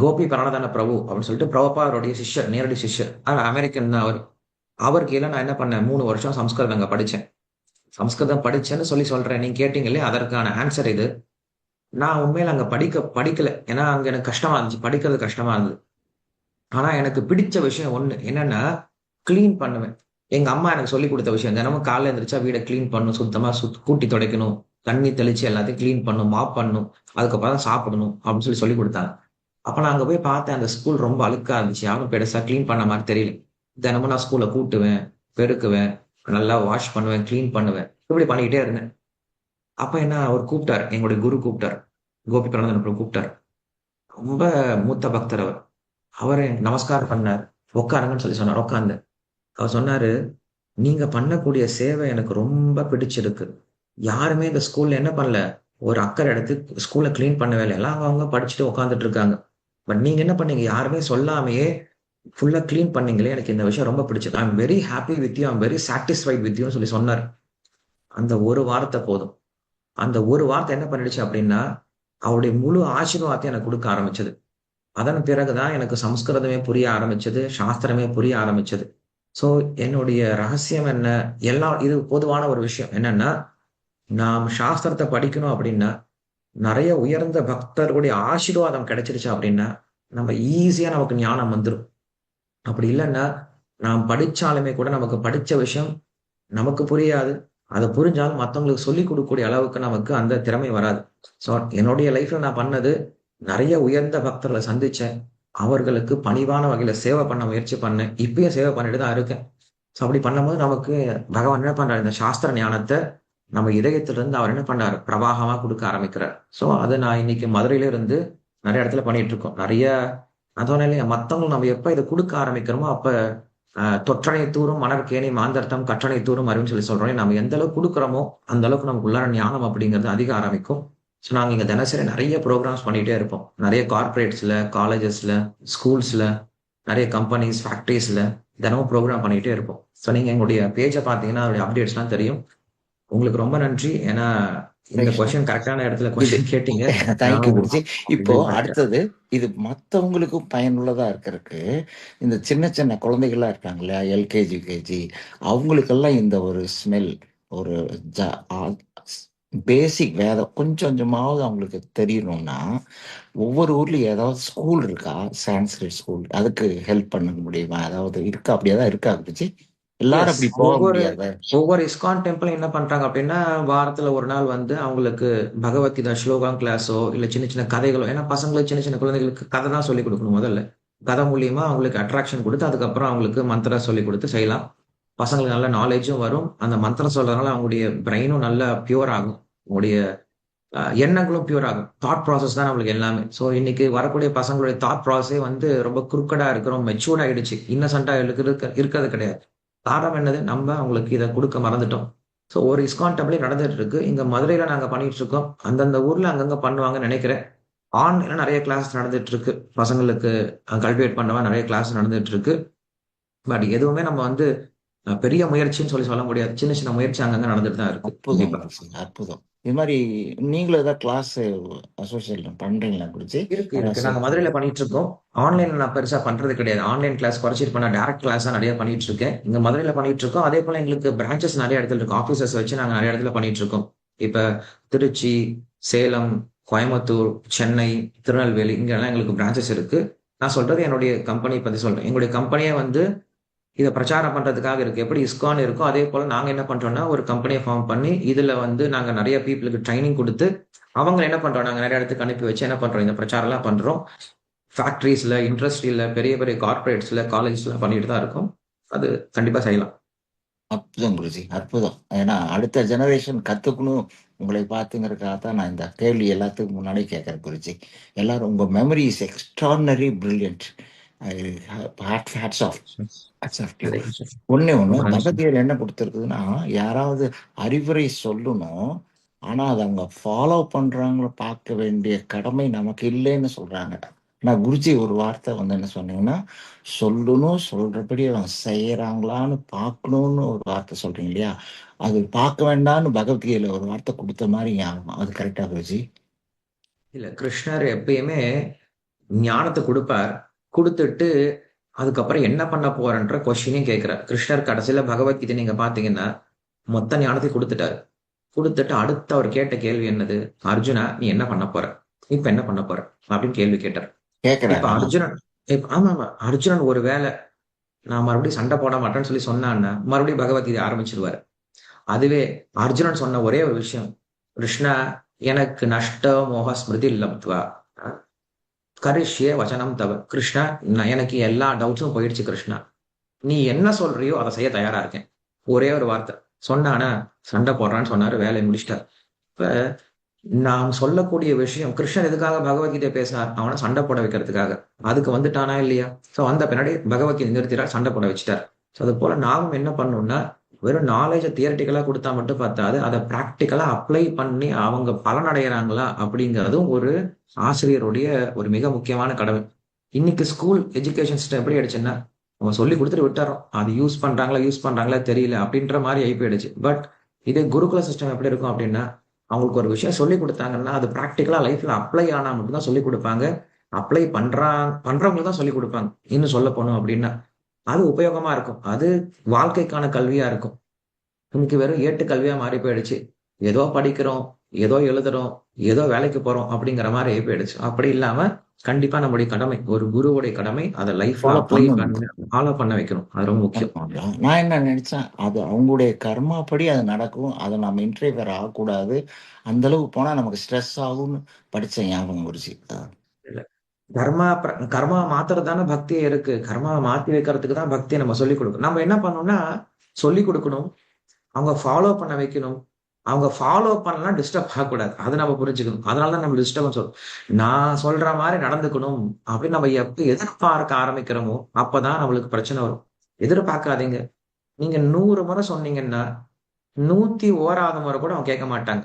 கோபி பிரணதான பிரபு அப்படின்னு சொல்லிட்டு பிரபுபாதருடைய சிஷ்யர், நேரடி சிஷ்யர், அமெரிக்கன் தான் அவர். அவர் கீழே நான் என்ன பண்ணேன், 3 வருஷம் சமஸ்கிருதம் அங்க படிச்சேன். சமஸ்கிருதம் படிச்சேன்னு சொல்றேன். நீங்க கேட்டீங்களே, அதற்கான ஆன்சர் இது. நான் உண்மையில அங்க படிக்கல. ஏன்னா அங்க எனக்கு கஷ்டமா இருந்துச்சு, படிக்கிறது கஷ்டமா இருந்தது. ஆனா எனக்கு பிடிச்ச விஷயம் ஒண்ணு என்னன்னா, கிளீன் பண்ணுவேன். எங்க அம்மா எனக்கு சொல்லி கொடுத்த விஷயம், தினமும் காலையில எந்திரிச்சா வீடை கிளீன் பண்ணணும், சுத்தமா கூட்டி துடைக்கணும், தண்ணி தெளிச்சு எல்லாத்தையும் கிளீன் பண்ணணும், மாப் பண்ணணும், அதுக்கப்புறம் தான் சாப்பிடணும் அப்படின்னு சொல்லி கொடுத்தாங்க. அப்ப நான் அங்க போய் பார்த்தேன், அந்த ஸ்கூல் ரொம்ப அழுக்கா இருந்துச்சு. யாரும் பெருசா கிளீன் பண்ண மாதிரி தெரியல. தினமும் நான் ஸ்கூல்ல கூட்டுவேன், பெருக்குவேன், நல்லா வாஷ் பண்ணுவேன், கிளீன் பண்ணுவேன், இப்படி பண்ணிக்கிட்டே இருந்தேன். அப்ப என்ன, அவர் கூப்பிட்டார், எங்களுடைய குரு கூப்பிட்டார், கோபி பிரணதன் கூப்பிட்டார். ரொம்ப மூத்த பக்தர் அவர். அவரை நமஸ்காரம் பண்ணார். உட்காருங்கன்னு சொல்லி சொன்னார். உட்காந்து அவர் சொன்னாரு, நீங்க பண்ணக்கூடிய சேவை எனக்கு ரொம்ப பிடிச்சிருக்கு. யாருமே இந்த ஸ்கூல்ல என்ன பண்ணல, ஒரு அக்கறை எடுத்து ஸ்கூல்ல கிளீன் பண்ண வேலை எல்லாம் அவங்க படிச்சுட்டு உட்காந்துட்டு இருக்காங்க. பட் நீங்க என்ன பண்ணீங்க, யாருமே சொல்லாமையே ஃபுல்லா கிளீன் பண்ணீங்களே, எனக்கு இந்த விஷயம் ரொம்ப பிடிச்சது. I am very happy with you, I am very satisfied with யூன்னு சொல்லி சொன்னார். அந்த ஒரு வார்த்தை போதும். அந்த ஒரு வார்த்தை என்ன பண்ணிடுச்சு அப்படின்னா, அவருடைய முழு ஆசீர்வாதத்தை எனக்கு கொடுக்க ஆரம்பிச்சது. அதன் பிறகுதான் எனக்கு சமஸ்கிருதமே புரிய ஆரம்பிச்சது, சாஸ்திரமே புரிய ஆரம்பிச்சது. சோ என்னுடைய ரகசியம் என்ன, இது பொதுவான ஒரு விஷயம் என்னன்னா, நாம் சாஸ்திரத்தை படிக்கணும் அப்படின்னா, நிறைய உயர்ந்த பக்தர்களுடைய ஆசீர்வாதம் கிடைச்சிருச்சு அப்படின்னா நம்ம ஈஸியா நமக்கு ஞானம் வந்துடும். அப்படி இல்லைன்னா நாம் படிச்சாலுமே கூட நமக்கு படிச்ச விஷயம் நமக்கு புரியாது. அதை புரிஞ்சாலும் மற்றவங்களுக்கு சொல்லி கொடுக்கக்கூடிய அளவுக்கு நமக்கு அந்த திறமை வராது. ஸோ என்னுடைய லைஃப்ல நான் பண்ணது, நிறைய உயர்ந்த பக்தர்களை சந்திச்சேன். அவர்களுக்கு பணிவான வகையில சேவை பண்ண முயற்சி பண்ணேன். இப்பயும் சேவை பண்ணிட்டு தான் இருக்கேன். ஸோ அப்படி பண்ணும்போது நமக்கு பகவான் என்ன பண்றாரு, இந்த சாஸ்திர ஞானத்தை நம்ம இதயத்திலிருந்து அவர் என்ன பண்றாரு, பிரவாகமா கொடுக்க ஆரம்பிக்கிறார். ஸோ அது நான் இன்னைக்கு மதுரையில இருந்து நிறைய இடத்துல பண்ணிட்டு இருக்கோம். நிறைய அதோட இல்லையா மத்தவங்களுக்கு நம்ம எப்ப இதை கொடுக்க ஆரம்பிக்கிறோமோ அப்ப தொற்றனை தூரும் மணற்கேணி மாந்தர்த்தம் கற்றனை தூரும் அறிவுன்னு சொல்லி சொல்றோம். நம்ம எந்த அளவுக்கு கொடுக்குறோமோ அந்த அளவுக்கு நமக்கு உள்ளார ஞானம் அப்படிங்கிறது அதிக ஆரம்பிக்கும். ஸோ நாங்க இங்க தினசரி நிறைய ப்ரோக்ராம்ஸ் பண்ணிட்டே இருப்போம். நிறைய கார்பரேட்ஸ்ல, காலேஜஸ்ல, ஸ்கூல்ஸ்ல, நிறைய கம்பெனிஸ், ஃபேக்டரிஸ்ல தினமும் ப்ரோக்ராம் பண்ணிட்டே இருப்போம். ஸோ நீங்க எங்களுடைய பேஜை பார்த்தீங்கன்னா அதோடைய அப்டேட்ஸ்லாம் தெரியும். உங்களுக்கு ரொம்ப நன்றி. ஏன்னா இந்த கிருஷ்ணா கொஸ்டின் கரெக்டான இடத்துல இது கொஸ்டின் கேட்டீங்க. தேங்க்யூ நானும் குருஜி. இப்போ இது பண்ணிட்டேன். அடுத்தது இது மற்றவங்களுக்கும் பயனுள்ளதா இருக்கிறதுக்கு இந்த சின்ன சின்ன குழந்தைகளா இருக்காங்க இல்லையா, எல்கேஜி யூகேஜி, அவங்களுக்கெல்லாம் இந்த ஒரு ஸ்மெல், ஒரு பேசிக் வேதம் கொஞ்சம் கொஞ்சமாவது அவங்களுக்கு தெரியணும்னா ஒவ்வொரு ஊர்லயும் ஏதாவது ஸ்கூல் இருக்கா, சான்ஸ்கிரிட் ஸ்கூல், அதுக்கு ஹெல்ப் பண்ண முடியுமா? ஏதாவது இருக்கா? அப்படியேதான் இருக்கா குருஜி? எல்லாரும் எஸ், அப்படி போக ஒவ்வொரு முடியாத. ஒவ்வொரு இஸ்கான் டெம்பிள் என்ன பண்றாங்க அப்படின்னா வாரத்துல ஒரு நாள் வந்து அவங்களுக்கு பகவத்கீதா ஸ்லோகம் கிளாஸோ இல்ல சின்ன சின்ன கதைகளோ, ஏன்னா பசங்களுக்கு சின்ன சின்ன குழந்தைகளுக்கு கதை தான் சொல்லி கொடுக்கணும். முதல்ல கதை மூலியமா அவங்களுக்கு அட்ராக்ஷன் கொடுத்து அதுக்கப்புறம் அவங்களுக்கு மந்திரம் சொல்லி கொடுத்து செய்யலாம். பசங்களுக்கு நல்ல நாலேஜும் வரும். அந்த மந்திரம் சொல்றதுனால அவங்களுடைய பிரெயினும் நல்லா பியூர் ஆகும். அவங்களுடைய எண்ணங்களும் பியூர் ஆகும். தாட் ப்ராசஸ் தான் நம்மளுக்கு எல்லாமே. ஸோ இன்னைக்கு வரக்கூடிய பசங்களுடைய தாட் ப்ராசஸே வந்து ரொம்ப குறுக்கடா இருக்கிறோம், மெச்சூர்ட் ஆயிடுச்சு, இன்னசென்டா இருக்கிறது கிடையாது. காரணம் என்னது, நம்ம அவங்களுக்கு இதை கொடுக்க மறந்துட்டோம். ஸோ ஒரு இஸ்கான் டெம்பிளே நடந்துட்டு இருக்கு. இங்க மதுரையில நாங்க பண்ணிட்டு இருக்கோம். அந்தந்த ஊர்ல அங்கங்க பண்ணுவாங்கன்னு நினைக்கிறேன். ஆன்லைன்ல நிறைய கிளாஸ் நடந்துட்டு இருக்கு. பசங்களுக்கு கல்டிவேட் பண்ணவா நிறைய கிளாஸ் நடந்துட்டு இருக்கு. பட் எதுவுமே நம்ம வந்து பெரிய முயற்சின்னு சொல்லி சொல்ல முடியாது. சின்ன சின்ன முயற்சி அங்கங்க நடந்துட்டு தான் இருக்கு. அற்புதம் கண்டிப்பா குருஜி, அற்புதம். இது மாதிரி நீங்களும் ஏதாவது கிளாஸ் அசோசியேஷன் பண்றீங்களா குருஜி? இருக்கு. நாங்க மதுரையில பண்ணிட்டு இருக்கோம். ஆன்லைன்ல நான் பெருசா பண்றது கிடையாது. ஆன்லைன் கிளாஸ் குறைச்சிட்டு பண்ண டைரக்ட் கிளாஸ் நிறைய பண்ணிட்டு இருக்கேன். இங்க மதுரையில பண்ணிட்டு இருக்கோம். அதே போல எங்களுக்கு பிரான்ச்சஸ் நிறைய இடத்துல இருக்கு. ஆபீசர்ஸ் வச்சு நாங்க நிறைய இடத்துல பண்ணிட்டு இருக்கோம். இப்ப திருச்சி, சேலம், கோயம்புத்தூர், சென்னை, திருநெல்வேலி இங்க எல்லாம் எங்களுக்கு பிரான்ச்சஸ் இருக்கு. நான் சொல்றது என்னுடைய கம்பெனி பத்தி சொல்றேன். எங்களுடைய கம்பெனியே வந்து இதை பிரச்சாரம் பண்றதுக்காக இருக்கு. எப்படி இஸ்கான் இருக்கோ அதே போல நாங்க என்ன பண்றோம்னா ஒரு கம்பெனியை ஃபார்ம் பண்ணி இதுல வந்து நாங்க நிறைய பீப்புளுக்கு ட்ரைனிங் கொடுத்து அவங்க என்ன பண்றோம், நாங்க நிறைய இடத்துக்கு அனுப்பி வச்சு என்ன பண்றோம், இந்த பிரச்சாரம் எல்லாம் பண்றோம். ஃபேக்டரிஸ்ல, இண்டஸ்ட்ரியில, பெரிய பெரிய கார்பரேட்ஸ்ல, காலேஜஸ்ல பண்ணிட்டு தான் இருக்கோம். அது கண்டிப்பா செய்யலாம். அற்புதம் குருஜி, அற்புதம். ஏன்னா அடுத்த ஜெனரேஷன் கத்துக்கணும் உங்களை பார்த்துங்கிறதுக்காக தான் நான் இந்த கேள்வி எல்லாத்துக்கும் முன்னாடி கேட்கறேன் குருஜி. எல்லாரும் உங்க memory is extraordinary brilliant. Hats off. ஒண்ணு பகவத்கீதையில என்ன கொடுத்துருக்குதுன்னா, யாராவது அறிவுரை சொல்லணும், ஆனா அதை அவங்க ஃபாலோ பண்றாங்களோ பார்க்க வேண்டிய கடமை நமக்கு இல்லைன்னு சொல்றாங்க. நான் குருஜி ஒரு வார்த்தை வந்து என்ன சொன்னீங்கன்னா, சொல்லணும், சொல்றபடி அவங்க செய்யறாங்களான்னு பார்க்கணும்னு ஒரு வார்த்தை சொல்றீங்க இல்லையா, அது பார்க்க வேண்டாம்னு பகவத்கீதையில ஒரு வார்த்தை கொடுத்த மாதிரி ஞாபகம். அது கரெக்டா குருஜி? இல்ல, கிருஷ்ணர் எப்பயுமே ஞானத்தை கொடுப்பார். கொடுத்துட்டு அதுக்கப்புறம் என்ன பண்ண போறன்ற கொஸ்டினையும் கேட்கிறார். கிருஷ்ணர் கடைசியில பகவத்கீதை நீங்க பாத்தீங்கன்னா மொத்த ஞானத்தை கொடுத்துட்டாரு. கொடுத்துட்டு அடுத்து அவர் கேட்ட கேள்வி என்னது, அர்ஜுனா நீ என்ன பண்ண போற, இப்ப என்ன பண்ண போற அப்படின்னு கேள்வி கேட்டார். இப்ப அர்ஜுனன் ஒரு வேளை நான் மறுபடியும் சண்டை போட மாட்டேன்னு சொல்லி சொன்னான்னா மறுபடியும் பகவத்கீதை ஆரம்பிச்சிருவாரு. அதுவே அர்ஜுனன் சொன்ன ஒரே ஒரு விஷயம், கிருஷ்ணா எனக்கு நஷ்ட மோக ஸ்மிருதி லப்த்வா கரிஷ்யே வச்சனம் தவ, கிருஷ்ணா எனக்கு எல்லா டவுட்ஸும் போயிடுச்சு, கிருஷ்ணா நீ என்ன சொல்றியோ அதை செய்ய தயாரா இருக்கேன். ஒரே ஒரு வார்த்தை சொன்னானா சண்டை போடுறான்னு சொன்னாரு, வேலையை முடிச்சிட்டார். இப்ப நாம் சொல்லக்கூடிய விஷயம், கிருஷ்ணன் எதுக்காக பகவத்கீதை பேசினார், அவனை சண்டை போட வைக்கிறதுக்காக. அதுக்கு வந்துட்டானா இல்லையா? சோ அந்த பின்னாடி பகவத்கீதை நிறுத்திட்டார், சண்டை போட வச்சுட்டார். ஸோ அது போல நாமும் என்ன பண்ணணும்னா வெறும் நாலேஜை தியரட்டிக்கலா கொடுத்தா மட்டும் பார்த்தாது, அதை பிராக்டிக்கலா அப்ளை பண்ணி அவங்க பலனடைகிறாங்களா அப்படிங்கிறதும் ஒரு ஆசிரியருடைய ஒரு மிக முக்கியமான கடமை. இன்னைக்கு ஸ்கூல் எஜுகேஷன் சிஸ்டம் எப்படி ஆயிடுச்சுன்னா அவங்க சொல்லி கொடுத்துட்டு விட்டுறோம், அது யூஸ் பண்றாங்களா தெரியல அப்படின்ற மாதிரி ஆகி போயிடுச்சு. பட் இதே குருகுல சிஸ்டம் எப்படி இருக்கும் அப்படின்னா அவங்களுக்கு ஒரு விஷயம் சொல்லி கொடுத்தாங்கன்னா அது பிராக்டிக்கலா லைஃப்ல அப்ளை ஆனா மட்டும்தான் சொல்லி கொடுப்பாங்க. அப்ளை பண்றவங்களுக்கு தான் சொல்லி கொடுப்பாங்க. இன்னும் சொல்ல போனோம் அப்படின்னா அது உபயோகமா இருக்கும். அது வாழ்க்கைக்கான கல்வியா இருக்கும். இன்னைக்கு வெறும் ஏட்டு கல்வியா மாறி போயிடுச்சு. ஏதோ படிக்கிறோம், ஏதோ எழுதுறோம், ஏதோ வேலைக்கு போறோம் அப்படிங்கிற மாதிரி ஆகி போயிடுச்சு. அப்படி இல்லாம கண்டிப்பா நம்முடைய கடமை, ஒரு குருவுடைய கடமை, அதை லைஃப்ல அப்ளை பண்ணி ஃபாலோ பண்ண வைக்கணும். அது ரொம்ப முக்கியம். நான் என்ன நினைச்சேன், அது அவங்களுடைய கர்மாப்படி அது நடக்கும், அதை நம்ம இன்டர்ஃபியர் ஆகக்கூடாது, அந்த அளவுக்கு போனா நமக்கு ஸ்ட்ரெஸ் ஆகும்னு படிச்ச ஞாபகம் குருஜி. இல்ல, கர்மா மாத்துறது தானே பக்தியே இருக்கு. கர்மாவை மாத்தி வைக்கிறதுக்கு தான் பக்தியை நம்ம சொல்லிக் கொடுக்கணும். நம்ம என்ன பண்ணணும்னா சொல்லிக் கொடுக்கணும், அவங்க ஃபாலோ பண்ண வைக்கணும். அவங்க ஃபாலோ பண்ணலாம் டிஸ்டர்ப் ஆகக்கூடாது. அதை நம்ம புரிஞ்சுக்கணும். அதனாலதான் நம்ம டிஸ்டர்பன்ஸ் வரும். நான் சொல்ற மாதிரி நடந்துக்கணும் அப்படின்னு நம்ம எப்ப எதிர்பார்க்க ஆரம்பிக்கிறோமோ அப்பதான் நம்மளுக்கு பிரச்சனை வரும். எதிர்பார்க்காதீங்க. நீங்க 100 முறை சொன்னீங்கன்னா 101வது முறை கூட அவங்க கேட்க மாட்டாங்க.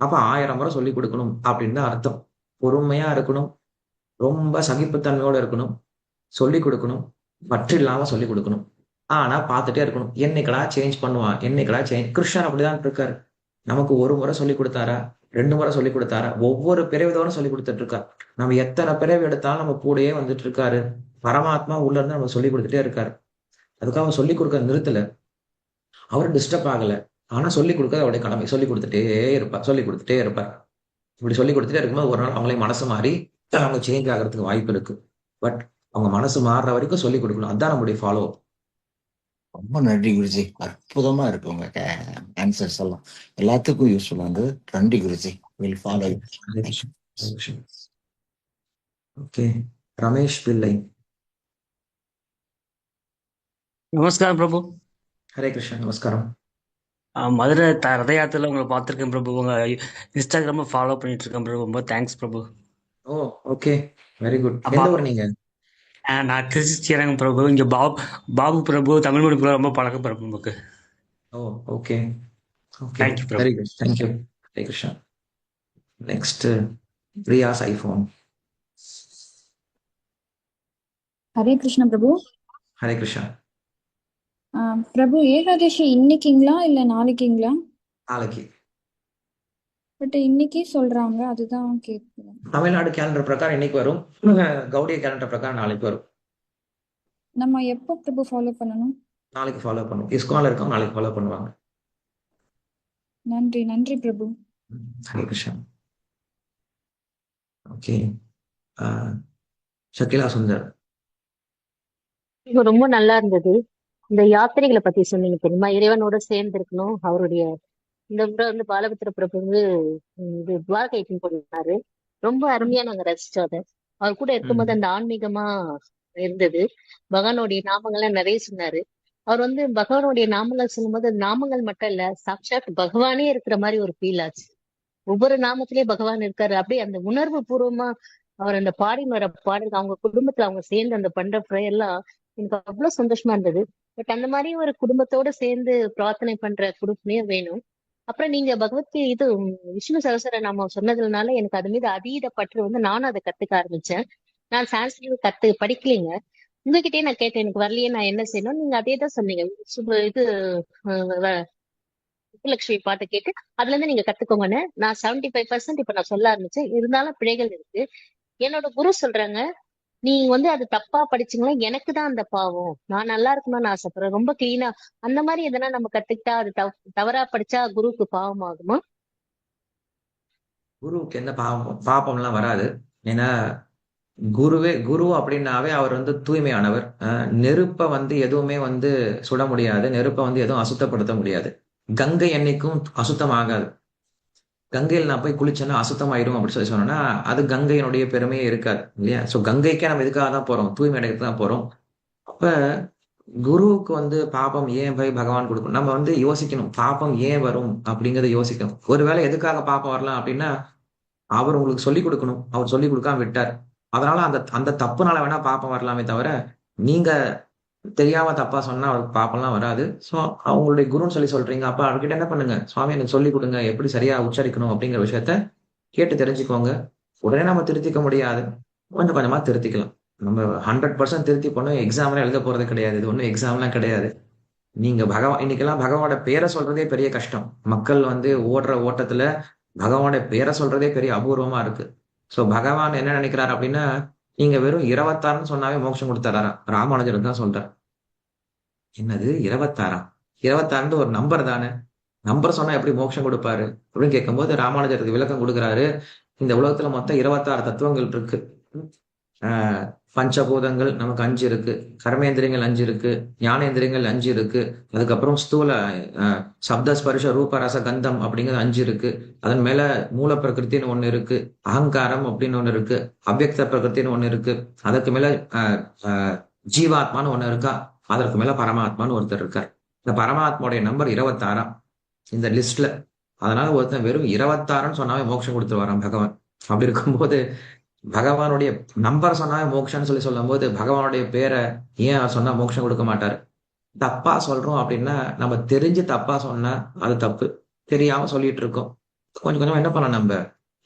அப்ப 1000 முறை சொல்லி கொடுக்கணும் அப்படின்னு தான் அர்த்தம். பொறுமையா இருக்கணும், ரொம்ப சகிப்புத்தன்மையோட இருக்கணும், சொல்லி கொடுக்கணும், பற்று இல்லாம சொல்லி கொடுக்கணும். ஆனா பார்த்துட்டே இருக்கணும், என்னைக்கடா சேஞ்ச் பண்ணுவான், என்னைக்கடா சேஞ்ச். கிருஷ்ணன் அப்படிதான் இருக்காரு. நமக்கு 1 முறை சொல்லி கொடுத்தாரா, 2 முறை சொல்லி கொடுத்தாரா, ஒவ்வொரு பிறவிதோட சொல்லி கொடுத்துட்டு இருக்காரு. நம்ம எத்தனை பிறவி எடுத்தாலும் நம்ம கூடயே வந்துட்டு இருக்காரு. பரமாத்மா உள்ள இருந்து நம்ம சொல்லி கொடுத்துட்டே இருக்காரு. அதுக்காக அவர் சொல்லி கொடுக்க நிறுத்தல, அவர் டிஸ்டர்ப் ஆகல. ஆனா சொல்லி கொடுக்க அவருடைய கடமை. சொல்லி கொடுத்துட்டே இருப்பார், சொல்லி கொடுத்துட்டே இருப்பார். இப்படி சொல்லி கொடுத்துட்டே இருக்கும்போது ஒரு நாள் அவங்களே மனசு மாறி அவங்க சேஞ்ச் ஆகிறதுக்கு வாய்ப்பு இருக்கு. பட் அவங்க மனசு மாறுற வரைக்கும் சொல்லி கொடுக்கணும். அதுதான் நம்முடைய ஃபாலோ. ரொம்ப நன்றி குருஜி. அற்புதமா இருக்கு உங்க ஆன்சர்ஸ் எல்லாம். எல்லாத்துக்கும் யூஸ்ஃபுல்லா இருந்தது. நன்றி Guruji. Will follow. Okay, Ramesh பிள்ளை. நமஸ்காரம் பிரபு. ஹரே கிருஷ்ணா. நமஸ்காரம். மதுரை ரத யாத்திரையில் உங்களை பார்த்துருக்கேன் பிரபு. உங்க இன்ஸ்டாகிராம ஃபாலோ பண்ணிட்டு இருக்கேன் பிரபு. ரொம்ப தேங்க்ஸ் பிரபு. ஓ ஓகே, வெரி குட். எந்த ஊர் நீங்க? நான் திருச்சி ஸ்ரீரங்கம் பிரபு. இங்க பாபு பிரபு தமிழ் மொழி பிரபு ரொம்ப பழக்கம் பிரபு நமக்கு. Oh okay okay, thank you Prabhu. Very good, thank you. Hare Krishna. Next பிரியாஸ் ஐஃபோன். ஹரே கிருஷ்ண பிரபு. ஹரே கிருஷ்ணா. பிரபு ஏகாதசி இன்னைக்குங்களா இல்ல நாளைக்குங்களா? நாளைக்கு. பட் இன்னைக்கே சொல்றாங்க, அதுதான் கேட்குறேன். தமிழ்நாடு கேலண்டர் பிரகாரம் இன்னைக்கு வரும், கௌடிய கேலண்டர் பிரகாரம் நாளைக்கு வரும். நம்ம எப்போ பிரபு ஃபாலோ பண்ணணும்? நாளைக்கு ஃபாலோ பண்ணுவோம். இஸ்கான்ல இருக்கவங்க நாளைக்கு ஃபாலோ பண்ணுவாங்க. நன்றி நன்றி பிரபு. ஹரே கிருஷ்ணா. ஓகே, ஷக்கிலா சுந்தர். இது ரொம்ப நல்லா இருந்தது. இந்த யாத்திரைகளை பத்தி சொன்னீங்க தெரியுமா, இறைவனோட சேர்ந்து இருக்கணும். அவருடைய இந்த முறை வந்து பாலபத்திர பிரபு வந்து இது துவாரகைக்கு போனாரு. ரொம்ப அருமையா நாங்க ரசிச்சோம் அதை. அவர் கூட இருக்கும்போது அந்த ஆன்மீகமா இருந்தது. பகவானுடைய நாமங்கள்லாம் நிறைய சொன்னாரு. அவர் வந்து பகவானுடைய நாமங்கள் சொல்லும்போது அது நாமங்கள் மட்டும் இல்ல, சாட்சாத் பகவானே இருக்கிற மாதிரி ஒரு ஃபீல் ஆச்சு. ஒவ்வொரு நாமத்திலேயே பகவான் இருக்காரு. அப்படியே அந்த உணர்வு பூர்வமா அவர் அந்த பாடின்னு வர பாடல், அவங்க குடும்பத்துல அவங்க சேர்ந்து அந்த பண்ற ப்ரேயர்லாம் எனக்கு அவ்வளவு சந்தோஷமா இருந்தது. பட் அந்த மாதிரி ஒரு குடும்பத்தோட சேர்ந்து பிரார்த்தனை பண்ற குடும்பமே வேணும். அப்புறம் நீங்க பகவத்கீதை இது விஷ்ணு சகஸ்ர நாமம் சொன்னதுனால எனக்கு அது மீது அதீத பற்று வந்து நானும் அதை கத்துக்க ஆரம்பிச்சேன். நான் சான்ஸ்கிரிட் படிக்கலைங்க. உங்ககிட்டயே நான் கேட்டேன், எனக்கு வரலையே, நான் என்ன செய்யணும்? நீங்க அதே தான் சொன்னீங்க. இது சுப்புலட்சுமி பாட்டை கேட்டு அதுல இருந்து நீங்க கத்துக்கோங்கன்னு. நான் 75% இப்ப நான் சொல்ல ஆரம்பிச்சேன். இருந்தாலும் பிழைகள் இருக்கு. என்னோட குரு சொல்றாங்க, நீ வந்து அது தப்பா படிச்சீங்களா, எனக்கு தான் அந்த பாவம், நான் நல்லா இருக்கணும்னு ஆசைப்படுறேன், ரொம்ப கிளீனா அந்த மாதிரி எதனா நம்ம கத்துக்கிட்டா அது தவறா படிச்சா குருவுக்கு பாவம் ஆகுமா? குருவுக்கு என்ன பாப்பம்லாம் வராது. ஏன்னா குரு அப்படின்னாவே அவர் வந்து தூய்மையானவர். நெருப்பை வந்து எதுவுமே வந்து சுட முடியாது, நெருப்பை வந்து எதுவும் அசுத்தப்படுத்த முடியாது. கங்கை என்னைக்கும் அசுத்தம் ஆகாது. கங்கையில் நான் போய் குளிச்சேன்னா அசுத்தமாயிடும் அப்படின்னு சொல்லி சொன்னோம்னா அது கங்கையினுடைய பெருமையே இருக்காது இல்லையா? ஸோ கங்கைக்கே நம்ம இதுக்காக தான் போறோம், தூய்மை அடைக்கு தான் போறோம். அப்ப குருவுக்கு வந்து பாபம் ஏன் போய் பகவான் கொடுக்கணும்? நம்ம வந்து யோசிக்கணும், பாபம் ஏன் வரும் அப்படிங்கிறத யோசிக்கணும். ஒருவேளை எதுக்காக பாபம் வரலாம் அப்படின்னா அவர் உங்களுக்கு சொல்லிக் கொடுக்கணும், அவர் சொல்லிக் கொடுக்காம விட்டார். அதனால அந்த தப்புனால வேணா பாப்பம் வரலாமே தவிர நீங்க தெரியாம தப்பா சொன்னா அவருக்கு பாப்பம்லாம் வராது. ஸோ அவங்களுடைய குருன்னு சொல்றீங்க, அப்ப அவர்கிட்ட என்ன பண்ணுங்க, சுவாமி எனக்கு சொல்லி கொடுங்க, எப்படி சரியா உச்சரிக்கணும் அப்படிங்கிற விஷயத்த கேட்டு தெரிஞ்சுக்கோங்க. உடனே நம்ம திருத்திக்க முடியாது, கொஞ்சம் கொஞ்சமா திருத்திக்கலாம். நம்ம 100% திருத்தி போனோம் எக்ஸாம்லாம் எழுத போறது கிடையாது. இது ஒன்றும் எக்ஸாம்லாம் கிடையாது. நீங்க இன்னைக்கெல்லாம் பகவானோட பேரை சொல்றதே பெரிய கஷ்டம். மக்கள் வந்து ஓடுற ஓட்டத்துல பகவானோட பேரை சொல்றதே பெரிய அபூர்வமா இருக்கு. ஸோ பகவான் என்ன நினைக்கிறாரு அப்படின்னா, நீங்க வெறும் 26 சொன்னாவே மோட்சம் கொடுத்தாரா? ராமானுஜர் தான் சொல்றார். என்னது 26? 26 ஒரு நம்பர் தானே, நம்பர் சொன்னா எப்படி மோட்சம் கொடுப்பாரு அப்படின்னு கேட்கும்போது ராமானுஜருக்கு விளக்கம் கொடுக்குறாரு. இந்த உலகத்துல மொத்தம் 26 தத்துவங்கள் இருக்கு. பஞ்சபூதங்கள் நமக்கு 5 இருக்கு, கர்மேந்திரியங்கள் 5 இருக்கு, ஞானேந்திரியங்கள் 5 இருக்கு, அதுக்கப்புறம் ஸ்தூல சப்த ஸ்பர்ஷ ரூப ரச கந்தம் அப்படிங்கிறது 5 இருக்கு, அதன் மேல மூல பிரகிருத்தின்னு ஒண்ணு இருக்கு, அகங்காரம் அப்படின்னு ஒண்ணு இருக்கு, அவ்யக்த பிரகிருத்தின்னு ஒண்ணு இருக்கு, அதுக்கு மேல ஜீவாத்மான்னு ஒண்ணு இருக்கா, அதற்கு மேல பரமாத்மான்னு ஒருத்தர் இருக்கார். இந்த பரமாத்மாவுடைய நம்பர் 26 இந்த லிஸ்ட்ல. அதனால ஒருத்தன் வெறும் 26ன்னு சொன்னாவே மோட்சம் கொடுத்துருவாராம் பகவான். அப்படி இருக்கும்போது பகவானுடைய நம்பர் சொன்னா மோட்சம்னு சொல்லும் போது பகவானுடைய பேரை ஏன் சொன்னா மோட்சம் கொடுக்க மாட்டாரு? தப்பா சொல்றோம் அப்படின்னா நம்ம தெரிஞ்சு தப்பா சொன்னா அது தப்பு, தெரியாம சொல்லிட்டு இருக்கோம். கொஞ்சம் கொஞ்சம் என்ன பண்ணலாம், நம்ம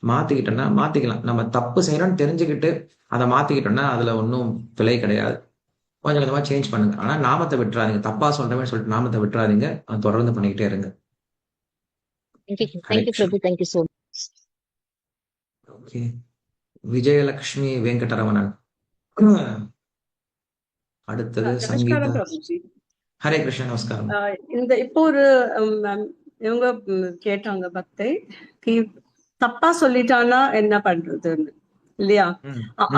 மாத்திக்கிட்டோம்னா மாத்திக்கலாம். நம்ம தப்பு செய்யணும்னு தெரிஞ்சுக்கிட்டு அதை மாத்திக்கிட்டோம்னா அதுல ஒன்றும் பிழை கிடையாது. கொஞ்சம் கொஞ்சமா சேஞ்ச் பண்ணுங்க. ஆனா நாமத்தை விட்டுறாதீங்க, தப்பா சொல்றமே சொல்லிட்டு நாமத்தை விட்டுறாதீங்க, அதை தொடர்ந்து பண்ணிக்கிட்டே இருங்க. Thank you Prabhu, thank you so much. Okay, Vijayalakshmi Venkataramanan. அடுத்தது சங்கீதா. நமஸ்காரம் பிரபுஜி. ஹரே கிருஷ்ணா. நமஸ்காரம். இந்த இப்போ ஒரு இவங்க கேட்டாங்க பக்தை, தப்பா சொல்லிட்டானா என்ன பண்றதுன்னு இல்லையா?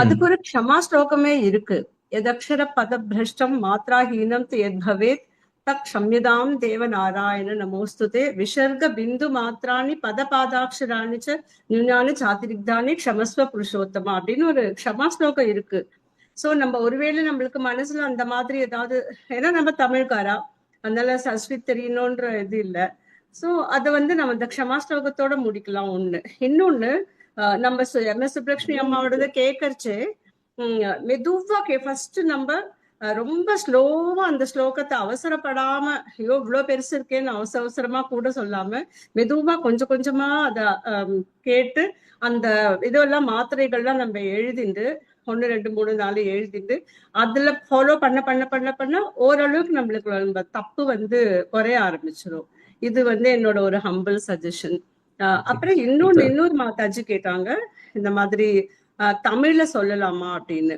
அதுக்கு ஒரு க்ஷமா ஸ்லோகமே இருக்கு. எதக்ஷர பத பிரஷ்டம் மாத்ராஹீனம் எத்பவேத் தக் க்ஷம்யதாம் தேவ நாராயண நமோஸ்துதே விசர்க பிந்து மாத்ராணி பத பாதாட்சராணி ச நியூனானி சாதிரிக்தானி க்ஷமஸ்வ புருஷோத்தமா அப்படின்னு ஒரு க்ஷமா ஸ்லோகம் இருக்கு. சோ நம்ம ஒருவேளை நம்மளுக்கு மனசுல அந்த மாதிரி ஏதாவது, ஏன்னா நம்ம தமிழ்காரா, அதனால சன்ஸ்கிருத் தெரியணும்ன்ற இது இல்ல. சோ அதை நம்ம இந்த க்ஷமா ஸ்லோகத்தோட முடிக்கலாம். ஒண்ணு. இன்னொன்னு, நம்ம எம்.எஸ். சுப்லட்சுமி அம்மாவோடத கேட்கறச்சு மெதுவா ஃபர்ஸ்ட் நம்ம ரொம்ப ஸ்லோவா அந்த ஸ்லோகத்தை அவசரப்படாம, ஐயோ இவ்வளவு பெருசு இருக்கேன்னு அவசரமா கூட சொல்லாம மெதுவா கொஞ்சம் கொஞ்சமா அத கேட்டு அந்த இதெல்லாம் மாத்திரைகள்லாம் நம்ம எழுதிண்டு 1 2 3 4 எழுதிட்டு அதுல ஃபாலோ பண்ண பண்ண பண்ண பண்ண ஓரளவுக்கு நம்மளுக்கு நம்ம தப்பு குறைய ஆரம்பிச்சிடும். இது என்னோட ஒரு ஹம்பிள் சஜஷன். அப்புறம் இன்னொரு மாதாஜி கேட்டாங்க, இந்த மாதிரி தமிழ்ல சொல்லலாமா அப்படின்னு.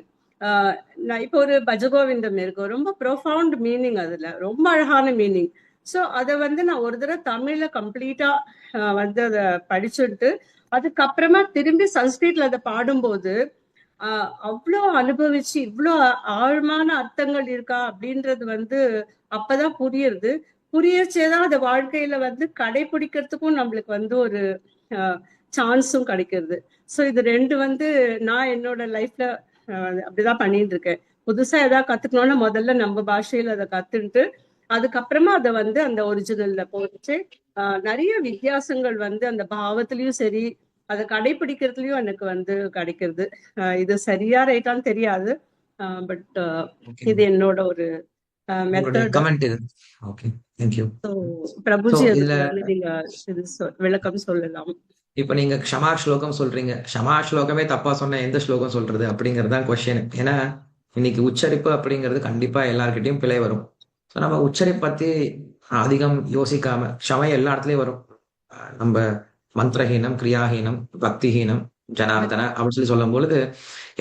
நான் இப்போ ஒரு பஜகோவிந்தம் இருக்கு, ரொம்ப ப்ரொஃபவுண்ட் மீனிங், அதுல ரொம்ப அழகான மீனிங். சோ அதை நான் ஒரு தடவை தமிழ்ல கம்ப்ளீட்டா அதை படிச்சுட்டு அதுக்கப்புறமா திரும்பி சன்ஸ்கிரிட்ல அதை பாடும்போது அவ்வளோ அனுபவிச்சு இவ்வளோ ஆழமான அர்த்தங்கள் இருக்கா அப்படின்றது அப்பதான் புரியுது. புரியச்சேதான் அந்த வாழ்க்கையில கடைபிடிக்கிறதுக்கும் நம்மளுக்கு ஒரு சான்ஸும் கிடைக்கிறது. சோ இது ரெண்டு நான் என்னோட லைஃப்ல அப்படிதான் பண்ணிட்டு இருக்கேன். புதுசா ஏதாவது கத்துக்கணும்னா முதல்ல நம்ம பாஷையில அதை கத்துட்டு அதுக்கப்புறமா அதை அந்த ஒரிஜினல்ல போச்சு. நிறைய வித்தியாசங்கள் அந்த பாவத்திலயும் சரி அதை கடைபிடிக்கிறதுலயும் எனக்கு கிடைக்கிறது. இது சரியா ரைட்டான்னு தெரியாது, பட் இது என்னோட ஒரு மெத்தட். பிரபுஜி நீங்க விளக்கம் சொல்லலாம். இப்ப நீங்க க்ஷமா ஸ்லோகம் சொல்றீங்க, க்ஷமா ஸ்லோகமே தப்பா சொன்ன எந்த ஸ்லோகம் சொல்றது அப்படிங்கறதுதான் கொஸ்டின். ஏன்னா இன்னைக்கு உச்சரிப்பு அப்படிங்கிறது கண்டிப்பா எல்லார்கிட்டையும் பிழை வரும். ஸோ நம்ம உச்சரிப்பு பத்தி அதிகம் யோசிக்காம, க்ஷமை எல்லா இடத்துலயும் வரும். நம்ம மந்திரஹீனம், கிரியாஹீனம், பக்திஹீனம், ஜனார்தன அப்படின்னு சொல்லும் பொழுது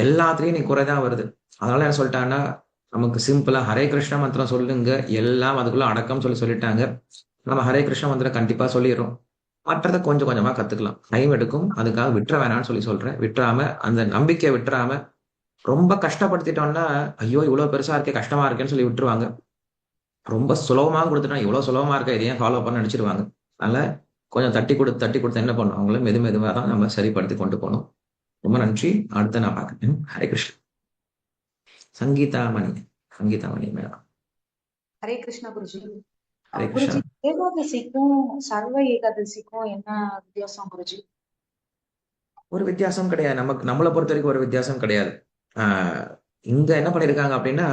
எல்லாத்துலயும் நீ குறைதான் வருது. அதனால என்ன சொல்லிட்டாங்கன்னா, நமக்கு சிம்பிளா ஹரே கிருஷ்ண மந்திரம் சொல்லுங்க, எல்லாம் அதுக்குள்ள அடக்கம் சொல்லிட்டாங்க. நம்ம ஹரே கிருஷ்ண மந்திரம் கண்டிப்பா சொல்லிடுறோம். மற்றதை கொஞ்சம் கொஞ்சமா கத்துக்கலாம், டைம் எடுக்கும். அதுக்காக விட்டுற வேணாம்னு சொல்றேன். விட்டுறாம, அந்த நம்பிக்கையை விட்டுறாம, ரொம்ப கஷ்டப்படுத்திட்டோம்னா ஐயோ இவ்வளவு பெருசா இருக்கே, கஷ்டமா இருக்கேன்னு சொல்லி விட்டுருவாங்க. ரொம்ப சுலபமா கொடுத்துட்டா இவ்வளவு சுலபமா இருக்க, இதையும் ஃபாலோ பண்ண நினைச்சிருவாங்க. அதனால கொஞ்சம் தட்டி கொடுத்து என்ன பண்ணும், அவங்கள மெதுவா தான் நம்ம சரிப்படுத்தி கொண்டு போகணும். ரொம்ப நன்றி. அடுத்த நான் பார்க்கிறேன். ஹரே கிருஷ்ணா. சங்கீதா மணி மேடம். ஹரே கிருஷ்ணா குருஜி. ஹரே கிருஷ்ணா. ஏகாதசிக்கும் சர்வ ஏகாதசிக்கும் என்ன வித்தியாசம் குருஜி? ஒரு வித்தியாசம் கிடையாது. நம்மளை பொறுத்த வரைக்கும் ஒரு வித்தியாசம் கிடையாது. இங்க என்ன பண்ணிருக்காங்க அப்படின்னா,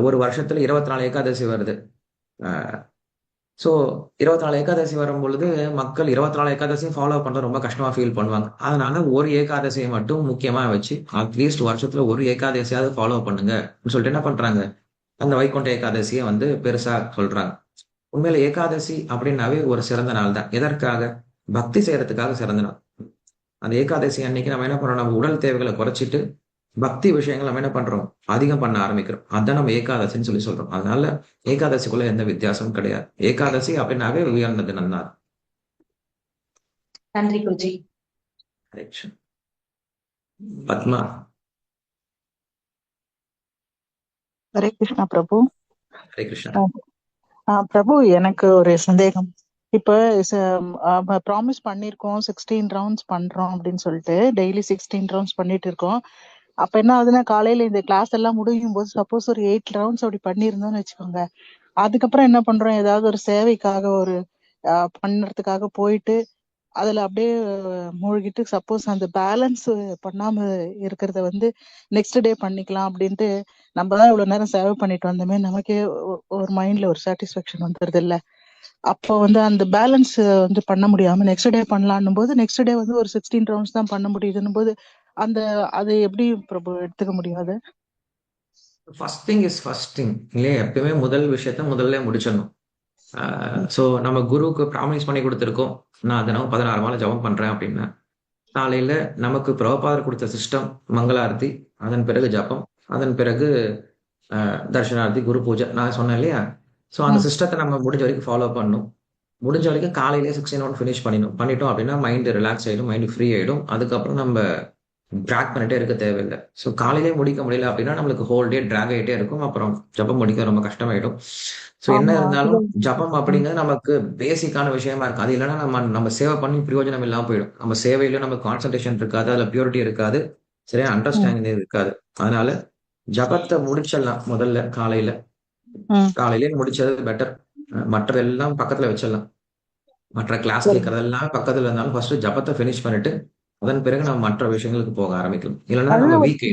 ஒரு வருஷத்துல 24 ஏகாதசி வருது. ஸோ 24 ஏகாதசி வரும் பொழுது மக்கள் 24 ஏகாதசியும் ஃபாலோ பண்றது ரொம்ப கஷ்டமா ஃபீல் பண்ணுவாங்க. அதனால ஒரு ஏகாதசியை மட்டும் முக்கியமா வச்சு அட்லீஸ்ட் வருஷத்துல ஒரு ஏகாதசியாவது ஃபாலோ பண்ணுங்க சொல்லிட்டு என்ன பண்றாங்க, அந்த வைகுண்ட ஏகாதசியை பெருசா சொல்றாங்க. உண்மையில ஏகாதசி அப்படின்னாவே ஒரு சிறந்த நாள் தான். எதற்காக? பக்தி செய்யறதுக்காக சிறந்த நாள். அந்த ஏகாதசி அன்னைக்கு நம்ம என்ன பண்றோம், நம்ம உடல் தேவைகளை குறைச்சிட்டு பக்தி விஷயங்கள் நம்ம என்ன பண்றோம், அதிகம் பண்ண ஆரம்பிக்கிறோம். அதான் நம்ம ஏகாதசின்னு சொல்றோம். அதனால ஏகாதசிக்குள்ள எந்த வித்தியாசமும் கிடையாது. ஏகாதசி அப்படின்னாவே உயர்ந்தது நன்னார். நன்றி குருஜி. பத்மா. ஹரே கிருஷ்ணா பிரபு. ஹரே கிருஷ்ணா. பிரபு எனக்கு ஒரு சந்தேகம். இப்ப ப்ராமிஸ் பண்ணிருக்கோம் 16 ரவுண்ட்ஸ் பண்றோம் அப்படின்னு சொல்லிட்டு டெய்லி 16 ரவுண்ட்ஸ் பண்ணிட்டு இருக்கோம். அப்ப என்ன ஆகுதுன்னா காலையில இந்த கிளாஸ் எல்லாம் முடியும் போது சப்போஸ் ஒரு 8 ரவுண்ட்ஸ் அப்படி பண்ணிருந்தோம்னு வச்சுக்கோங்க, அதுக்கப்புறம் என்ன பண்றோம், ஏதாவது ஒரு சேவைக்காக ஒரு பண்றதுக்காக போயிட்டு அதுல அப்படியே மூழ்கிட்டு சப்போஸ் அந்த பேலன்ஸ் பண்ணாம இருக்கிறத நெக்ஸ்ட் டே பண்ணிக்கலாம் அப்படின்ட்டு நம்ம தான் இவ்வளவு நேரம் சேவை பண்ணிட்டு வந்தோமே நமக்கே ஒரு மைண்ட்ல ஒரு சாட்டிஸ்பாக்சன் வந்துருது இல்ல. அப்போ அந்த பேலன்ஸ் பண்ண முடியாம நெக்ஸ்ட் டே பண்ணலான்னும் போது நெக்ஸ்ட் டே ஒரு 16 ரவுண்ட்ஸ் தான் பண்ண முடியுதுன்னும் போது அது எப்படி பிரபு எடுத்துக்க முடியாது? First thing is first thing இல்லையா? எப்பயுமே முதல் விஷயத்த முதல்ல முடிச்சிடணும். ஸோ நம்ம குருவுக்கு ப்ராமிஸ் பண்ணி கொடுத்துருக்கோம், நான் தினம் 16 மாலை ஜபம் பண்றேன் அப்படின்னா, காலையில நமக்கு பிரபுபாதர் கொடுத்த சிஸ்டம் மங்களாரத்தி, அதன் பிறகு ஜபம், அதன் பிறகு தர்ஷனார்த்தி, குரு பூஜை நான் சொன்னேன் இல்லையா? ஸோ அந்த சிஸ்டத்தை நம்ம முடிஞ்ச வரைக்கும் ஃபாலோ பண்ணணும். முடிஞ்ச வரைக்கும் காலையிலேயே 16 ரவுண்ட் ஃபினிஷ் பண்ணிட்டோம் அப்படின்னா மைண்டு ரிலாக்ஸ் ஆகிடும், மைண்டு ஃப்ரீ ஆகிடும். அதுக்கப்புறம் நம்ம ட்ராக் பண்ணிட்டே இருக்க தேவையில்லை. ஸோ காலையிலேயே முடிக்க முடியல அப்படின்னா நம்மளுக்கு ஹோல் டே ட்ராக் ஆகிட்டே இருக்கும், அப்புறம் ஜபம் முடிக்க ரொம்ப கஷ்டமாயிடும். ஸோ என்ன இருந்தாலும் ஜபம் அப்படிங்கிறது நமக்கு பேசிக்கான விஷயமா இருக்கு. அது இல்லைன்னா நம்ம சேவை பண்ணி பிரயோஜனம் இல்லாம போயிடும். நம்ம சேவையில நமக்கு கான்சன்ட்ரேஷன் இருக்காது, அதுல பியூரிட்டி இருக்காது, சரியா அண்டர்ஸ்டாண்டிங் இருக்காது. அதனால ஜபத்தை முடிச்சிடலாம் முதல்ல காலையிலேயே முடிச்சது பெட்டர். மற்றதெல்லாம் பக்கத்துல வச்சிடலாம். மற்ற கிளாஸ் கேட்கறதெல்லாம் பக்கத்துல இருந்தாலும் ஃபர்ஸ்ட் ஜபத்தை ஃபினிஷ் பண்ணிட்டு அதன் பிறகு நம்ம மற்ற விஷயங்களுக்கு போக ஆரம்பிக்கலாம். இல்லைன்னா நம்ம வீக்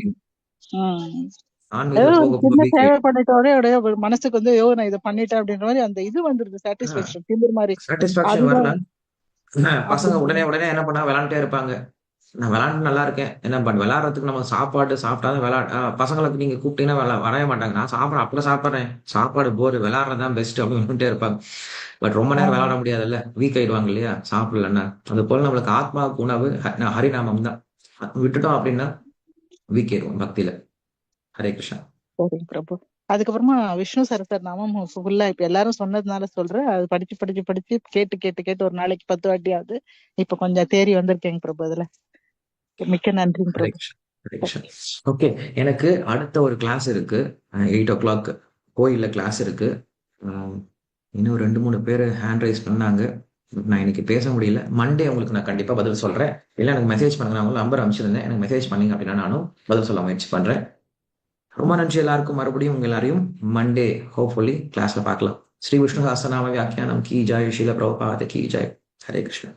சேவை பண்ணிட்டோட மனசுக்கு ஐயோ நான் இதை பண்ணிட்டேன் அப்படின்ற மாதிரி அந்த இது வந்துருது, சாட்டிஸ்பாக்சன் திமிர் மாதிரி. சாட்டிஸ்பாக்சன் வரல. பசங்க உடனே என்ன பண்ணா விளையாண்டே இருப்பாங்க. நான் விளையாண்டு நல்லா இருக்கேன், என்ன பண்ண விளையாடுறதுக்கு நம்ம சாப்பாடு சாப்பிட்டாதான் பசங்களுக்கு நீங்க கூப்பிட்டீங்கன்னா வரவே மாட்டாங்க. நான் சாப்பிட்றேன், அப்பெல்லாம் சாப்பிட்றேன், சாப்பாடு போர், விளையாடுறதுதான் பெஸ்ட் அப்படின்னு விட்டுட்டே இருப்பாங்க. பட் ரொம்ப நேரம் விளையாட முடியாதுல்ல, வீக் ஆயிடுவாங்க இல்லையா சாப்பிடலன்னா. அது போல நம்மளுக்கு ஆத்மாவுக்கு உணவு ஹரிநாமம் தான். விட்டுட்டோம் அப்படின்னா வீக் ஆயிடுவோம் பக்தியில. ஹரே கிருஷ்ணா. சரிங்க பிரபு. அதுக்கப்புறமா விஷ்ணு சரஸ்வர நாமம் ஃபுல்லா இப்ப எல்லாரும் சொன்னதுனால சொல்றேன், அது படிச்சு கேட்டு ஒரு நாளைக்கு 10 வாட்டியாவது இப்ப கொஞ்சம் தேறி வந்திருக்கேங்க பிரபு. அதுல மிக்க நன்றிங்க பிரபு. ஓகே, எனக்கு அடுத்த ஒரு கிளாஸ் இருக்கு 8 o'clock கோயில்ல கிளாஸ் இருக்கு. இன்னும் 2-3 பேர் ஹேண்ட் ரைஸ் பண்ணாங்க, நான் இன்னைக்கு பேச முடியல. மண்டே உங்களுக்கு நான் கண்டிப்பா பதில் சொல்றேன். இல்லை எனக்கு மெசேஜ் பண்ணுங்க, நான் நம்பர் அனுப்பிச்சிருந்தேன், எனக்கு மெசேஜ் பண்ணீங்க அப்படின்னா நானும் பதில் சொல்ல முயற்சி பண்றேன். ரொம்ப நன்றி எல்லாருக்கும். மறுபடியும் உங்க எல்லாரையும் மண்டே ஹோப்ஃபுல்லி கிளாஸ்ல பார்க்கலாம். ஸ்ரீ விஷ்ணு சஹஸ்ரநாம வியாக்கியானம் கி ஜாய், ஸ்ரீல பிரபுபாத கி ஜாய். ஹரே கிருஷ்ணா.